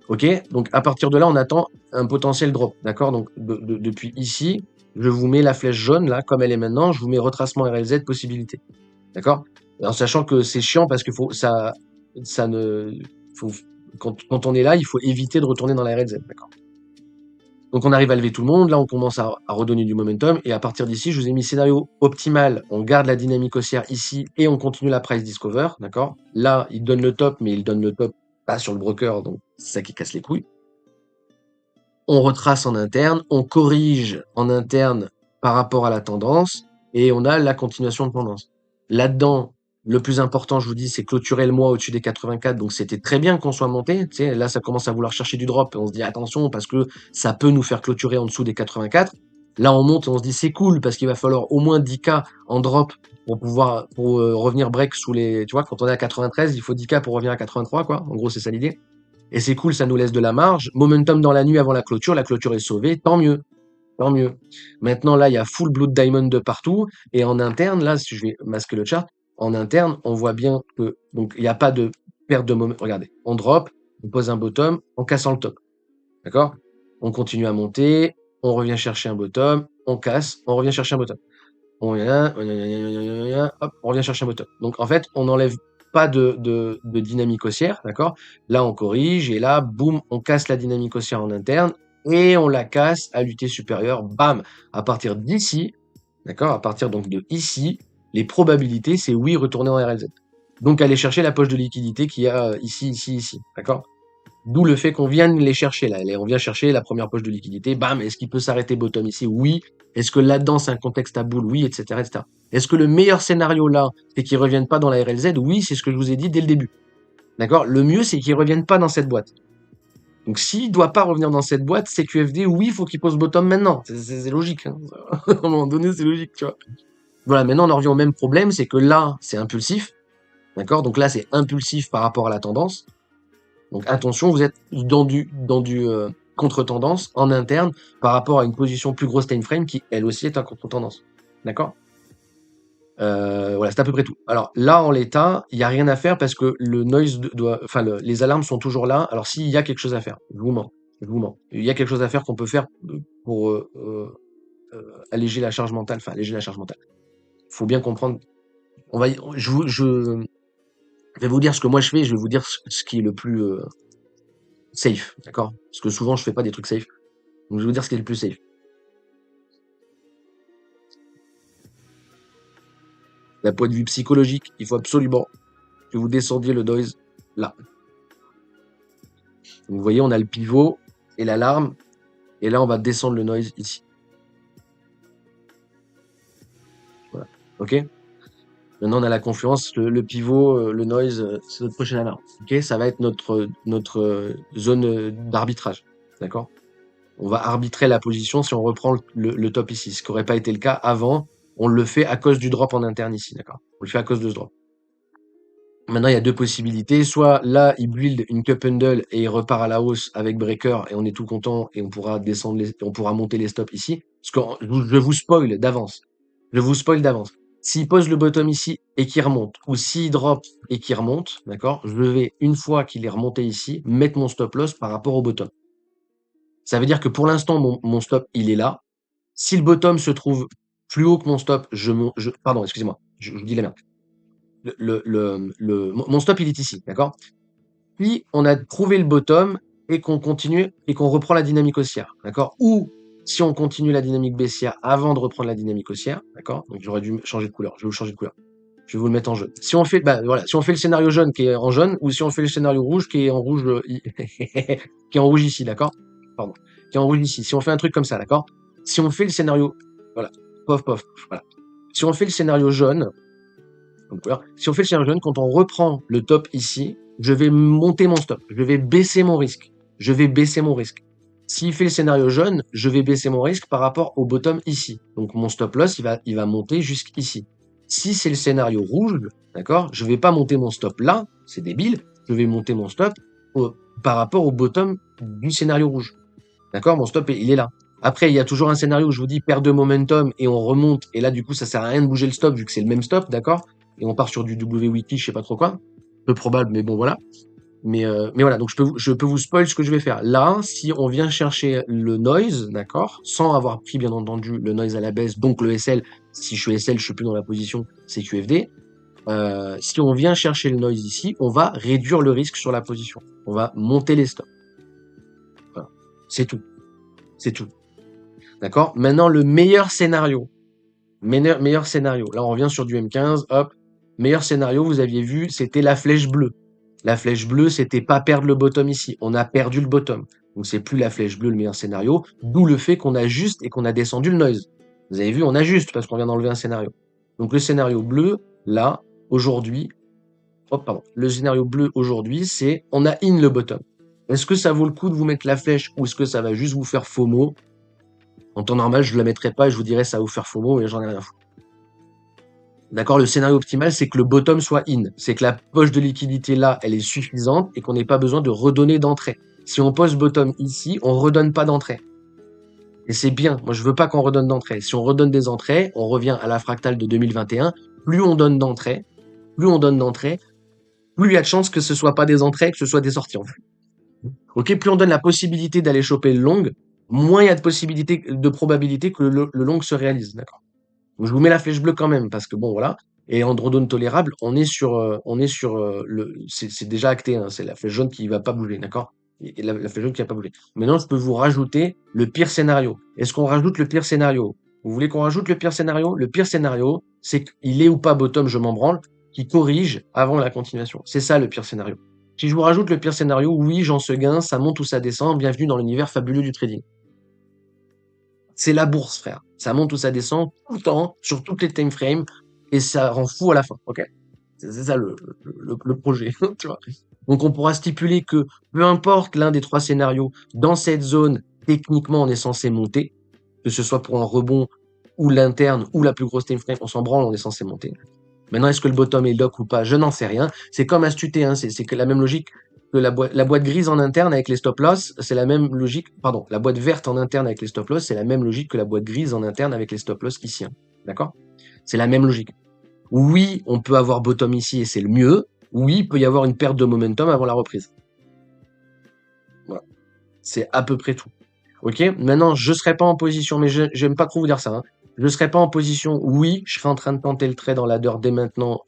Ok? Donc à partir de là, on attend un potentiel drop. D'accord? Donc depuis ici, je vous mets la flèche jaune là, comme elle est maintenant, je vous mets retracement RLZ possibilité. D'accord? En sachant que c'est chiant parce que ça ne, quand on est là, il faut éviter de retourner dans la RLZ. D'accord? Donc on arrive à lever tout le monde, là on commence à redonner du momentum, et à partir d'ici, je vous ai mis scénario optimal, on garde la dynamique haussière ici, et on continue la price discover, d'accord? Là, il donne le top, mais il donne le top pas sur le broker, donc c'est ça qui casse les couilles. On retrace en interne, on corrige en interne par rapport à la tendance, et on a la continuation de tendance. Là-dedans, le plus important, je vous dis, c'est clôturer le mois au-dessus des 84, donc c'était très bien qu'on soit monté. Tu sais, là, ça commence à vouloir chercher du drop, et on se dit attention, parce que ça peut nous faire clôturer en dessous des 84. Là, on monte et on se dit c'est cool, parce qu'il va falloir au moins 10K en drop pour pouvoir revenir break sous les... Tu vois, quand on est à 93, il faut 10K pour revenir à 83, quoi. En gros, c'est ça l'idée. Et c'est cool, ça nous laisse de la marge. Momentum dans la nuit avant la clôture est sauvée, tant mieux. Tant mieux. Maintenant, là, il y a full Blood Diamond de partout. Et en interne, là, si je vais masquer le chart, en interne, on voit bien que, donc, il n'y a pas de perte de moment. Regardez, on drop, on pose un bottom en cassant le top. D'accord? On continue à monter, on revient chercher un bottom, on casse, on revient chercher un bottom. On revient chercher un bottom. Donc, en fait, on n'enlève pas de dynamique haussière, d'accord? Là, on corrige, et là, boum, on casse la dynamique haussière en interne, et on la casse à l'UT supérieur, bam! À partir d'ici, d'accord? À partir donc de ici, les probabilités, c'est oui, retourner en RLZ. Donc, aller chercher la poche de liquidité qu'il y a ici, ici, ici, d'accord? D'où le fait qu'on vienne les chercher là. On vient chercher la première poche de liquidité. Bam, est-ce qu'il peut s'arrêter bottom ici? Oui. Est-ce que là-dedans c'est un contexte à boule? Oui, etc., etc. Est-ce que le meilleur scénario là, c'est qu'ils reviennent pas dans la RLZ? Oui, c'est ce que je vous ai dit dès le début. D'accord? Le mieux, c'est qu'ils reviennent pas dans cette boîte. Donc s'il doit pas revenir dans cette boîte, c'est QFD, oui, il faut qu'il pose bottom maintenant. C'est logique. Hein. À un moment donné, c'est logique, tu vois. Voilà, maintenant on en revient au même problème, c'est que là, c'est impulsif. D'accord? Donc là, c'est impulsif par rapport à la tendance. Donc attention, vous êtes dans du contre-tendance en interne par rapport à une position plus grosse time frame qui elle aussi est un contre-tendance. D'accord? Voilà, c'est à peu près tout. Alors là, en l'état, il n'y a rien à faire parce que le noise les alarmes sont toujours là. Alors s'il y a quelque chose à faire, je vous mens, je vous mens. Il y a quelque chose à faire qu'on peut faire pour alléger la charge mentale, enfin alléger la charge mentale. Faut bien comprendre. Je vais vous dire ce que moi je fais. Je vais vous dire ce qui est le plus safe, d'accord? Parce que souvent, je fais pas des trucs safe. Donc, je vais vous dire ce qui est le plus safe. D'un point de vue psychologique, il faut absolument que vous descendiez le noise là. Donc, vous voyez, on a le pivot et l'alarme. Et là, on va descendre le noise ici. Voilà. OK? Maintenant, on a la confluence, le pivot, le noise, c'est notre prochaine alarme. OK? Ça va être notre zone d'arbitrage. D'accord? On va arbitrer la position si on reprend le top ici. Ce qui n'aurait pas été le cas avant. On le fait à cause du drop en interne ici. D'accord? On le fait à cause de ce drop. Maintenant, il y a deux possibilités. Soit là, il build une cup handle et il repart à la hausse avec breaker et on est tout content et on pourra descendre on pourra monter les stops ici. Parce que je vous spoil d'avance. Je vous spoil d'avance. S'il pose le bottom ici et qu'il remonte, ou s'il drop et qu'il remonte, d'accord, je vais, une fois qu'il est remonté ici, mettre mon stop loss par rapport au bottom. Ça veut dire que pour l'instant, mon stop, il est là. Si le bottom se trouve plus haut que mon stop, pardon, excusez-moi, je vous dis la merde. Mon stop, il est ici, d'accord? Puis, on a trouvé le bottom et qu'on continue et qu'on reprend la dynamique haussière, d'accord? Ou si on continue la dynamique baissière avant de reprendre la dynamique haussière, d'accord? Donc, j'aurais dû changer de couleur. Je vais vous changer de couleur. Je vais vous le mettre en jaune. Si on fait, bah, voilà, si on fait le scénario jaune qui est en jaune, ou si on fait le scénario rouge qui est en rouge, qui est en rouge ici, d'accord? Pardon. Qui est en rouge ici. Si on fait un truc comme ça, d'accord? Si on fait le scénario, voilà. Pof, pof, voilà. Si on fait le scénario jaune, donc, voilà. Si on fait le scénario jaune, quand on reprend le top ici, je vais monter mon stop. Je vais baisser mon risque. Je vais baisser mon risque. S'il fait le scénario jaune, je vais baisser mon risque par rapport au bottom ici. Donc mon stop loss, il va monter jusqu'ici. Si c'est le scénario rouge, d'accord, je vais pas monter mon stop là, c'est débile. Je vais monter mon stop par rapport au bottom du scénario rouge. D'accord, mon stop, il est là. Après, il y a toujours un scénario où je vous dis perte de momentum et on remonte. Et là, du coup, ça sert à rien de bouger le stop vu que c'est le même stop, d'accord? Et on part sur du W-Wiki, je sais pas trop quoi. Peu probable, mais bon, voilà. Mais voilà, donc je peux vous spoil ce que je vais faire. Là, si on vient chercher le noise, d'accord, sans avoir pris bien entendu le noise à la baisse, donc le SL, si je suis SL, je suis plus dans la position CQFD. Si on vient chercher le noise ici, on va réduire le risque sur la position. On va monter les stops. Voilà. C'est tout. C'est tout. D'accord? Maintenant, le meilleur scénario. Meilleur scénario. Là, on revient sur du M15. Hop. Meilleur scénario, vous aviez vu, c'était la flèche bleue. La flèche bleue, c'était pas perdre le bottom ici. On a perdu le bottom. Donc, c'est plus la flèche bleue le meilleur scénario. D'où le fait qu'on ajuste et qu'on a descendu le noise. Vous avez vu, on ajuste parce qu'on vient d'enlever un scénario. Donc, le scénario bleu, là, aujourd'hui, hop, pardon. Le scénario bleu aujourd'hui, c'est on a in le bottom. Est-ce que ça vaut le coup de vous mettre la flèche ou est-ce que ça va juste vous faire FOMO? En temps normal, je ne la mettrai pas et je vous dirais ça va vous faire FOMO, mais j'en ai rien à foutre. D'accord, le scénario optimal, c'est que le bottom soit in. C'est que la poche de liquidité là, elle est suffisante et qu'on n'ait pas besoin de redonner d'entrée. Si on pose bottom ici, on redonne pas d'entrée. Et c'est bien. Moi, je veux pas qu'on redonne d'entrée. Si on redonne des entrées, on revient à la fractale de 2021. Plus on donne d'entrée, plus on donne d'entrée, plus il y a de chances que ce soit pas des entrées, que ce soit des sorties en fait. Ok, plus on donne la possibilité d'aller choper le long, moins il y a de possibilité, de probabilité que le long se réalise. D'accord. Donc, je vous mets la flèche bleue quand même parce que bon voilà. Et en drawdown tolérable, on est sur c'est déjà acté. Hein, c'est la flèche jaune qui va pas bouger, d'accord? Et la flèche jaune qui va pas bouger. Maintenant, je peux vous rajouter le pire scénario. Est-ce qu'on rajoute le pire scénario? Vous voulez qu'on rajoute le pire scénario? Le pire scénario, c'est qu'il est ou pas bottom, je m'en branle, qui corrige avant la continuation. C'est ça le pire scénario. Si je vous rajoute le pire scénario, oui, Jean Seguin, ça monte ou ça descend, bienvenue dans l'univers fabuleux du trading. C'est la bourse, frère. Ça monte ou ça descend tout le temps, sur toutes les time frames, et ça rend fou à la fin, ok? C'est ça le projet, tu vois. Donc on pourra stipuler que peu importe l'un des trois scénarios, dans cette zone, techniquement, on est censé monter, que ce soit pour un rebond ou l'interne ou la plus grosse time frame, on s'en branle, on est censé monter. Maintenant, est-ce que le bottom est lock ou pas? Je n'en sais rien. C'est comme astuté, hein. C'est que la même logique que la boîte grise en interne avec les stop loss, c'est la même logique. Pardon, la boîte verte en interne avec les stop loss, c'est la même logique que la boîte grise en interne avec les stop loss ici. Hein. D'accord? C'est la même logique. Oui, on peut avoir bottom ici et c'est le mieux. Oui, il peut y avoir une perte de momentum avant la reprise. Voilà. C'est à peu près tout. Ok? Maintenant, je serai pas en position, mais j'aime pas trop vous dire ça. Hein. Je serai pas en position. Oui, je serai en train de tenter le trade en ladder dès maintenant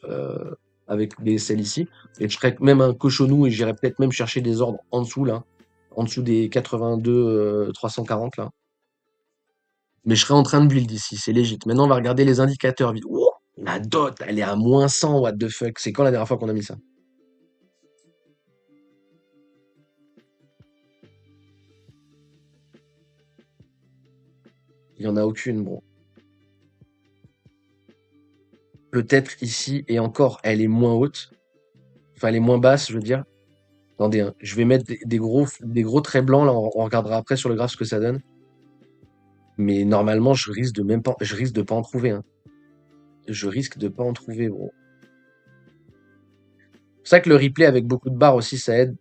avec les selles ici. Et je serai même un cochonou et j'irai peut-être même chercher des ordres en dessous là, en dessous des 82 340 là. Mais je serai en train de build ici, c'est légit. Maintenant, on va regarder les indicateurs. Oh, la dot, elle est à -100, what the fuck. C'est quand la dernière fois qu'on a mis ça? Il y en a aucune, bon. Peut-être ici, et encore, elle est moins haute. Enfin, elle est moins basse, je veux dire. Attendez, hein, je vais mettre des gros traits blancs, là, on regardera après sur le graphe ce que ça donne. Mais normalement, je risque de pas en trouver, hein. Je risque de pas en trouver, gros. C'est pour ça que le replay avec beaucoup de barres aussi, ça aide.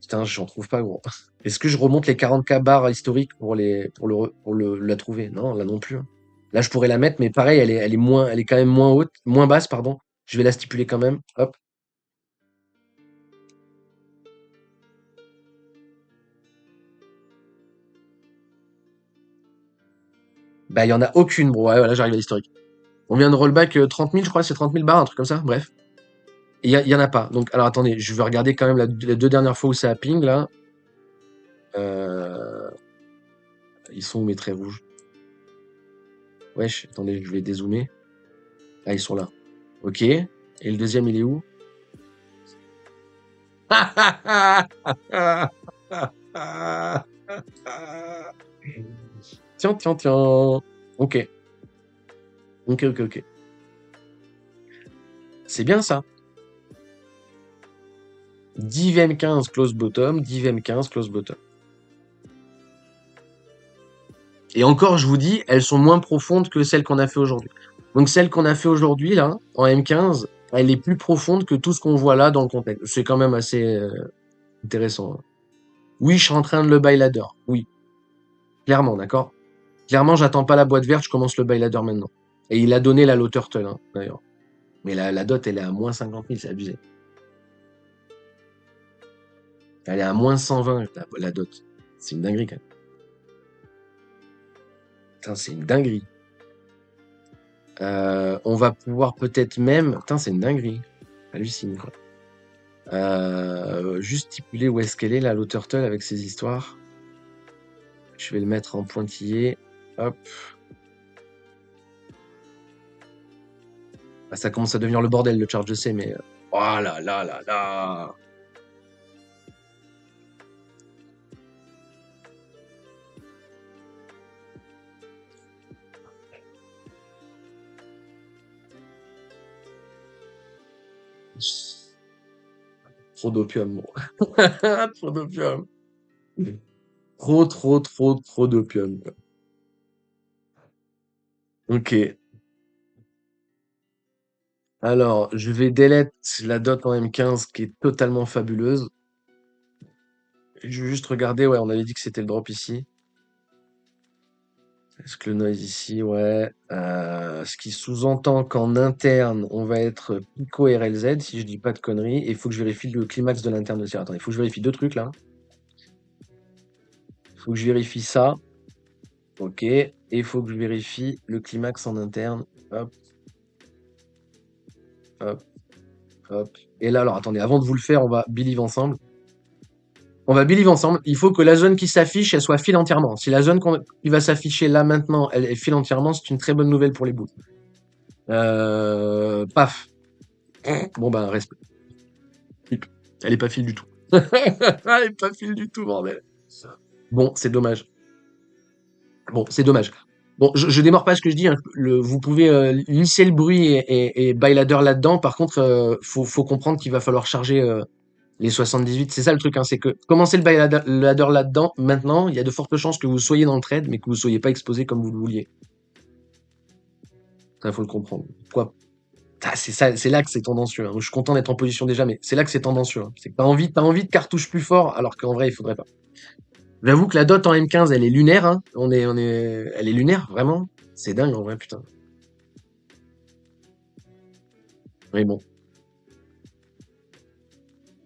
Putain, j'en trouve pas, gros. Est-ce que je remonte les 40K barres historiques pour la trouver? Non, là non plus, hein. Là, je pourrais la mettre, mais pareil, elle est quand même moins haute, moins basse, pardon. Je vais la stipuler quand même. Hop. Bah, il y en a aucune, bro. Ouais, voilà, j'arrive à l'historique. On vient de rollback 30 000, je crois, c'est 30 000 barres, un truc comme ça. Bref. Et il y en a pas. Donc, alors attendez, je vais regarder quand même les deux dernières fois où ça a ping, là. Euh, Ils sont où mes traits rouges? Wesh, attendez, je vais dézoomer. Ah, ils sont là. Ok. Et le deuxième, il est où? Tiens, tiens, tiens. Ok. Ok, ok, ok. C'est bien ça. Div M15 close bottom, Div M15 close bottom. Et encore, je vous dis, elles sont moins profondes que celles qu'on a fait aujourd'hui. Donc celle qu'on a fait aujourd'hui, là, en M15, elle est plus profonde que tout ce qu'on voit là dans le contexte. C'est quand même assez intéressant, hein. Oui, je suis en train de le buy ladder. Oui, clairement, d'accord? Clairement, j'attends pas la boîte verte, je commence le buy ladder maintenant. Et il a donné la low turtle, hein, d'ailleurs. Mais la dot, elle est à moins 50 000, c'est abusé. Elle est à moins 120, la dot. C'est une dinguerie, quand même. Putain, c'est une dinguerie. On va pouvoir peut-être même... Putain, c'est une dinguerie. Hallucine, quoi. Juste stipuler où est-ce qu'elle est, la low turtle, avec ses histoires. Je vais le mettre en pointillé. Hop. Ah, ça commence à devenir le bordel, le charge, je sais, mais... Oh là là là là. Trop d'opium, gros. Trop d'opium. Trop, trop, trop, trop d'opium, quoi. Ok. Alors, je vais delete la dot en M15 qui est totalement fabuleuse. Je vais juste regarder, ouais, on avait dit que c'était le drop ici. Est-ce que le noise ici, ouais. Ce qui sous-entend qu'en interne, on va être Pico RLZ, si je dis pas de conneries. Et il faut que je vérifie le climax de l'interne aussi. Attends, il faut que je vérifie deux trucs là. Il faut que je vérifie ça. Ok. Et il faut que je vérifie le climax en interne. Hop, hop, hop. Et là, alors attendez, avant de vous le faire, on va believe ensemble. On va believe ensemble. Il faut que la zone qui s'affiche, elle soit file entièrement. Si la zone qui va s'afficher là maintenant, elle est file entièrement, c'est une très bonne nouvelle pour les bouts. Paf. Bon ben, respect. Elle est pas file du tout. Elle est pas file du tout, bordel. Bon, c'est dommage. Bon, c'est dommage. Bon, je démords pas ce que je dis, hein. Vous pouvez lisser le bruit et buy ladder là-dedans. Par contre, faut comprendre qu'il va falloir charger les 78. C'est ça le truc, hein, c'est que commencer le buy ladder là-dedans, maintenant, il y a de fortes chances que vous soyez dans le trade, mais que vous soyez pas exposé comme vous le vouliez. Ça, faut le comprendre. Quoi? Ah, c'est ça, c'est là que c'est tendancieux, hein. Je suis content d'être en position déjà, mais c'est là que c'est tendancieux, hein. C'est que t'as envie de cartouches plus fort, alors qu'en vrai, il faudrait pas. J'avoue que la dot en M15, elle est lunaire, hein. Elle est lunaire, vraiment. C'est dingue, en vrai, putain. Mais bon.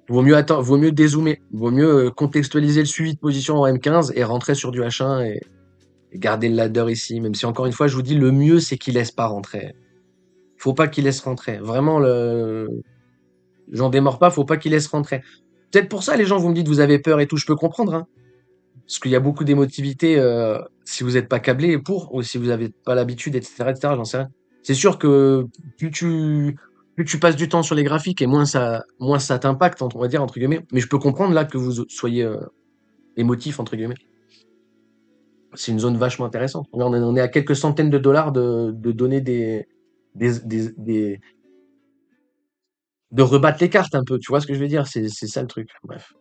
Vaut mieux dézoomer. Vaut mieux contextualiser le suivi de position en M15 et rentrer sur du H1 et garder le ladder ici. Même si, encore une fois, je vous dis, le mieux, c'est qu'il laisse pas rentrer. Faut pas qu'il laisse rentrer. Vraiment, j'en démords pas, faut pas qu'il laisse rentrer. Peut-être pour ça, les gens, vous me dites, vous avez peur et tout, je peux comprendre, hein. Parce qu'il y a beaucoup d'émotivité si vous n'êtes pas câblé pour, ou si vous n'avez pas l'habitude, etc., etc., j'en sais rien. C'est sûr que plus tu passes du temps sur les graphiques et moins ça t'impacte, on va dire, entre guillemets. Mais je peux comprendre là que vous soyez émotif, entre guillemets. C'est une zone vachement intéressante. On est à quelques centaines de dollars de donner des, de rebattre les cartes un peu. Tu vois ce que je veux dire? C'est ça le truc. Bref.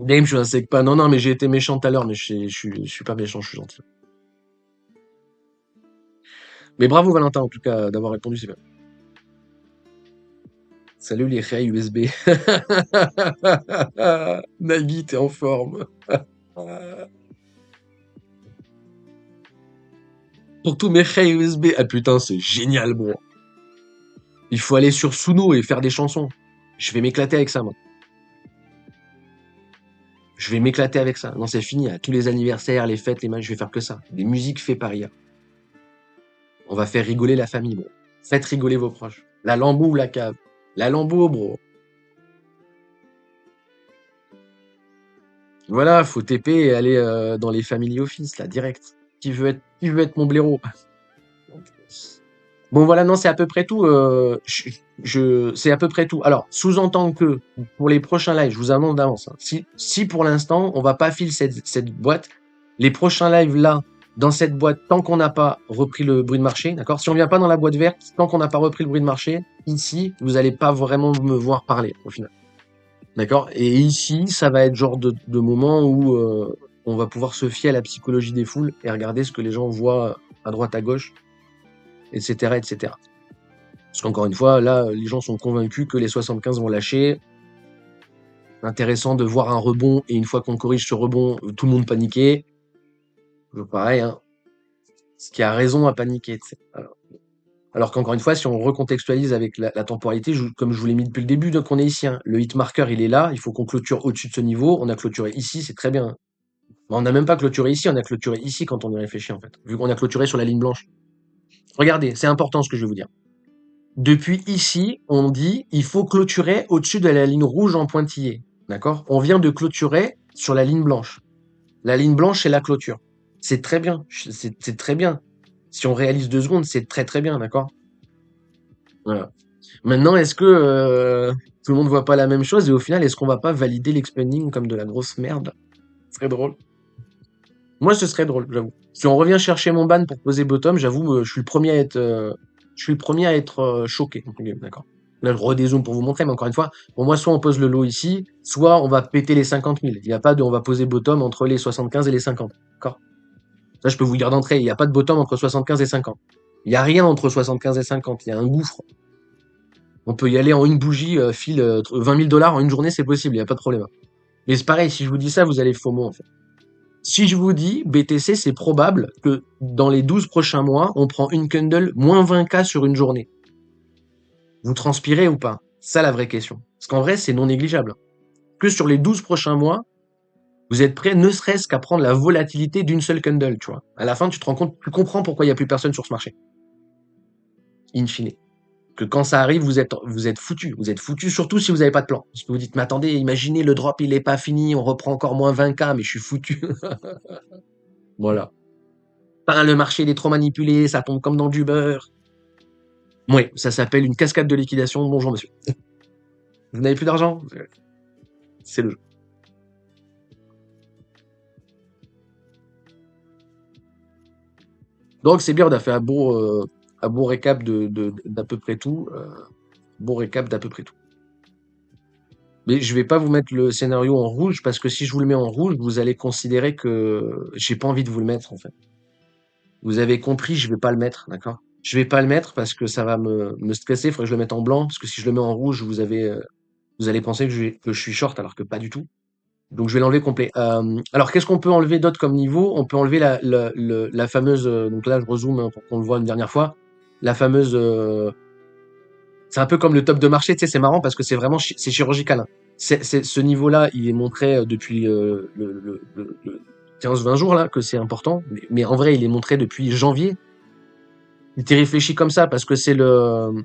Game, je sais pas. Non, non, mais j'ai été méchant tout à l'heure, mais je suis pas méchant, je suis gentil. Mais bravo Valentin, en tout cas, d'avoir répondu, c'est bien. Salut les raies USB. Nagui, t'es en forme. Pour tous mes raies USB. Ah putain, c'est génial, bro. Il faut aller sur Suno et faire des chansons. Je vais m'éclater avec ça, moi. Je vais m'éclater avec ça. Non, c'est fini. À tous les anniversaires, les fêtes, les matchs, je vais faire que ça. Des musiques faites par IA. On va faire rigoler la famille, bro. Faites rigoler vos proches. La Lambeau ou la cave. La Lambeau, bro. Voilà, faut TP et aller dans les family office, là, direct. Qui veut être mon blaireau? Bon, voilà, non, c'est à peu près tout. C'est à peu près tout. Alors, sous-entend que pour les prochains lives, je vous annonce d'avance, hein, si pour l'instant, on va pas filer cette boîte, les prochains lives là, dans cette boîte, tant qu'on n'a pas repris le bruit de marché, d'accord? Si on vient pas dans la boîte verte, tant qu'on n'a pas repris le bruit de marché, ici, vous allez pas vraiment me voir parler, au final. D'accord? Et ici, ça va être genre de moment où on va pouvoir se fier à la psychologie des foules et regarder ce que les gens voient à droite, à gauche, etc., etc. Parce qu'encore une fois, là, les gens sont convaincus que les 75 vont lâcher. Intéressant de voir un rebond, et une fois qu'on corrige ce rebond, tout le monde paniquer. Pareil, hein. Ce qui a raison à paniquer, tu sais. Alors qu'encore une fois, si on recontextualise avec la temporalité, comme je vous l'ai mis depuis le début, donc on est ici, hein. Le hit marker, il est là, il faut qu'on clôture au-dessus de ce niveau. On a clôturé ici, c'est très bien. Mais on n'a même pas clôturé ici, on a clôturé ici quand on y réfléchit, en fait. Vu qu'on a clôturé sur la ligne blanche. Regardez, c'est important ce que je vais vous dire. Depuis ici, on dit il faut clôturer au-dessus de la ligne rouge en pointillé. D'accord? On vient de clôturer sur la ligne blanche. La ligne blanche, c'est la clôture. C'est très bien. C'est très bien. Si on réalise 2 secondes, c'est très très bien, d'accord? Voilà. Maintenant, est-ce que tout le monde voit pas la même chose et au final, est-ce qu'on va pas valider l'expanding comme de la grosse merde? Ce serait drôle. Moi, ce serait drôle, j'avoue. Si on revient chercher mon ban pour poser bottom, j'avoue, je suis le premier à être choqué, entre guillemets, d'accord. Là, je redézoome pour vous montrer, mais encore une fois, pour moi, soit on pose le lot ici, soit on va péter les 50 000. Il n'y a pas de, on va poser bottom entre les 75 et les 50, d'accord. Ça, je peux vous dire d'entrée, il n'y a pas de bottom entre 75 et 50. Il n'y a rien entre 75 et 50, il y a un gouffre. On peut y aller en une bougie, file 20 000 $ en une journée, c'est possible, il n'y a pas de problème. Mais c'est pareil, si je vous dis ça, vous allez FOMO, en fait. Si je vous dis BTC, c'est probable que dans les 12 prochains mois, on prend une candle moins 20K sur une journée. Vous transpirez ou pas? Ça, la vraie question. Parce qu'en vrai, c'est non négligeable. Que sur les 12 prochains mois, vous êtes prêt ne serait-ce qu'à prendre la volatilité d'une seule candle, tu vois. À la fin, tu te rends compte, tu comprends pourquoi il n'y a plus personne sur ce marché. In fine. Que quand ça arrive, vous êtes foutu. Vous êtes foutu, surtout si vous n'avez pas de plan. Parce que vous dites, mais attendez, imaginez, le drop, il est pas fini, on reprend encore moins 20K, mais je suis foutu. Voilà. Le marché, il est trop manipulé, ça tombe comme dans du beurre. Oui, ça s'appelle une cascade de liquidation. Bonjour, monsieur. Vous n'avez plus d'argent? C'est le jeu. Donc, c'est bien, on a fait un bon récap d'à peu près tout. Bon récap d'à peu près tout. Mais je vais pas vous mettre le scénario en rouge, parce que si je vous le mets en rouge, vous allez considérer que j'ai pas envie de vous le mettre, en fait. Vous avez compris, je vais pas le mettre, d'accord? Je vais pas le mettre parce que ça va me stresser, il faudrait que je le mette en blanc, parce que si je le mets en rouge, vous allez penser que je suis short, alors que pas du tout. Donc je vais l'enlever complet. Alors qu'est-ce qu'on peut enlever d'autre comme niveau? On peut enlever la fameuse, donc là je rezoome, hein, pour qu'on le voit une dernière fois, la fameuse, c'est un peu comme le top de marché, tu sais, c'est marrant parce que c'est vraiment c'est chirurgical, hein. Ce niveau-là, il est montré depuis le 15-20 jours là que c'est important, mais en vrai il est montré depuis janvier. Il était réfléchi comme ça parce que c'est le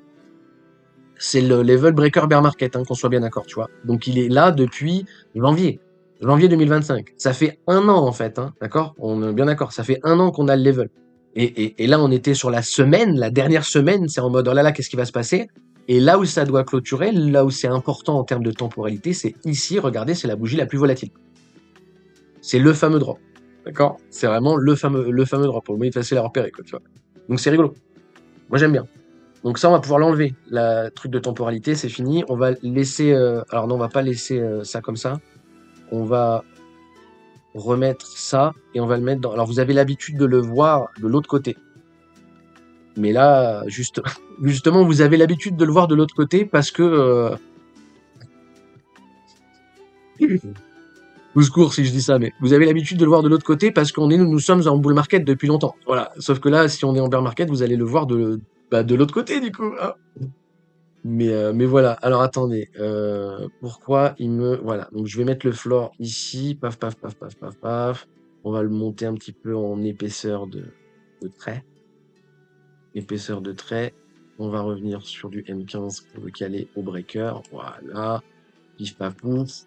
level breaker bear market, hein, qu'on soit bien d'accord, tu vois. Donc il est là depuis janvier 2025. Ça fait 1 an en fait, hein, d'accord? On est bien d'accord, ça fait 1 an qu'on a le level. Et là, on était sur la semaine, la dernière semaine, c'est en mode, oh là là, qu'est-ce qui va se passer? Et là où ça doit clôturer, là où c'est important en termes de temporalité, c'est ici, regardez, c'est la bougie la plus volatile. C'est le fameux drop, d'accord? C'est vraiment le fameux drop. Pour moi, il est facile à repérer, quoi, tu vois. Donc c'est rigolo. Moi, j'aime bien. Donc ça, on va pouvoir l'enlever. La truc de temporalité, c'est fini. On va laisser... alors non, on va pas laisser ça comme ça. On va remettre ça et on va le mettre dans... Alors vous avez l'habitude de le voir de l'autre côté. Mais là, justement, vous avez l'habitude de le voir de l'autre côté parce que... Au secours si je dis ça, mais vous avez l'habitude de le voir de l'autre côté parce nous sommes en bull market depuis longtemps. Voilà. Sauf que là, si on est en bear market, vous allez le voir de l'autre côté, du coup. Hein. Mais voilà. Alors attendez. Pourquoi il me... Voilà. Donc je vais mettre le floor ici. Paf, paf, paf, paf, paf, paf. On va le monter un petit peu en épaisseur de trait. Épaisseur de trait. On va revenir sur du M15 pour le caler au breaker. Voilà. Pif, paf, pouf.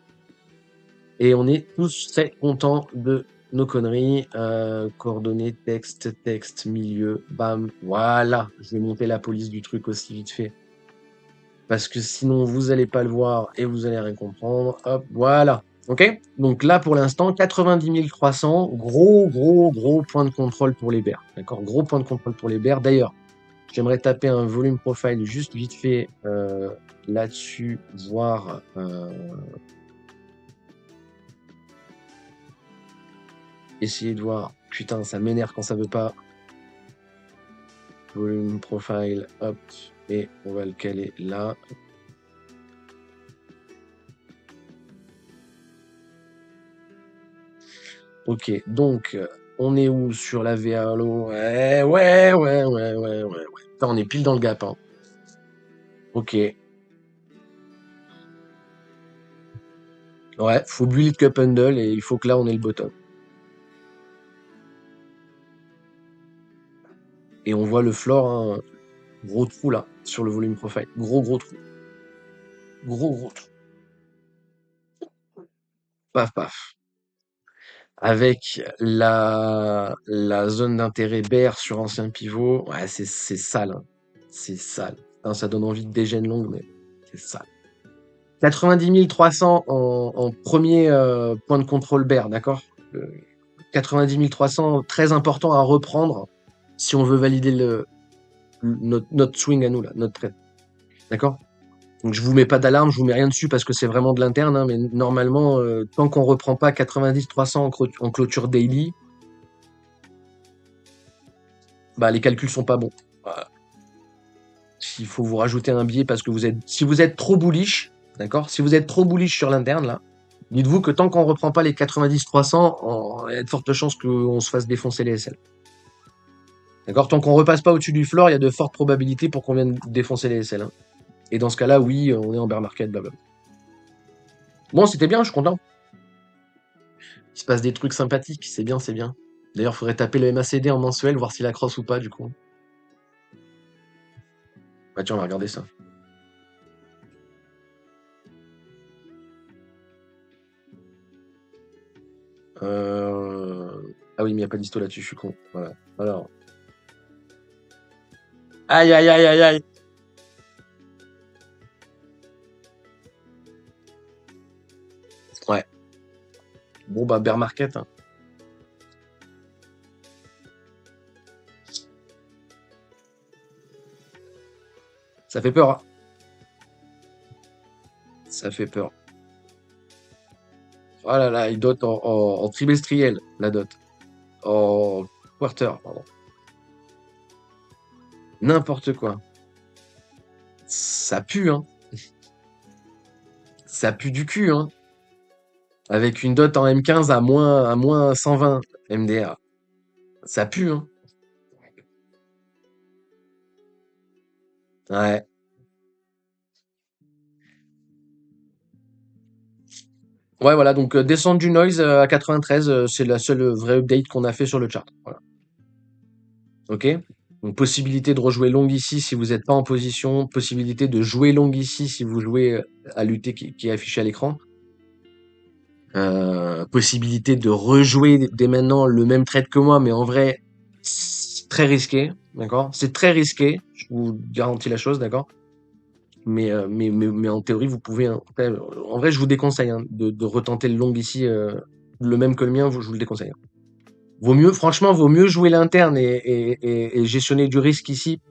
Et on est tous très contents de nos conneries. Coordonnées, texte, milieu, bam. Voilà. Je vais monter la police du truc aussi vite fait. Parce que sinon, vous allez pas le voir et vous allez rien comprendre. Hop, voilà. Ok. Donc là, pour l'instant, 90 300. Gros point de contrôle pour les bears. D'accord. Gros point de contrôle pour les bears. D'ailleurs, j'aimerais taper un volume profile juste vite fait là-dessus, voir... essayer de voir. Putain, ça m'énerve quand ça veut pas. Volume profile, hop, et on va le caler là. Ok, donc on est où sur la VA Halo? Ouais. Putain, on est pile dans le gap. Hein. Ok. Ouais, faut bullet cup handle et il faut que là on ait le bottom. Et on voit le floor, hein, gros trou là, sur le volume profile. Gros trou. Gros trou. Paf, paf. Avec la zone d'intérêt bear sur ancien pivot, ouais, c'est sale. Hein. C'est sale. Putain, ça donne envie de dégêner longue, mais c'est sale. 90 300 en premier point de contrôle bear, d'accord 90 300, très important à reprendre si on veut valider notre swing à nous, là, notre trade. D'accord Donc je vous mets pas d'alarme, je vous mets rien dessus parce que c'est vraiment de l'interne, hein, mais normalement, tant qu'on reprend pas 90 300 en clôture daily, bah les calculs sont pas bons. Voilà. Il faut vous rajouter un biais parce que si vous êtes trop bullish, d'accord, si vous êtes trop bullish sur l'interne là, dites-vous que tant qu'on reprend pas les 90-300, il y a de fortes chances qu'on se fasse défoncer les SL. D'accord, tant qu'on repasse pas au-dessus du floor, il y a de fortes probabilités pour qu'on vienne défoncer les SL. Hein. Et dans ce cas-là, oui, on est en bear market, blablabla. Bon, c'était bien, je suis content. Il se passe des trucs sympathiques, c'est bien, c'est bien. D'ailleurs, il faudrait taper le MACD en mensuel, voir s'il accroche ou pas, du coup. Bah tiens, on va regarder ça. Ah oui, mais il n'y a pas d'histo là-dessus, je suis con. Voilà. Alors. Aïe, aïe, aïe, aïe, aïe. Ouais. Bon, bah, bear market. Hein. Ça fait peur. Hein. Ça fait peur. Oh là là, il dote en trimestriel, la dot. En quarter, pardon. N'importe quoi. Ça pue, hein. Ça pue du cul, hein. Avec une dot en M15 à moins 120 MDA. Ça pue, hein. Ouais. Ouais, voilà, donc descendre du noise à 93, c'est la seule vraie update qu'on a fait sur le chart. Voilà. Ok? Donc possibilité de rejouer long ici si vous n'êtes pas en position, possibilité de jouer long ici si vous jouez à l'UT qui est affiché à l'écran. Possibilité de rejouer dès maintenant le même trade que moi, mais en vrai, c'est très risqué, d'accord? C'est très risqué, je vous garantis la chose, d'accord? Mais en théorie, vous pouvez. Hein, en vrai, je vous déconseille hein, de retenter le long ici, le même que le mien, je vous le déconseille. Hein. Franchement, vaut mieux jouer l'interne et gestionner du risque ici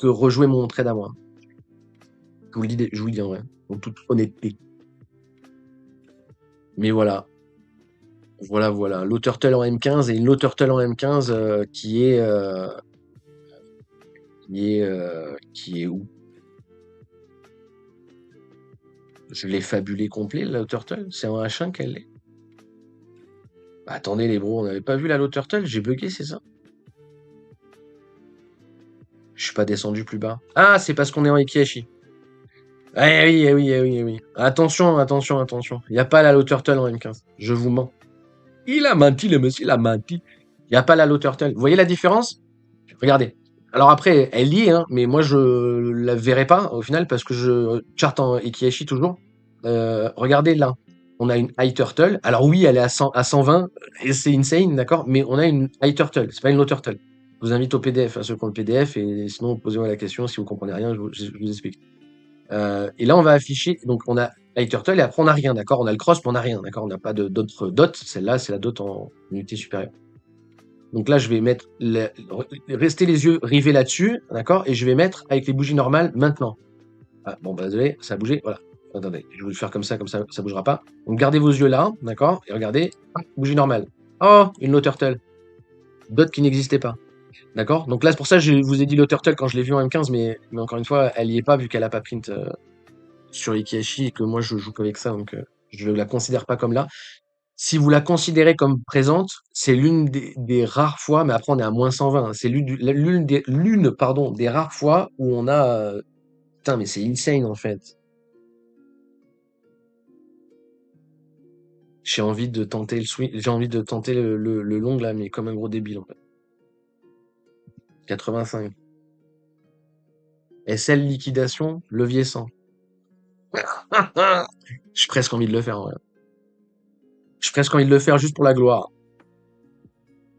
que rejouer mon trade à moi. Je vous le dis en vrai, en toute honnêteté. Mais voilà. Voilà. Low turtle en M15 et une low turtle en M15 qui est qui est où? Je l'ai fabulé complet, la Turtle. C'est en H1 qu'elle est. Bah, attendez les bros, on n'avait pas vu la low turtle? J'ai bugué, c'est ça? Je suis pas descendu plus bas. Ah, c'est parce qu'on est en Ikiashi. Eh oui, eh oui, eh oui, eh oui. Attention, attention, attention. Il n'y a pas la low turtle en M15. Je vous mens. Il a menti, le monsieur, il a menti. Il n'y a pas la low turtle. Vous voyez la différence? Regardez. Alors après, elle y est, hein, mais moi je la verrai pas au final parce que je charte en Ikiashi toujours. Regardez là, on a une high turtle. Alors oui, elle est à 120 et c'est insane, d'accord, mais on a une high turtle, c'est pas une low turtle. Je vous invite au PDF, à ceux qui ont le PDF, et sinon posez-moi la question si vous comprenez rien, je vous explique. Et là, on va afficher, donc on a high turtle et après on a rien, d'accord, on a le cross, mais on a rien, d'accord, on n'a pas d'autres dot. Celle-là, c'est la dot en unité supérieure. Donc là, je vais mettre rester les yeux rivés là-dessus, d'accord? Et je vais mettre avec les bougies normales maintenant. Ah, bon, bah, désolé, ça a bougé, voilà. Attendez, je vais le faire comme ça, ça bougera pas. Donc gardez vos yeux là, d'accord? Et regardez, bougie normale. Oh, une low turtle. D'autres qui n'existaient pas. D'accord? Donc là, c'est pour ça que je vous ai dit low turtle quand je l'ai vu en M15, mais encore une fois, elle y est pas vu qu'elle a pas print sur Ikiashi et que moi je joue qu'avec ça, donc je la considère pas comme là. Si vous la considérez comme présente, c'est l'une des rares fois, mais après on est à -120, hein, c'est pardon, des rares fois où on a. Putain, mais c'est insane en fait. J'ai envie de tenter le swing, j'ai envie de tenter le long là, mais comme un gros débile en fait. 85. SL liquidation, levier 100. J'ai presque envie de le faire, ouais. J'ai presque envie de le faire juste pour la gloire.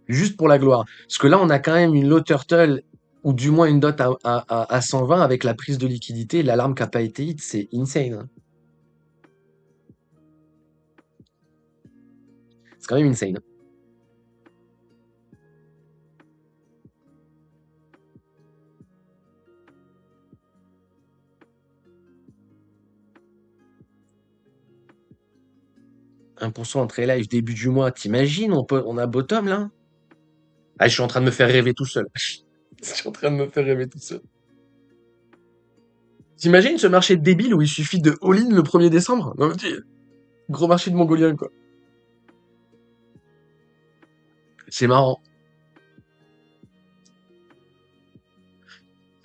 Juste pour la gloire. Parce que là, on a quand même une low turtle, ou du moins une dot à 120 avec la prise de liquidité, l'alarme qui n'a pas été hit, c'est insane, hein. C'est quand même insane. 1% entrée live début du mois, t'imagines, on a bottom là? Ah, je suis en train de me faire rêver tout seul. Je suis en train de me faire rêver tout seul. T'imagines ce marché débile où il suffit de all-in le 1er décembre? Non, gros marché de mongolien, quoi. C'est marrant.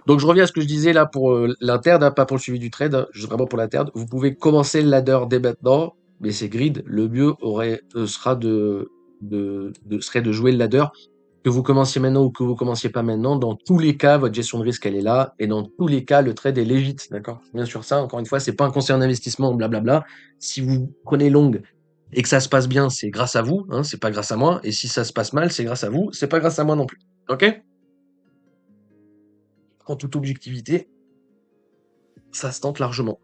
Donc je reviens à ce que je disais là pour l'interd, hein, pas pour le suivi du trade, juste vraiment pour l'interd. Vous pouvez commencer le ladder dès maintenant, mais c'est grid. Le mieux serait de jouer le ladder. Que vous commenciez maintenant ou que vous commenciez pas maintenant, dans tous les cas, votre gestion de risque elle est là, et dans tous les cas, le trade est légit, d'accord? Bien sûr, ça, encore une fois, c'est pas un conseil en investissement, blablabla. Si vous prenez longue et que ça se passe bien, c'est grâce à vous, hein, c'est pas grâce à moi. Et si ça se passe mal, c'est grâce à vous, c'est pas grâce à moi non plus. Ok? En toute objectivité, ça se tente largement.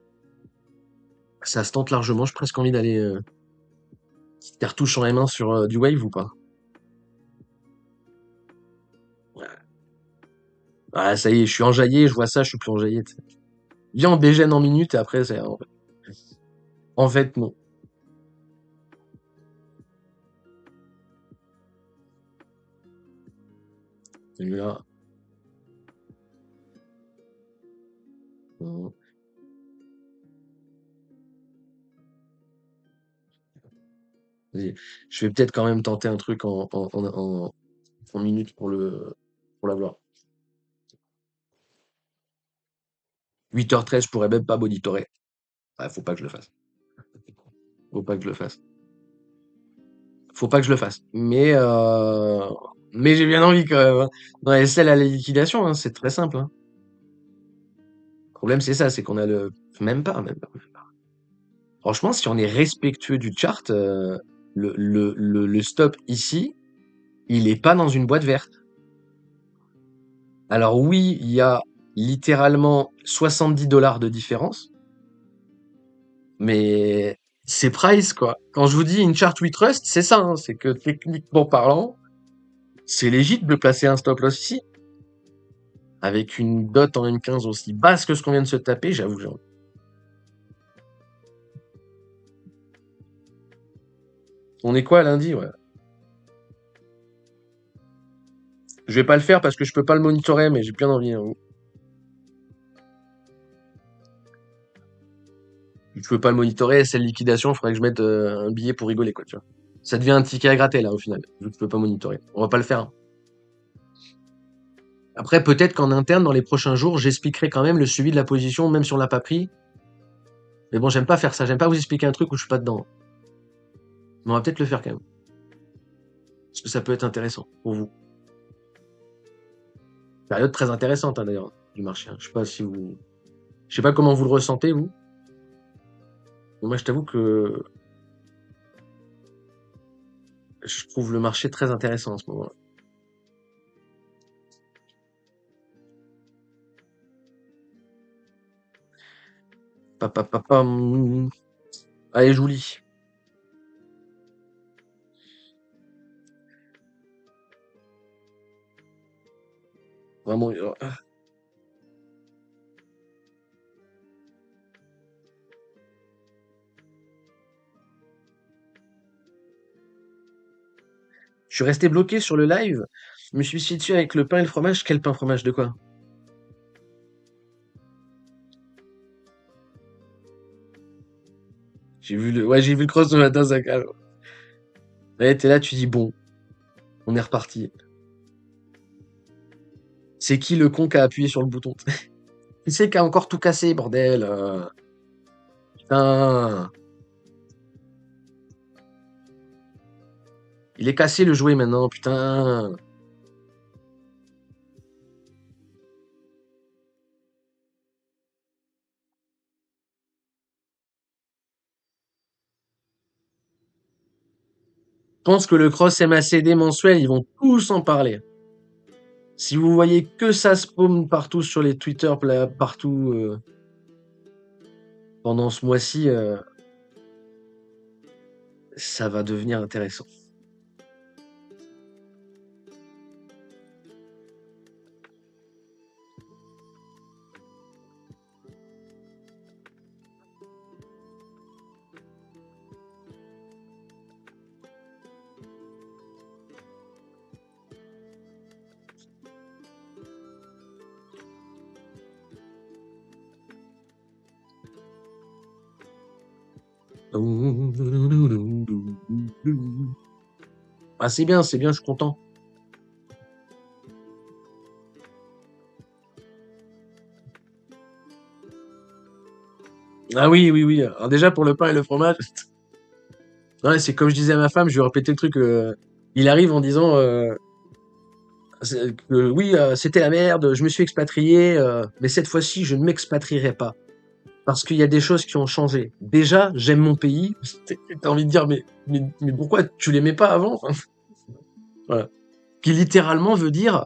Ça se tente largement. J'ai presque envie d'aller cartouche en M1 sur du wave ou pas? Ah, ça y est, je suis enjaillé, je vois ça, je suis plus enjaillé. T'sais. Viens, on dégène en minutes et après, c'est. En fait, non. Celui-là. euh, vas-y. Je vais peut-être quand même tenter un truc en minutes pour l'avoir. 8h13, je pourrais même pas monitorer. Ouais, faut pas que je le fasse. Faut pas que je le fasse. Faut pas que je le fasse. Mais j'ai bien envie quand même, hein. Dans la SL à la liquidation, hein, c'est très simple, hein. Le problème, c'est ça, c'est qu'on a le. Même pas, même pas. Franchement, si on est respectueux du chart, le stop ici, il est pas dans une boîte verte. Alors oui, il y a littéralement 70 $ de différence, mais c'est price, quoi. Quand je vous dis une chart we trust, c'est ça, hein, c'est que techniquement parlant, c'est légit de placer un stop loss ici. Avec une dot en M15 aussi basse que ce qu'on vient de se taper, j'avoue. On est quoi lundi, ouais. Je vais pas le faire parce que je peux pas le monitorer, mais j'ai bien envie, hein. Je peux pas le monitorer, c'est la liquidation, il faudrait que je mette un billet pour rigoler, quoi, tu vois. Ça devient un ticket à gratter, là, au final. Je peux pas monitorer. On va pas le faire, hein. Après, peut-être qu'en interne, dans les prochains jours, j'expliquerai quand même le suivi de la position, même si on l'a pas pris. Mais bon, j'aime pas faire ça. J'aime pas vous expliquer un truc où je suis pas dedans. Mais on va peut-être le faire quand même. Parce que ça peut être intéressant pour vous. Période très intéressante, hein, d'ailleurs, du marché, hein. Je sais pas si vous. Je sais pas comment vous le ressentez, vous. Mais moi, je t'avoue que je trouve le marché très intéressant en ce moment. Papapapam. Allez, je vous lis. Vraiment. Je suis resté bloqué sur le live. Je me suis situé avec le pain et le fromage. Quel pain fromage de quoi? Ouais, j'ai vu le cross ce matin, ça calme. Ouais, t'es là, tu dis bon, on est reparti. C'est qui le con qui a appuyé sur le bouton? Qui c'est qui a encore tout cassé, bordel? Putain. Il est cassé le jouet maintenant, putain. Je pense que le cross MACD mensuel, ils vont tous en parler. Si vous voyez que ça spawn partout sur les Twitter, partout pendant ce mois-ci, ça va devenir intéressant. Ah, c'est bien, je suis content. Ah oui, oui, oui. Alors déjà, pour le pain et le fromage, ouais, c'est comme je disais à ma femme, je lui ai répété le truc. Il arrive en disant que oui, c'était la merde, je me suis expatrié, mais cette fois-ci, je ne m'expatrierai pas. Parce qu'il y a des choses qui ont changé. Déjà, j'aime mon pays. T'as envie de dire, mais pourquoi tu l'aimais pas avant? Enfin, voilà. Qui littéralement veut dire,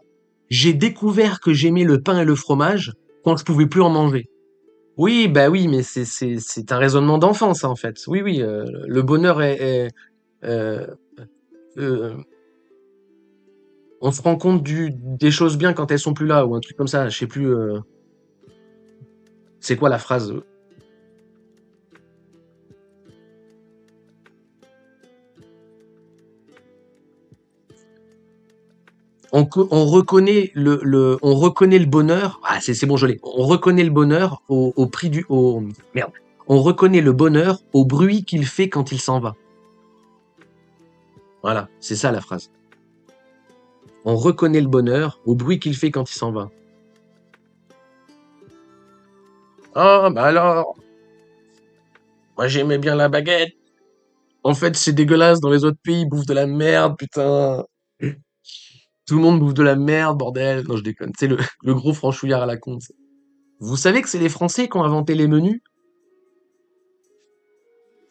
j'ai découvert que j'aimais le pain et le fromage quand je pouvais plus en manger. Oui, bah oui, mais c'est un raisonnement d'enfant, ça, en fait. Oui, oui, le bonheur euh, euh, on se rend compte des choses bien quand elles sont plus là, ou un truc comme ça. Je sais plus. C'est quoi la phrase? On reconnaît on reconnaît le bonheur. Ah, c'est bon, je l'ai. On reconnaît le bonheur au prix merde. On reconnaît le bonheur au bruit qu'il fait quand il s'en va. Voilà, c'est ça la phrase. On reconnaît le bonheur au bruit qu'il fait quand il s'en va. Ah, bah alors, moi j'aimais bien la baguette. En fait, c'est dégueulasse, dans les autres pays, ils bouffent de la merde, putain. Tout le monde bouffe de la merde, bordel. Non, je déconne. C'est le gros franchouillard à la con. Vous savez que c'est les Français qui ont inventé les menus?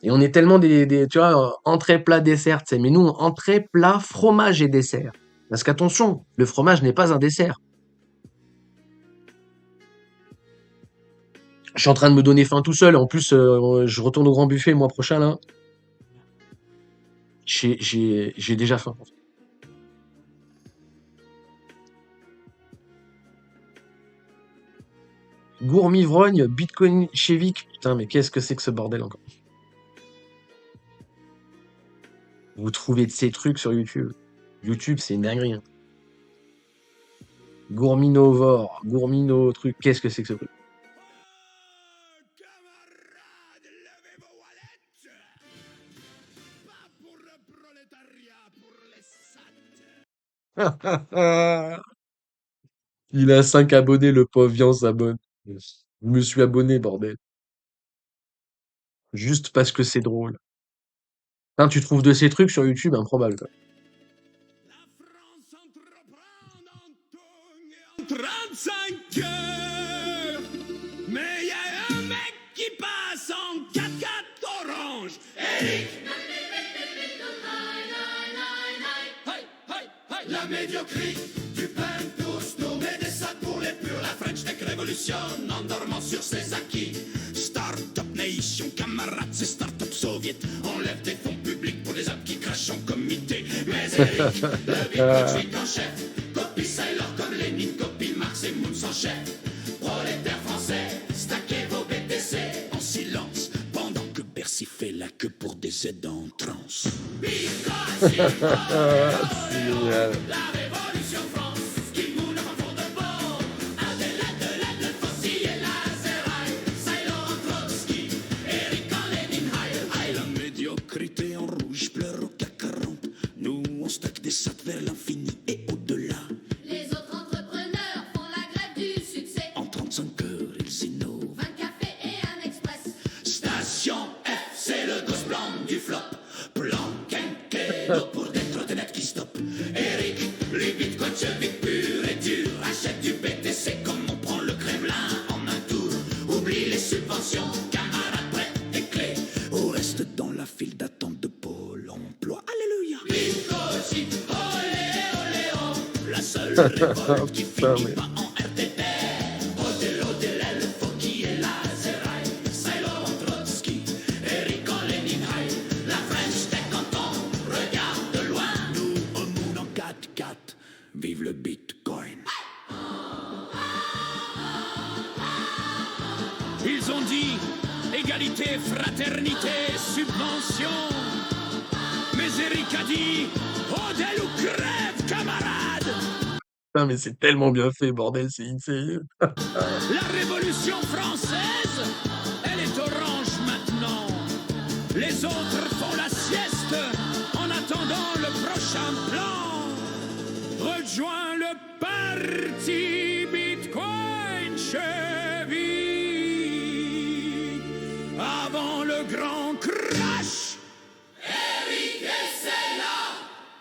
Et on est tellement tu vois, entrée, plat, dessert, tu sais. Mais nous, entrée, plat, fromage et dessert. Parce qu'attention, le fromage n'est pas un dessert. Je suis en train de me donner faim tout seul. En plus, je retourne au grand buffet le mois prochain, là. J'ai déjà faim. Gourmivrogne, Bitcoin Chevik. Putain, mais qu'est-ce que c'est que ce bordel encore? Vous trouvez de ces trucs sur YouTube. YouTube, c'est une dinguerie, hein. Gourminovore, Gourmino truc. Qu'est-ce que c'est que ce truc? Il a 5 abonnés, le pauvre, viens, on s'abonne. Je me suis abonné, bordel. Juste parce que c'est drôle. Putain, tu trouves de ces trucs sur YouTube, improbable, quoi. La France entreprend en tongue et en 35 heures. Mais y a un mec qui passe en 4x4 orange. Eric. La médiocrité du pain tous nous met des sacs pour les purs. La French Tech révolutionne en dormant sur ses acquis. Start-up nation, camarades, c'est start-up soviet. On lève des fonds publics pour des apps qui crachent en comité. Mais Eric, le big en chef, copie Sailor comme Lénine, copie Marx et Moon sans chef. Prolétaires français, stackez vos BTC en silence pendant que Bercy fait la queue pour des aides en transe. C'est génial. La révolution France, qui moule en fond de bord. Adelaide, le Fossi et Lazeraï. Sailor Trotsky, Eric en Lénine, Heil. La médiocrité en rouge pleure au CAC 40. Nous, on stacke des sats vers l'infini et au-delà. Les autres entrepreneurs font la grève du succès. En 35 heures, ils innovent. 20 cafés et un express. Station F, c'est le gosse blanc du flop. Plan quinquennaux pour des trottinettes qui stoppent. Eric, lui bitcoin, vite pur et dur. Achète du BTC comme on prend le Kremlin en un tour. Oublie les subventions, camarades, prêts et clés. Ou reste dans la file d'attente de Pôle emploi. Alléluia. Bitcoin, olé, olé, oh. La seule révolte qui Putain, finit mais- pas en RTT. Odel, le Fouki et Lazeraï. Sailor Trotsky, Eric en Lénine, Heil. La French Tech quand on regarde de loin. Nous, on moule en 4x4. Vive le Bitcoin. Ils ont dit égalité, fraternité, subvention. Mais Eric a dit Odel ou crève, camarade. Putain, mais c'est tellement bien fait, bordel, c'est... La Révolution française, elle est orange maintenant. Les autres font la sieste en attendant le prochain plan. Rejoins le parti Bitcoin cheville avant le grand crash. Eric et c'est là,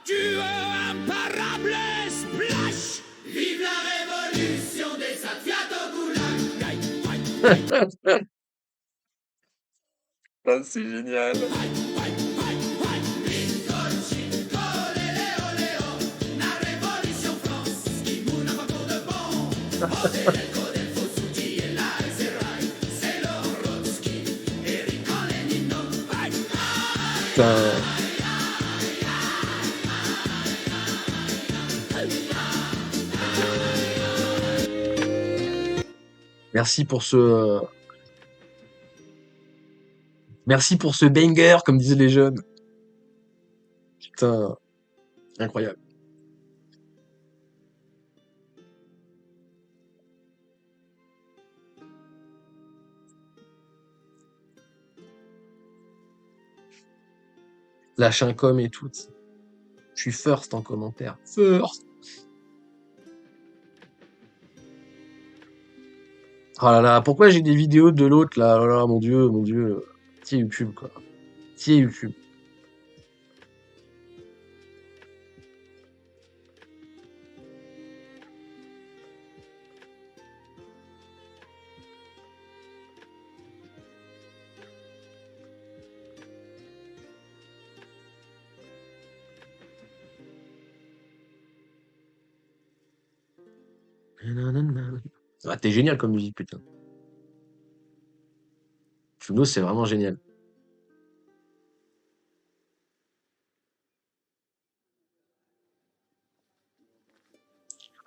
duo imparable splash. Vive la révolution des Safiates au goulag. Ah, c'est génial. Putain. Merci pour ce... Merci pour ce banger, comme disent les jeunes. Putain, incroyable. Lâche un com et tout. Je suis first en commentaire. First. Oh là là, pourquoi j'ai des vidéos de l'autre là? Oh là là, mon Dieu, mon Dieu. Tiens YouTube, quoi. Tiens YouTube. Ah, t'es génial comme musique, putain. Funo, c'est vraiment génial.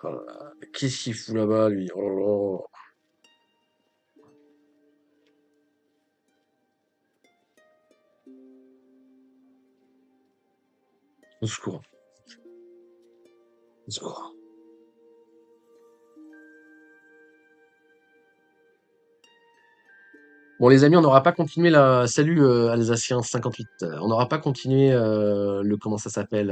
Oh là là, qu'est-ce qu'il fout là-bas, lui? Oh là là. Au secours. Au secours. Bon, les amis, on n'aura pas continué la... Salut, Alsacien 58. On n'aura pas continué le... Comment ça s'appelle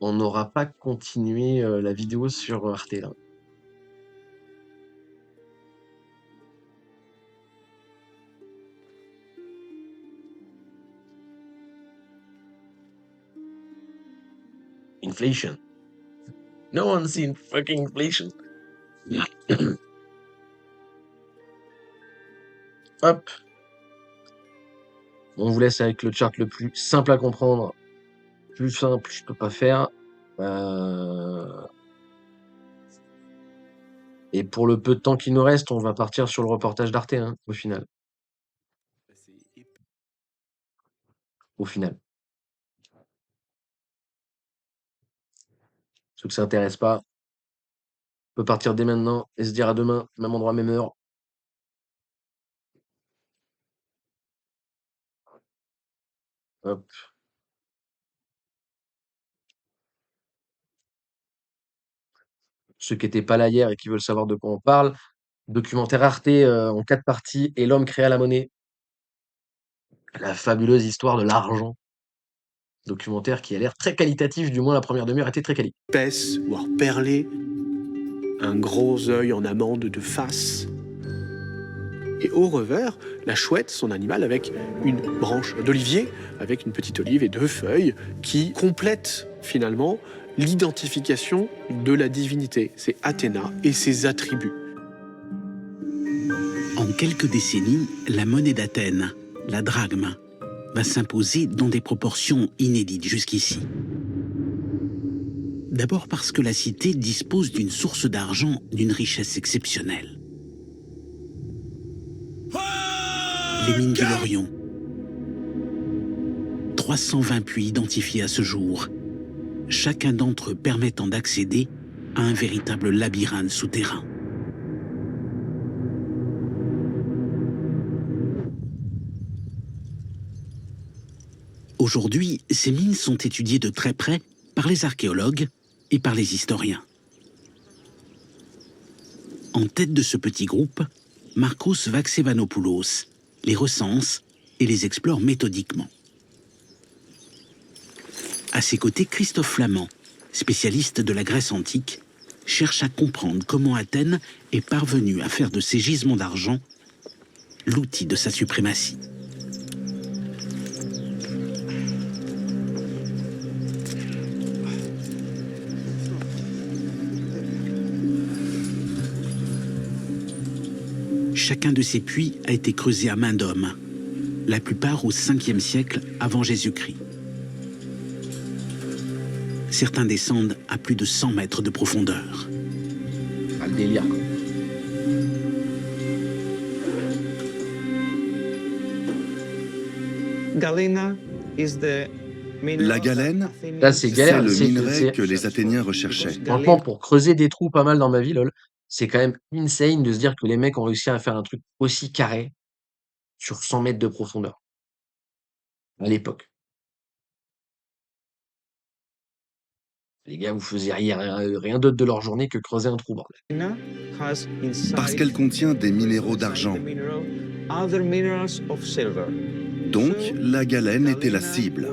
on n'aura pas continué la vidéo sur Arte là. Inflation. No one's seen fucking inflation. Hop. On vous laisse avec le chart le plus simple à comprendre. Plus simple, je peux pas faire. Et pour le peu de temps qui nous reste, on va partir sur le reportage d'Arte, hein, au final. Au final. Ceux que ça intéresse pas, on peut partir dès maintenant et se dire à demain, même endroit, même heure. Hop. Ceux qui étaient pas là hier et qui veulent savoir de quoi on parle, documentaire Arte en 4 parties et l'homme créa la monnaie. La fabuleuse histoire de l'argent. Documentaire qui a l'air très qualitatif, du moins la première demi-heure était très quali. Épaisse, voire perlée, un gros œil en amande de face. Et au revers, la chouette, son animal, avec une branche d'olivier, avec une petite olive et 2 feuilles, qui complètent finalement l'identification de la divinité. C'est Athéna et ses attributs. En quelques décennies, la monnaie d'Athènes, la drachme, va s'imposer dans des proportions inédites jusqu'ici. D'abord parce que la cité dispose d'une source d'argent d'une richesse exceptionnelle. Les mines du Laurion. 320 puits identifiés à ce jour, chacun d'entre eux permettant d'accéder à un véritable labyrinthe souterrain. Aujourd'hui, ces mines sont étudiées de très près par les archéologues et par les historiens. En tête de ce petit groupe, Markos Vaxevanopoulos les recense et les explore méthodiquement. À ses côtés, Christophe Flamand, spécialiste de la Grèce antique, cherche à comprendre comment Athènes est parvenue à faire de ces gisements d'argent l'outil de sa suprématie. Chacun de ces puits a été creusé à main d'homme, la plupart au 5e siècle avant Jésus-Christ. Certains descendent à plus de 100 mètres de profondeur. Ah, le délire, quoi. La galène, Là, c'est c'est galère. le C'est minerai que les Athéniens recherchaient. franchement, pour creuser des trous pas mal dans ma vie, lol, c'est quand même insane de se dire que les mecs ont réussi à faire un truc aussi carré sur 100 mètres de profondeur à l'époque. Les gars, vous faisiez rien d'autre de leur journée que creuser un trou, bordel. Parce qu'elle contient des minéraux d'argent. Donc, la galène était la cible.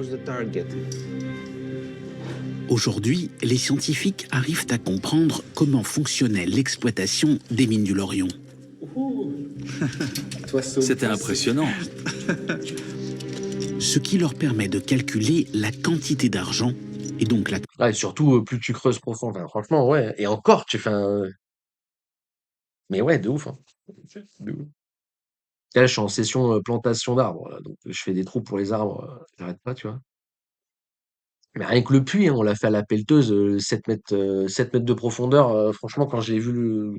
Aujourd'hui, les scientifiques arrivent à comprendre comment fonctionnait l'exploitation des mines du Laurion. C'était impressionnant. Ce qui leur permet de calculer la quantité d'argent et donc la Ouais, et surtout, plus tu creuses profond. Enfin, franchement, ouais. Et encore, tu fais un. Mais ouais, de ouf, hein. De ouf. Là, je suis en session plantation d'arbres, là, donc je fais des trous pour les arbres, j'arrête pas, tu vois. Mais rien que le puits, hein, on l'a fait à la pelleteuse, 7 mètres, 7 mètres de profondeur. Franchement, quand j'ai vu le.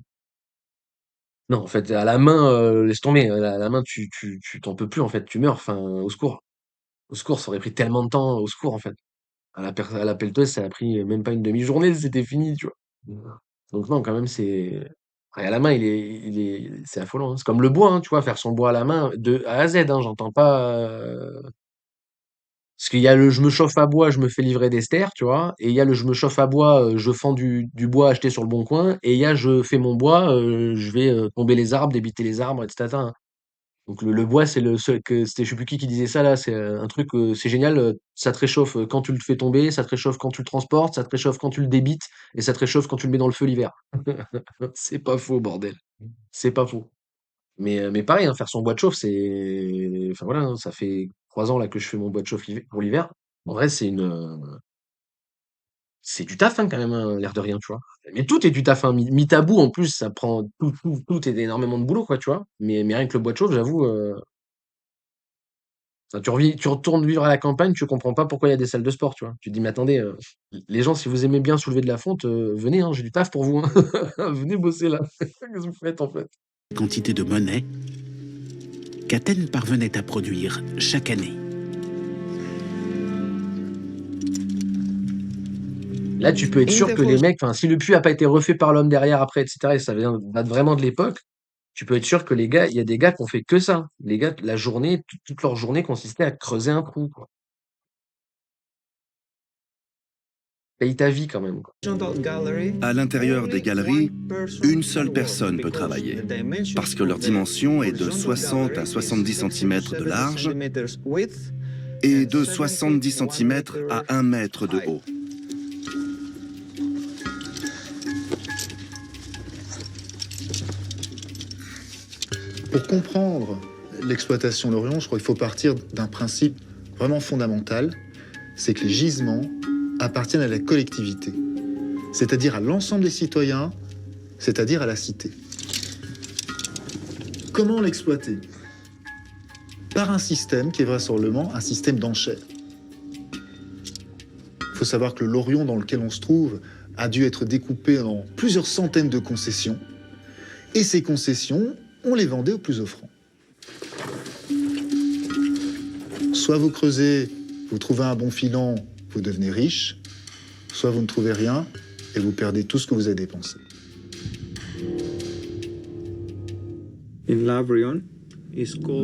Non, en fait, à la main, laisse tomber. À la main, tu t'en peux plus, en fait, tu meurs. Enfin, au secours. Au secours, ça aurait pris tellement de temps, au secours, en fait. À la pelleteuse, ça a pris même pas une demi-journée, c'était fini, tu vois. Donc non, quand même, c'est. Et à la main, c'est affolant, hein. C'est comme le bois, hein, tu vois, faire son bois à la main, de A à Z, hein, j'entends pas. Parce qu'il y a le je me chauffe à bois, je me fais livrer des stères, tu vois, et il y a le je me chauffe à bois, je fends du bois acheté sur le bon coin, et il y a je fais mon bois, je vais tomber les arbres, débiter les arbres, etc. hein. Donc le bois, c'est le seul que c'était, je sais plus qui disait ça là, c'est un truc, c'est génial, ça te réchauffe quand tu le fais tomber, ça te réchauffe quand tu le transportes, ça te réchauffe quand tu le débites, et ça te réchauffe quand tu le mets dans le feu l'hiver. C'est pas faux, bordel. C'est pas faux. Mais pareil, hein, faire son bois de chauffe, enfin voilà, hein, ça fait 3 ans là que je fais mon bois de chauffe pour l'hiver. En vrai, c'est du taf hein, quand même, hein, l'air de rien, tu vois. Mais tout est du taf, hein. Mis à bout, en plus, ça prend tout est énormément de boulot, quoi, tu vois. Mais rien que le bois de chauffe, j'avoue, enfin, tu retournes vivre à la campagne, tu comprends pas pourquoi il y a des salles de sport, tu vois. Tu te dis, mais attendez, les gens, si vous aimez bien soulever de la fonte, venez, hein, j'ai du taf pour vous, hein. Venez bosser là. Qu'est-ce que vous faites en fait? Quantité de monnaie qu'Athènes parvenait à produire chaque année. Là, tu peux être sûr que les mecs, enfin, si le puits a pas été refait par l'homme derrière après, etc., et ça date vraiment de l'époque, tu peux être sûr que les gars, il y a des gars qui ont fait que ça. Les gars, la journée, toute leur journée consistait à creuser un trou, quoi. Paye ta vie quand même, quoi. À l'intérieur des galeries, une seule personne peut travailler, parce que leur dimension est de 60 à 70 cm de large et de 70 cm à 1 mètre de haut. Pour comprendre l'exploitation de l'Orient, je crois qu'il faut partir d'un principe vraiment fondamental, c'est que les gisements appartiennent à la collectivité, c'est-à-dire à l'ensemble des citoyens, c'est-à-dire à la cité. Comment l'exploiter? Par un système qui est vraisemblablement un système d'enchères. Il faut savoir que l'Orient dans lequel on se trouve a dû être découpé en plusieurs centaines de concessions, et ces concessions, on les vendait aux plus offrants. Soit vous creusez, vous trouvez un bon filon, vous devenez riche, soit vous ne trouvez rien et vous perdez tout ce que vous avez dépensé.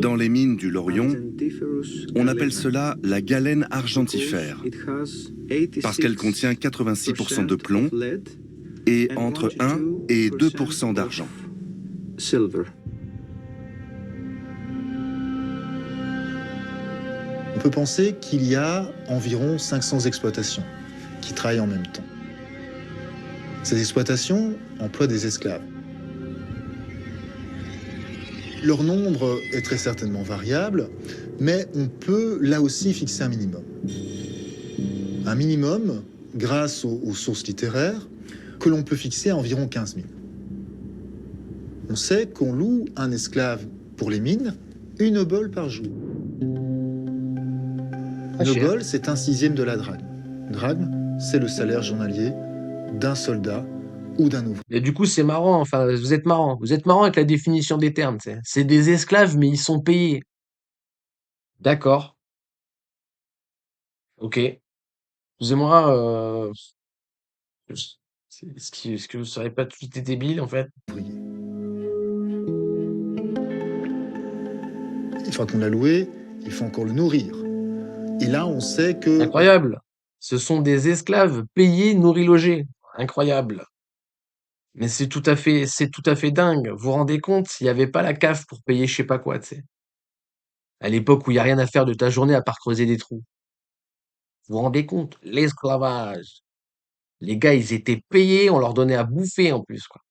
Dans les mines du Laurion, on appelle cela la galène argentifère, parce qu'elle contient 86% de plomb et entre 1 et 2% d'argent. On peut penser qu'il y a environ 500 exploitations qui travaillent en même temps. Ces exploitations emploient des esclaves. Leur nombre est très certainement variable, mais on peut là aussi fixer un minimum. Un minimum grâce aux sources littéraires que l'on peut fixer à environ 15 000. On sait qu'on loue un esclave pour les mines 1 obole par jour. Pas cher. Une obole, c'est 1/6 de la drachme. Drachme, c'est le salaire journalier d'un soldat ou d'un ouvrier. Et du coup, c'est marrant, enfin, vous êtes marrant. Vous êtes marrant avec la définition des termes, tu sais. C'est des esclaves, mais ils sont payés. D'accord. Ok. Excusez-moi, est-ce que vous seriez pas tout été débile, en fait? Une fois qu'on l'a loué, il faut encore le nourrir. Et là, on sait que... Incroyable. Ce sont des esclaves payés, nourris, logés. Incroyable. Mais c'est tout à fait dingue. Vous vous rendez compte, il n'y avait pas la CAF pour payer je sais pas quoi, tu sais. À l'époque où il n'y a rien à faire de ta journée à part creuser des trous. Vous vous rendez compte? L'esclavage. Les gars, ils étaient payés, on leur donnait à bouffer en plus, quoi.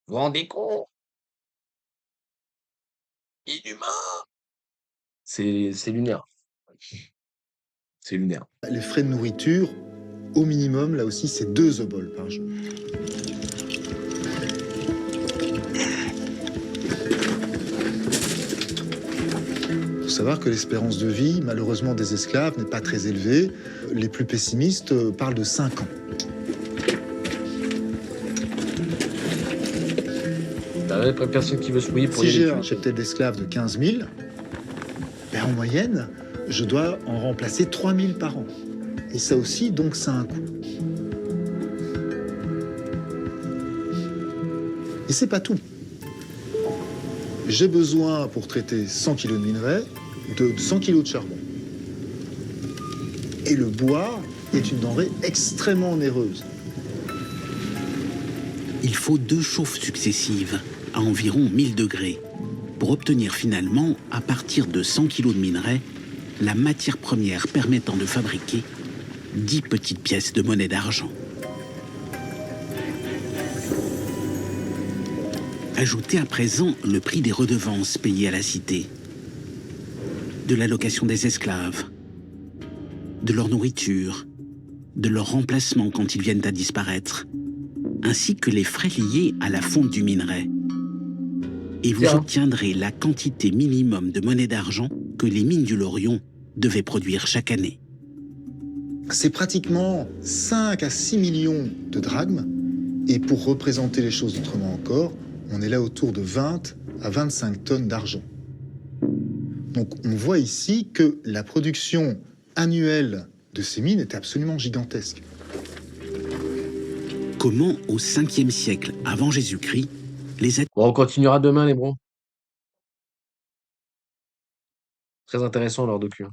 Vous vous rendez compte? Inhumain. C'est lunaire. C'est lunaire. Les frais de nourriture, au minimum, là aussi, c'est 2 oboles par jour. Il faut savoir que l'espérance de vie, malheureusement, des esclaves n'est pas très élevée. Les plus pessimistes parlent de 5 ans. T'as pas personne qui veut se mouiller pour Si y j'ai aller. un cheptel d'esclaves de 15 000, ben en moyenne, je dois en remplacer 3 000 par an. Et ça aussi, donc, ça a un coût. Et c'est pas tout. J'ai besoin, pour traiter 100 kg de minerai, de 100 kg de charbon. Et le bois est une denrée extrêmement onéreuse. Il faut 2 chauffes successives, à environ 1000 degrés, pour pour obtenir finalement, à partir de 100 kilos de minerai, la matière première permettant de fabriquer 10 petites pièces de monnaie d'argent. Ajoutez à présent le prix des redevances payées à la cité, de l'allocation des esclaves, de leur nourriture, de leur remplacement quand ils viennent à disparaître, ainsi que les frais liés à la fonte du minerai. Et vous obtiendrez la quantité minimum de monnaie d'argent que les mines du Laurion devaient produire chaque année. C'est pratiquement 5 à 6 millions de drachmes. Et pour représenter les choses autrement encore, on est là autour de 20 à 25 tonnes d'argent. Donc on voit ici que la production annuelle de ces mines était absolument gigantesque. Comment, au 5e siècle avant Jésus-Christ, les Bon, on continuera demain, les bros. Très intéressant leur docu.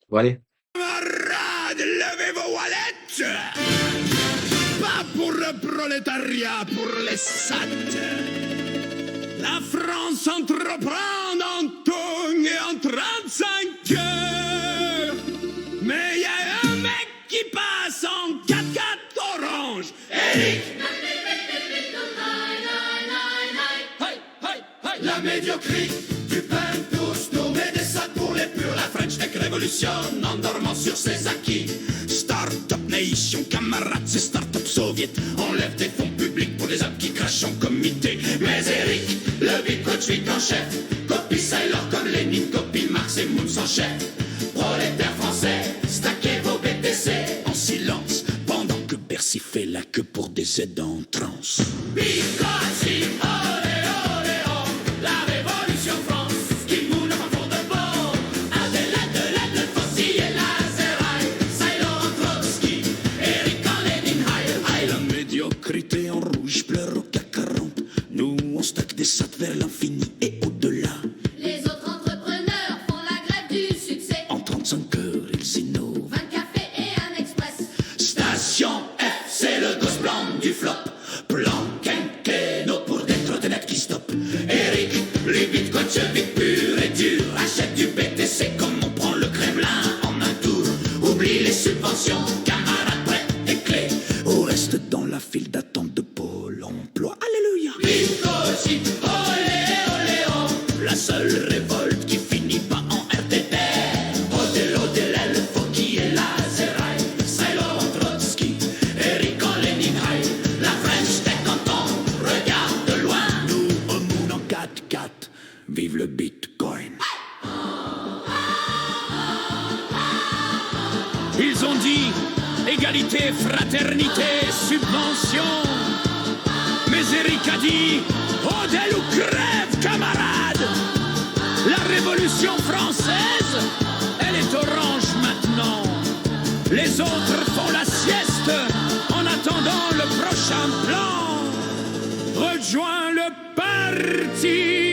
Bon, allez. Camarades, levez vos wallets! Pas pour le prolétariat, pour les SAT. La France entreprend en tongs et en 35 heures. Mais y a un mec qui passe en 4x4 orange. Eric! La médiocrité du pain tous nommé des sacs pour les purs. La French Tech révolutionne en dormant sur ses acquis. Start-up nation, camarades, c'est start-up soviet. On lève des fonds publics pour des apps qui crachent en comité. Mais Eric, le big coach en chef, copie Sailor comme Lénine, copie Marx et Moon sans chef. Prolétaires français, stackez vos BTC en silence pendant que Bercy fait la queue pour des aides en transe. Bicossi, olé, olé, oh, la révolution France, qui moule en fond de beau. Adelaide, Fossi et Lazeraï, Sailor en Trotsky, Eric en Lénine, Heil. La médiocrité en rouge pleure au CAC 40. Nous, on stack des sats vers l'infini et au-delà. Les autres entrepreneurs font la grève du succès. En 35 heures, ils innovent. 20 cafés et un express. Station F, c'est le gosse blanc du flop. Plan quinquennaux pour des trottinettes qui stoppent. Eric, lui vite coach vite pur et dur. Achète du BTC comme on prend le Kremlin en un tour. Oublie les subventions, camarades prêts et clés. Ou reste dans la file d'attente de Pôle emploi. Alléluia. Bicossi, olé, olé, oh, la seule révolte qui finit pas en RTT. Odel, le Fouki et Lazeraï, Sailor en Trotsky, Eric en Lénine, Heil. La French Tech en temps, regarde de loin. Nous, au moon en 4x4, vive le Bitcoin. Ils ont dit égalité, fraternité, subvention. Mais Eric a dit Odel ou crève, camarade. La révolution française, elle est orange maintenant. Les autres font la sieste en attendant le prochain plan. Rejoins le parti